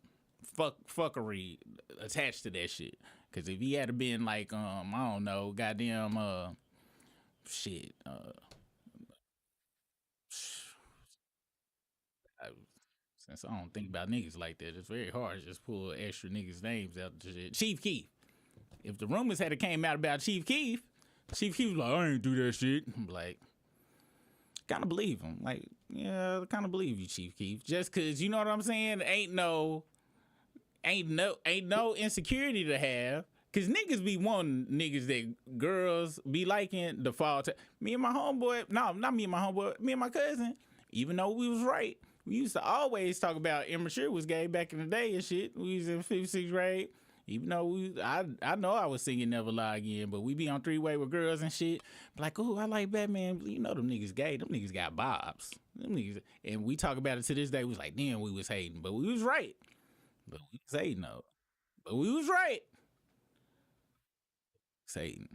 attached to that shit. Cause if he had been like I don't know, goddamn shit. Since I don't think about niggas like that, it's very hard to just pull extra niggas' names out to shit. Chief Keef. If the rumors had came out about Chief Keef was like, I ain't do that shit. I'm like, kind of believe him. Like, yeah, I kind of believe you, Chief Keef. Just cause, you know what I'm saying? Ain't no insecurity to have. Cause niggas be wanting niggas that girls be liking the fall to. Me and my homeboy, no, not me and my homeboy, me and my cousin, even though we was right, we used to always talk about Immature was gay back in the day and shit. We was in 5th, 6th grade. Even though I know I was singing Never Lie Again, but we be on 3-way with girls and shit. Like, oh, I like Batman. You know them niggas gay. Them niggas got bobs. Them niggas, and we talk about it to this day. We was like, damn, we was hating, but we was right. But we was hating though. But we was right. Satan,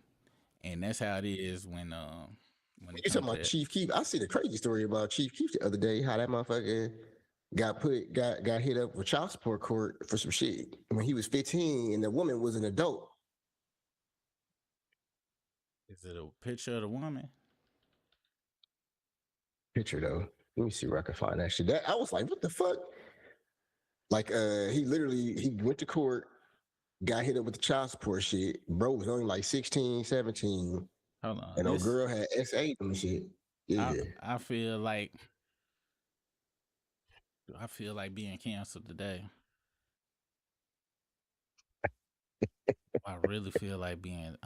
and that's how it is when you talking about Chief Keef. I see the crazy story about Chief Keef the other day. How that motherfucker got hit up with child support court for some shit when he was 15 and the woman was an adult. Is it a picture of the woman? Picture though. Let me see where I can find that shit. I was like, what the fuck? Like he went to court, got hit up with the child support shit. Bro was only like 16, 17. Hold on. And old girl had S8 and shit. Yeah. I feel like being canceled today. I really feel like being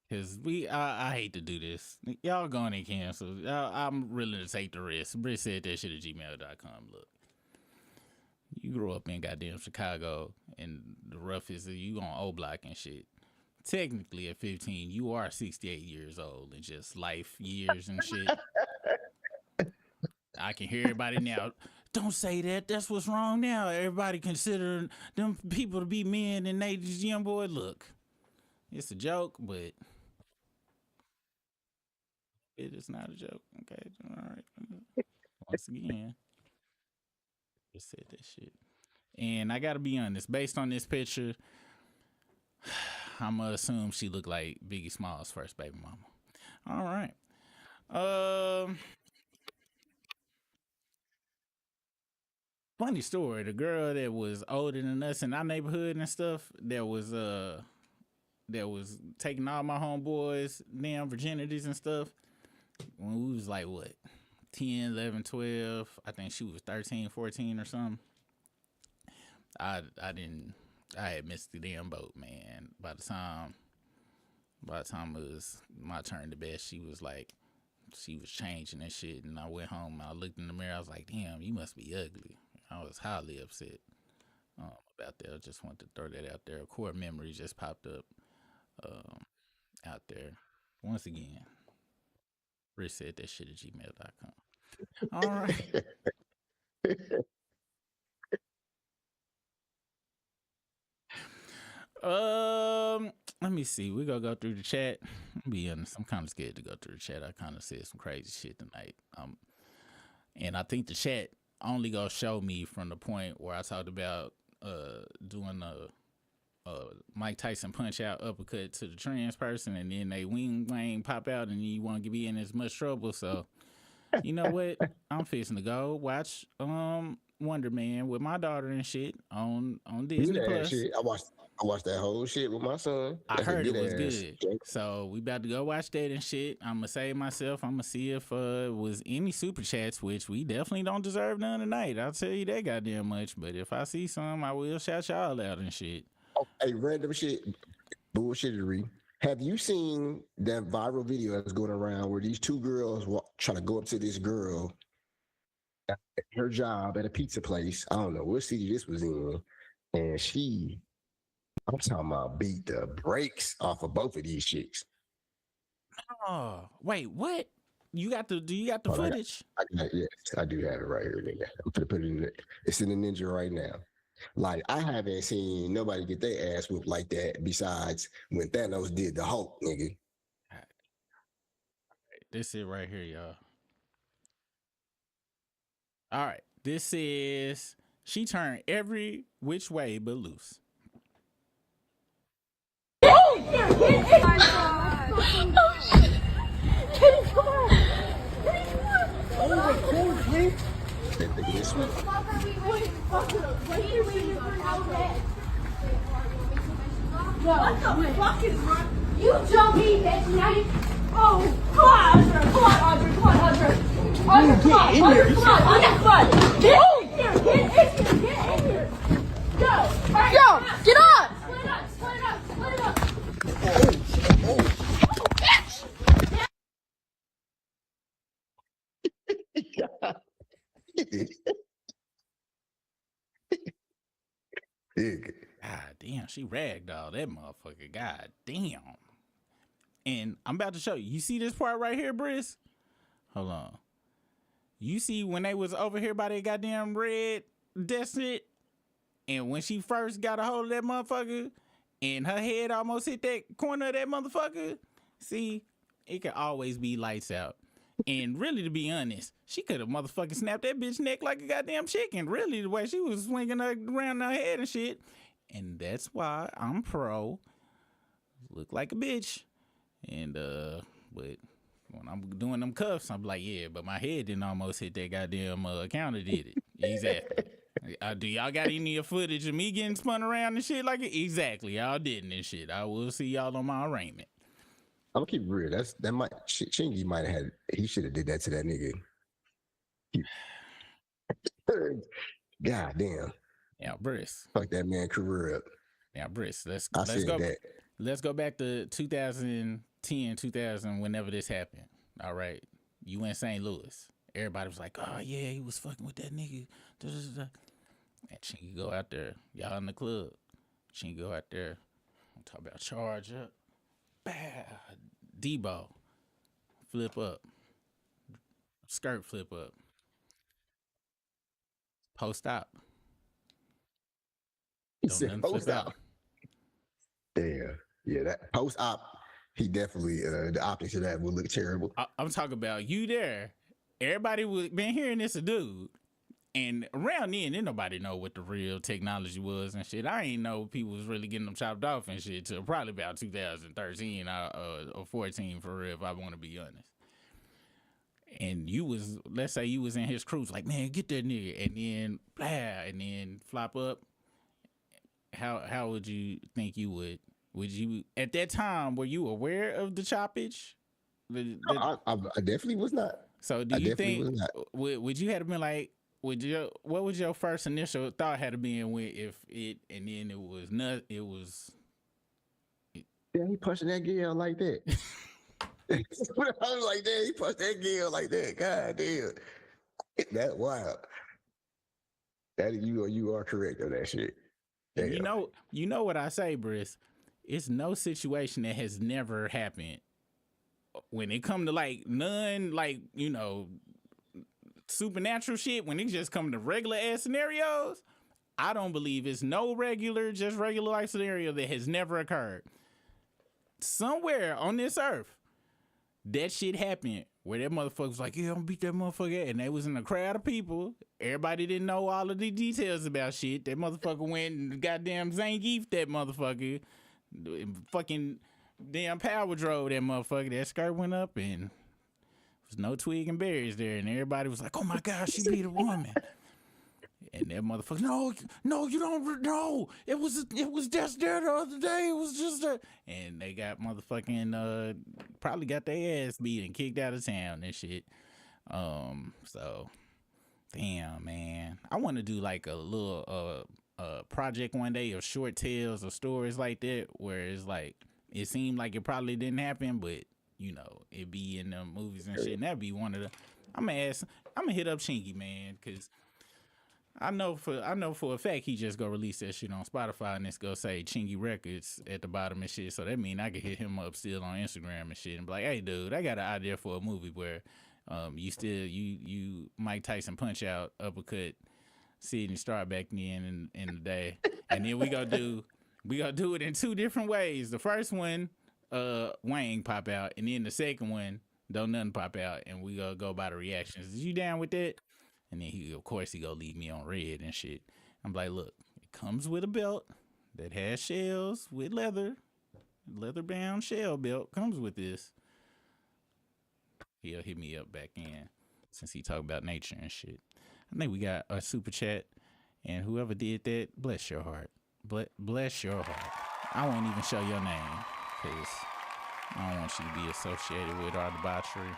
because I hate to do this. Y'all going and cancel. I'm willing to take the risk. Britt said that shit at gmail.com. Look. You grew up in goddamn Chicago and the roughest you on O Block and shit. Technically at 15, you are 68 years old and just life years and shit. I can hear everybody now. Don't say that. That's what's wrong now. Everybody considering them people to be men and they just young boy. Look, it's a joke, but it is not a joke. Okay, all right. Once again. Just said that shit. And I gotta be honest, based on this picture, I'm gonna assume she looked like Biggie Smalls' first baby mama. All right. Funny story. The girl that was older than us in our neighborhood and stuff, that was taking all my homeboys' damn virginities and stuff. When we was like what? 10, 11, 12. I think she was 13, 14 or something. I had missed the damn boat, man. By the time it was my turn to bed, she was changing and shit. And I went home and I looked in the mirror. I was like, damn, you must be ugly. I was highly upset about that. I just wanted to throw that out there. A core memory just popped up out there. Once again, Rich said that shit at gmail.com. All right. Let me see. We're gonna go through the chat. I'll be honest, I'm kind of scared to go through the chat. I kind of said some crazy shit tonight. And I think the chat only gonna show me from the point where I talked about doing a Mike Tyson punch out uppercut to the trans person, and then they wing pop out, and you want to be in as much trouble. So, you know what? I'm fixing to go watch Wonder Man with my daughter and shit on Disney Plus. Shit. I watched that whole shit with my son. I heard it was good. So we about to go watch that and shit. I'm gonna save myself. I'm gonna see if was any super chats, which we definitely don't deserve none tonight. I'll tell you that goddamn much. But if I see some, I will shout y'all out and shit. Oh, hey, random shit, bullshittery. Have you seen that viral video that's going around where these two girls trying to go up to this girl at her job at a pizza place? I don't know what city this was in, and she I'm talking about beat the brakes off of both of these chicks. Oh, wait, what? Do you got the Hold on, footage? yes, I do have it right here, nigga. I'm gonna put it in. It's in the ninja right now. Like I haven't seen nobody get their ass whooped like that besides when Thanos did the Hulk, nigga. This is right here, y'all. All right, this is she turned every which way but loose. This one. What the fuck is wrong? You jumped me, bitch. Now you. Oh, come on, Audrey. Come on, Audrey. Come on, Audrey. Audrey, come on. Audrey, come on. Audrey, come on. Get in here. Get in here. Get in here. Go. All right, yo, get on. Split it up. Split it up. Split it up. God damn, she ragdolled that motherfucker. God damn. And I'm about to show you. You see this part right here, Briss? Hold on. You see when they was over here by that goddamn red desert, and when she first got a hold of that motherfucker, and her head almost hit that corner of that motherfucker? See, it could always be lights out. And really, to be honest, she could have motherfucking snapped that bitch neck like a goddamn chicken. Really, the way she was swinging her around her head and shit. And that's why I'm pro. Look like a bitch. And, but when I'm doing them cuffs, I'm like, yeah, but my head didn't almost hit that goddamn counter, did it? Exactly. Do y'all got any of your footage of me getting spun around and shit like it? Exactly. Y'all didn't and shit. I will see y'all on my arraignment. I'm gonna keep it real. That might Chingy might have had. He should have did that to that nigga. God damn. Yeah, Briss. Fuck that man career up. Yeah, Briss. Let's go. That. Let's go back to 2010, 2000, whenever this happened. All right, you in St. Louis. Everybody was like, "Oh yeah, he was fucking with that nigga." And Chingy go out there. Y'all in the club. Chingy go out there. I'm talking about charge up. Bah. Debo. Flip up. Skirt flip up. Post op. He said post op. Damn. Yeah, that post op, he definitely, the optics of that would look terrible. I'm talking about you there. Everybody would been hearing this a dude. And around then, didn't nobody know what the real technology was and shit. I ain't know people was really getting them chopped off and shit till probably about 2013 or 14 for real, if I want to be honest. And you was, let's say you was in his cruise, like, man, get that nigga, and then blah, and then flop up. How would you think you would? Would you at that time? Were you aware of the choppage? I definitely was not. So do you think would you have been like? What was your first initial thought had to be in with if it and then it was not it was yeah, he punched that girl like that. I was like, damn, he punched that girl like that. God damn. That wild. That you are correct on that shit. Damn. You know what I say, Briss? It's no situation that has never happened. When it come to like none, like, you know, supernatural shit, when it just come to regular ass scenarios, I don't believe it's no regular life scenario that has never occurred. Somewhere on this earth, that shit happened where that motherfucker was like, yeah, I'm gonna beat that motherfucker, and they was in a crowd of people. Everybody didn't know all of the details about shit. That motherfucker went and goddamn Zangief that motherfucker. Fucking damn power drove that motherfucker. That skirt went up and was no twig and berries there, and everybody was like, "Oh my gosh, she beat a woman." And that motherfucker, no, you don't know. It was just there the other day. It was just there, and they got motherfucking probably got their ass beat and kicked out of town and shit. So damn, man, I want to do like a little project one day of short tales or stories like that, where it's like it seemed like it probably didn't happen, but you know, it be in the movies and shit. And that'd be one of the. I'm gonna hit up Chingy, man, because I know for a fact he just go release that shit on Spotify and it's gonna say Chingy Records at the bottom and shit. So that mean I could hit him up still on Instagram and shit and be like, hey dude, I got an idea for a movie where you Mike Tyson punch out uppercut Sidney Starr back in the day. And then we gonna do it in two different ways. The first one, Wayne pop out, and then the second one, don't nothing pop out, and we gonna go by the reactions. Is you down with that? And then he gonna leave me on red and shit. I'm like, look, it comes with a belt that has shells with leather bound shell belt comes with this. He'll hit me up back in since he talk about nature and shit. I think we got a super chat, and whoever did that, bless your heart. Bless your heart. I won't even show your name because I don't want you to be associated with our debauchery.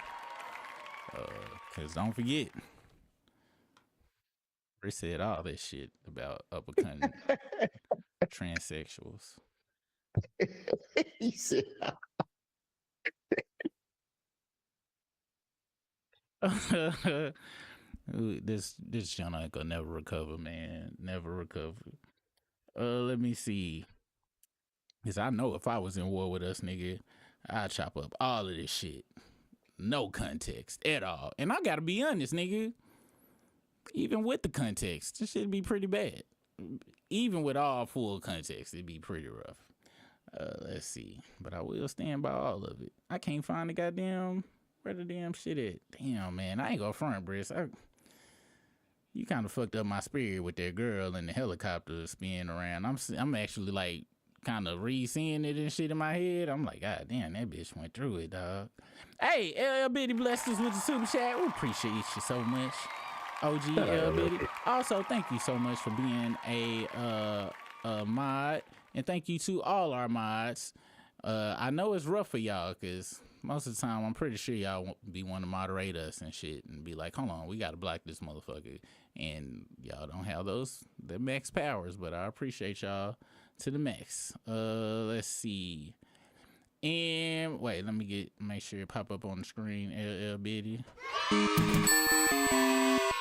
Because don't forget, Chris said all this shit about uppercutting transsexuals. He said, this John ain't gonna never recover, man. Never recover. Let me see. Cause I know if I was in war with us, nigga, I'd chop up all of this shit. No context at all. And I gotta be honest, nigga. Even with the context, this shit'd be pretty bad. Even with all full context, it'd be pretty rough. Let's see. But I will stand by all of it. I can't find the goddamn where the damn shit at. Damn, man. I ain't gonna front, Briss. You kind of fucked up my spirit with that girl and the helicopter spinning around. I'm actually like kind of re-seeing it and shit in my head. I'm like, God damn, that bitch went through it, dog. Hey, LL Bitty blessed us with the super chat. We appreciate you so much, OG LL Bitty. Also, thank you so much for being a mod, and thank you to all our mods. I know it's rough for y'all because most of the time I'm pretty sure y'all won't be wanting to moderate us and shit and be like, hold on, we gotta block this motherfucker, and y'all don't have the max powers, but I appreciate y'all to the max. Let's see. And wait, let me make sure it pop up on the screen. LL Bitty.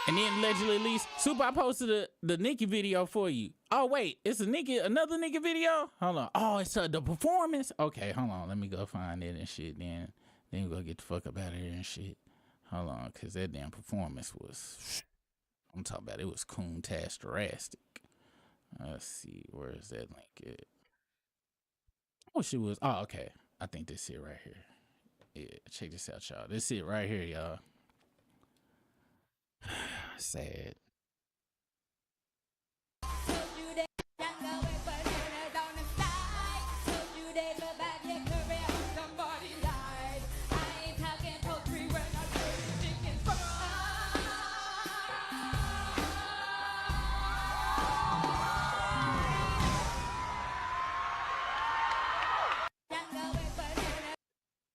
And then allegedly, at least, Super, I posted the Nicki video for you. Oh wait, it's another Nicki video? Hold on. Oh, it's the performance? Okay, hold on. Let me go find it and shit. Then we go get the fuck up out of here and shit. Hold on, cause that damn performance was, I'm talking about, it was coon-tastic. Let's see, where is that link at? Oh, shit was, oh, okay. I think this it right here. Yeah, check this out, y'all. This it right here, y'all. Sad.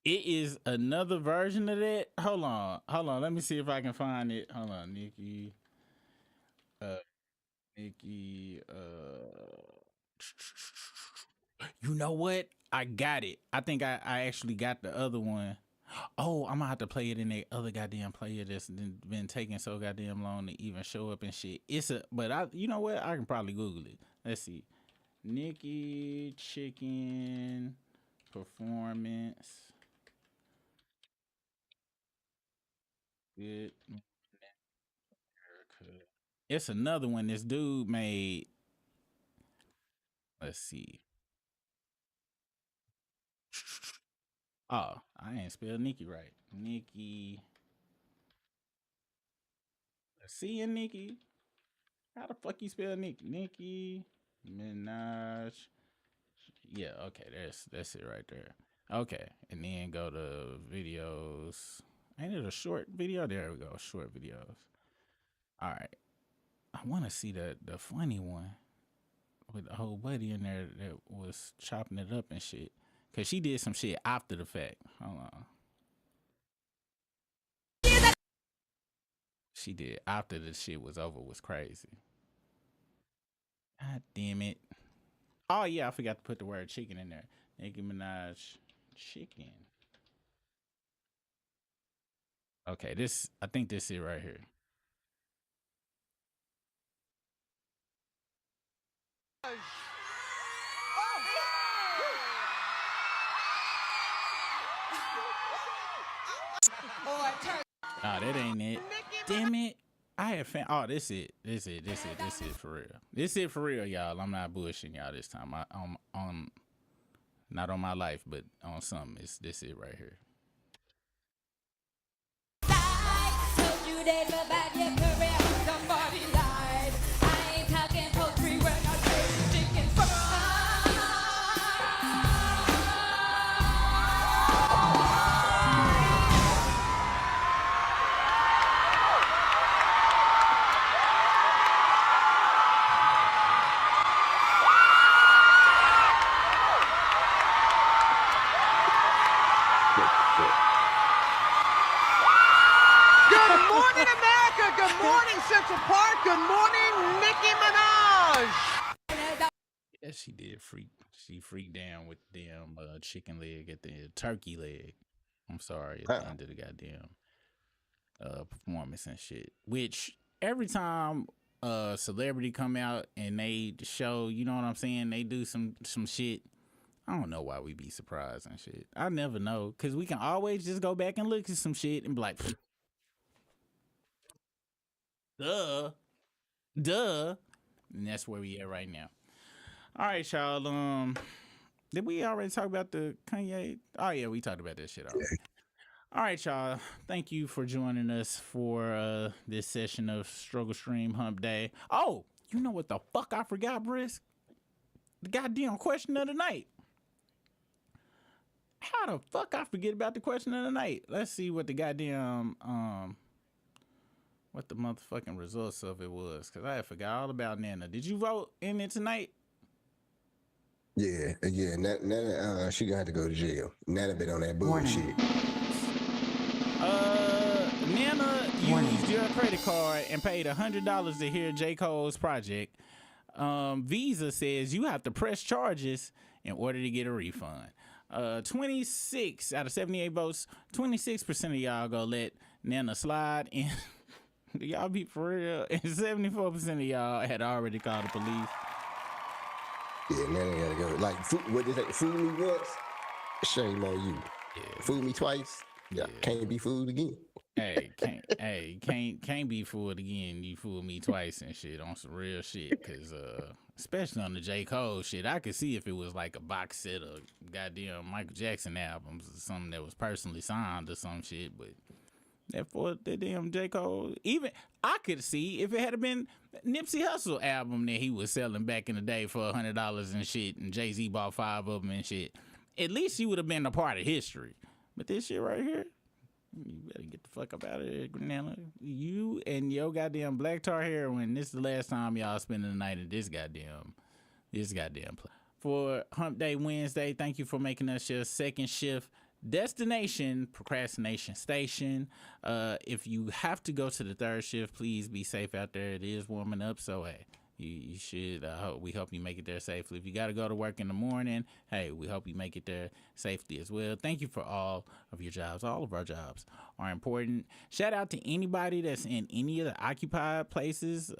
It is another version of that. Hold on. Let me see if I can find it. Hold on, Nicki. You know what? I got it. I think I actually got the other one. Oh, I'm gonna have to play it in that other goddamn player that's been taking so goddamn long to even show up and shit. You know what? I can probably Google it. Let's see. Nicki chicken performance. Good. It's another one this dude made. Let's see. Oh, I ain't spelled Nicki right. Nicki. Let's see in Nicki. How the fuck you spell Nicki? Nicki Minaj. Yeah, okay, that's it right there. Okay, and then go to videos. Ain't it a short video? There we go, short videos. All right, I want to see the funny one with the whole buddy in there that was chopping it up and shit. Cause she did some shit after the fact. Hold on. She did after the shit was over was crazy. God damn it. Oh yeah, I forgot to put the word chicken in there. Nicki Minaj chicken. Okay, I think this is right here. Nah, that ain't it. Damn it. I had fan. Oh, this it for real. This it for real, y'all. I'm not bullshitting y'all this time. On not on my life, but on something. It's this it right here. Good morning, America. Good morning, Central Park. Good morning, Nicki Minaj. Yeah, she did freak. She freaked down with the damn chicken leg at the turkey leg. I'm sorry, at the end of the goddamn performance and shit. Which every time a celebrity come out and they show, you know what I'm saying, they do some shit. I don't know why we be surprised and shit. I never know, cause we can always just go back and look at some shit and be like, duh, and that's where we at right now. All right, y'all. Did we already talk about the Kanye? Oh yeah, we talked about that shit already. All right, y'all. Thank you for joining us for this session of Struggle Stream Hump Day. Oh, you know what the fuck I forgot, Brisk? The goddamn question of the night. How the fuck I forget about the question of the night? Let's see what the goddamn what the motherfucking results of it was, because I forgot all about Nana. Did you vote in it tonight? Yeah. Nana, she gonna have to go to jail. Nana been on that bullshit. Nana used your credit card and paid $100 to hear J. Cole's project. Visa says you have to press charges in order to get a refund. 26 out of 78 votes, 26% of y'all go let Nana slide. And do y'all be for real? And 74% of y'all had already called the police. Yeah, Nana gotta go. Like, what is that? Fool me once, shame on you. Yeah. Fool me twice, yeah, can't be fooled again. Can't be fooled again. You fooled me twice and shit on some real shit. Cause especially on the J. Cole shit, I could see if it was like a box set of goddamn Michael Jackson albums or something that was personally signed or some shit. But that for the damn J. Cole, even I could see if it had been Nipsey Hussle album that he was selling back in the day for $100 and shit, and Jay-Z bought 5 of them and shit. At least he would have been a part of history. But this shit right here, you better get the fuck up out of here, Nana. You and your goddamn black tar heroin. This is the last time y'all spending the night in this goddamn place. For Hump Day Wednesday, thank you for making us your second shift destination, procrastination station. If you have to go to the third shift, please be safe out there. It is warming up, so hey, you should. We hope you make it there safely. If you got to go to work in the morning, hey, we hope you make it there safely as well. Thank you for all of your jobs. All of our jobs are important. Shout out to anybody that's in any of the occupied places,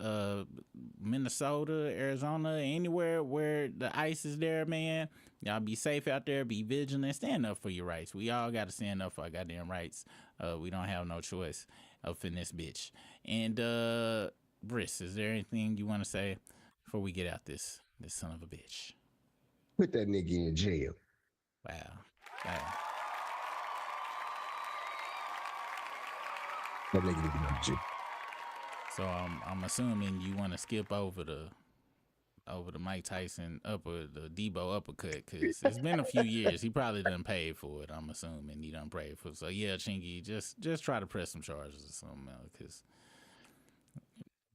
Minnesota, Arizona, anywhere where the ice is there, man. Y'all be safe out there. Be vigilant. Stand up for your rights. We all got to stand up for our goddamn rights. We don't have no choice up in this bitch. And Briss, is there anything you want to say before we get out this son of a bitch? Put that nigga in jail. Wow. That nigga need to go to jail. So I'm assuming you want to skip over the Mike Tyson the Debo uppercut, because it's been a few years. He probably done paid for it. I'm assuming he done paid for it. So yeah, Chingy, just try to press some charges or something, because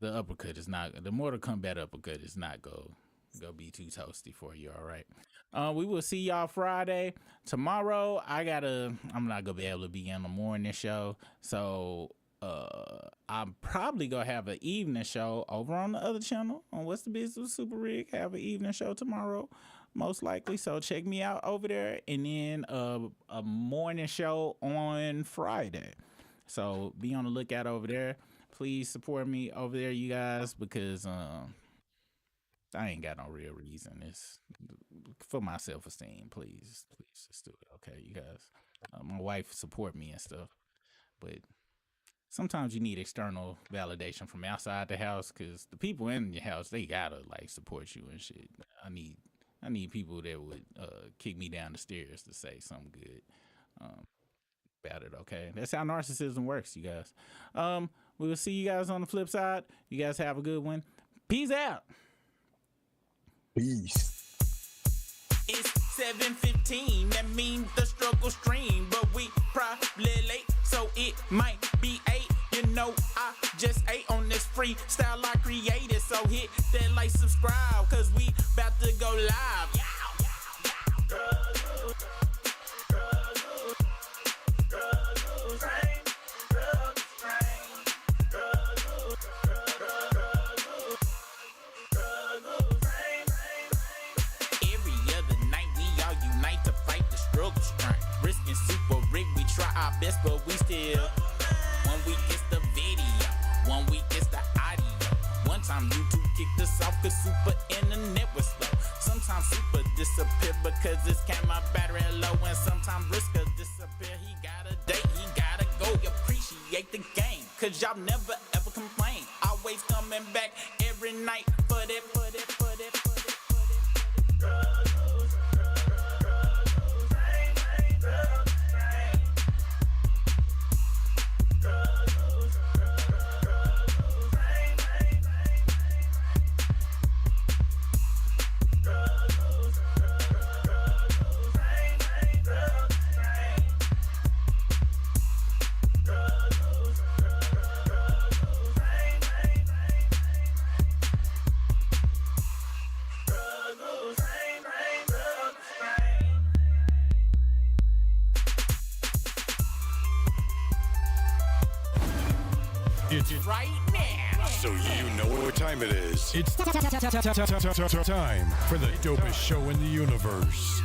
the uppercut is not, the Mortal Kombat uppercut is not go be too toasty for you. All right. We will see y'all Friday. Tomorrow I'm not gonna be able to be on the morning show, so I'm probably gonna have an evening show over on the other channel on What's the Business with Super Rig. Have an evening show tomorrow, most likely. So check me out over there, and then a morning show on Friday. So be on the lookout over there. Please support me over there, you guys, because I ain't got no real reason. It's for my self-esteem. Please just do it. Okay, you guys. My wife support me and stuff, but sometimes you need external validation from outside the house, because the people in your house, they gotta like support you and shit. I need people that would kick me down the stairs to say something good about it. Okay, that's how narcissism works, you guys. We will see you guys on the flip side. You guys have a good one. Peace out. Peace. It's 7:15, that means the struggle stream, but we probably late, so it might be 8. You know, I just ate on this freestyle I created, so hit that like, subscribe, cause we about to go live. Super rig, we try our best, but we still. 1 week it's the video, 1 week it's the audio. One time YouTube kicked us off cause super internet was slow. Sometimes super disappear because this camera battery low, and sometimes Brisker disappear. He got a date, he gotta go. Appreciate the game, cause y'all never ever complain. Always coming back every night for that. It's right now. So you know what time it is. It's time for the dopest show in the universe.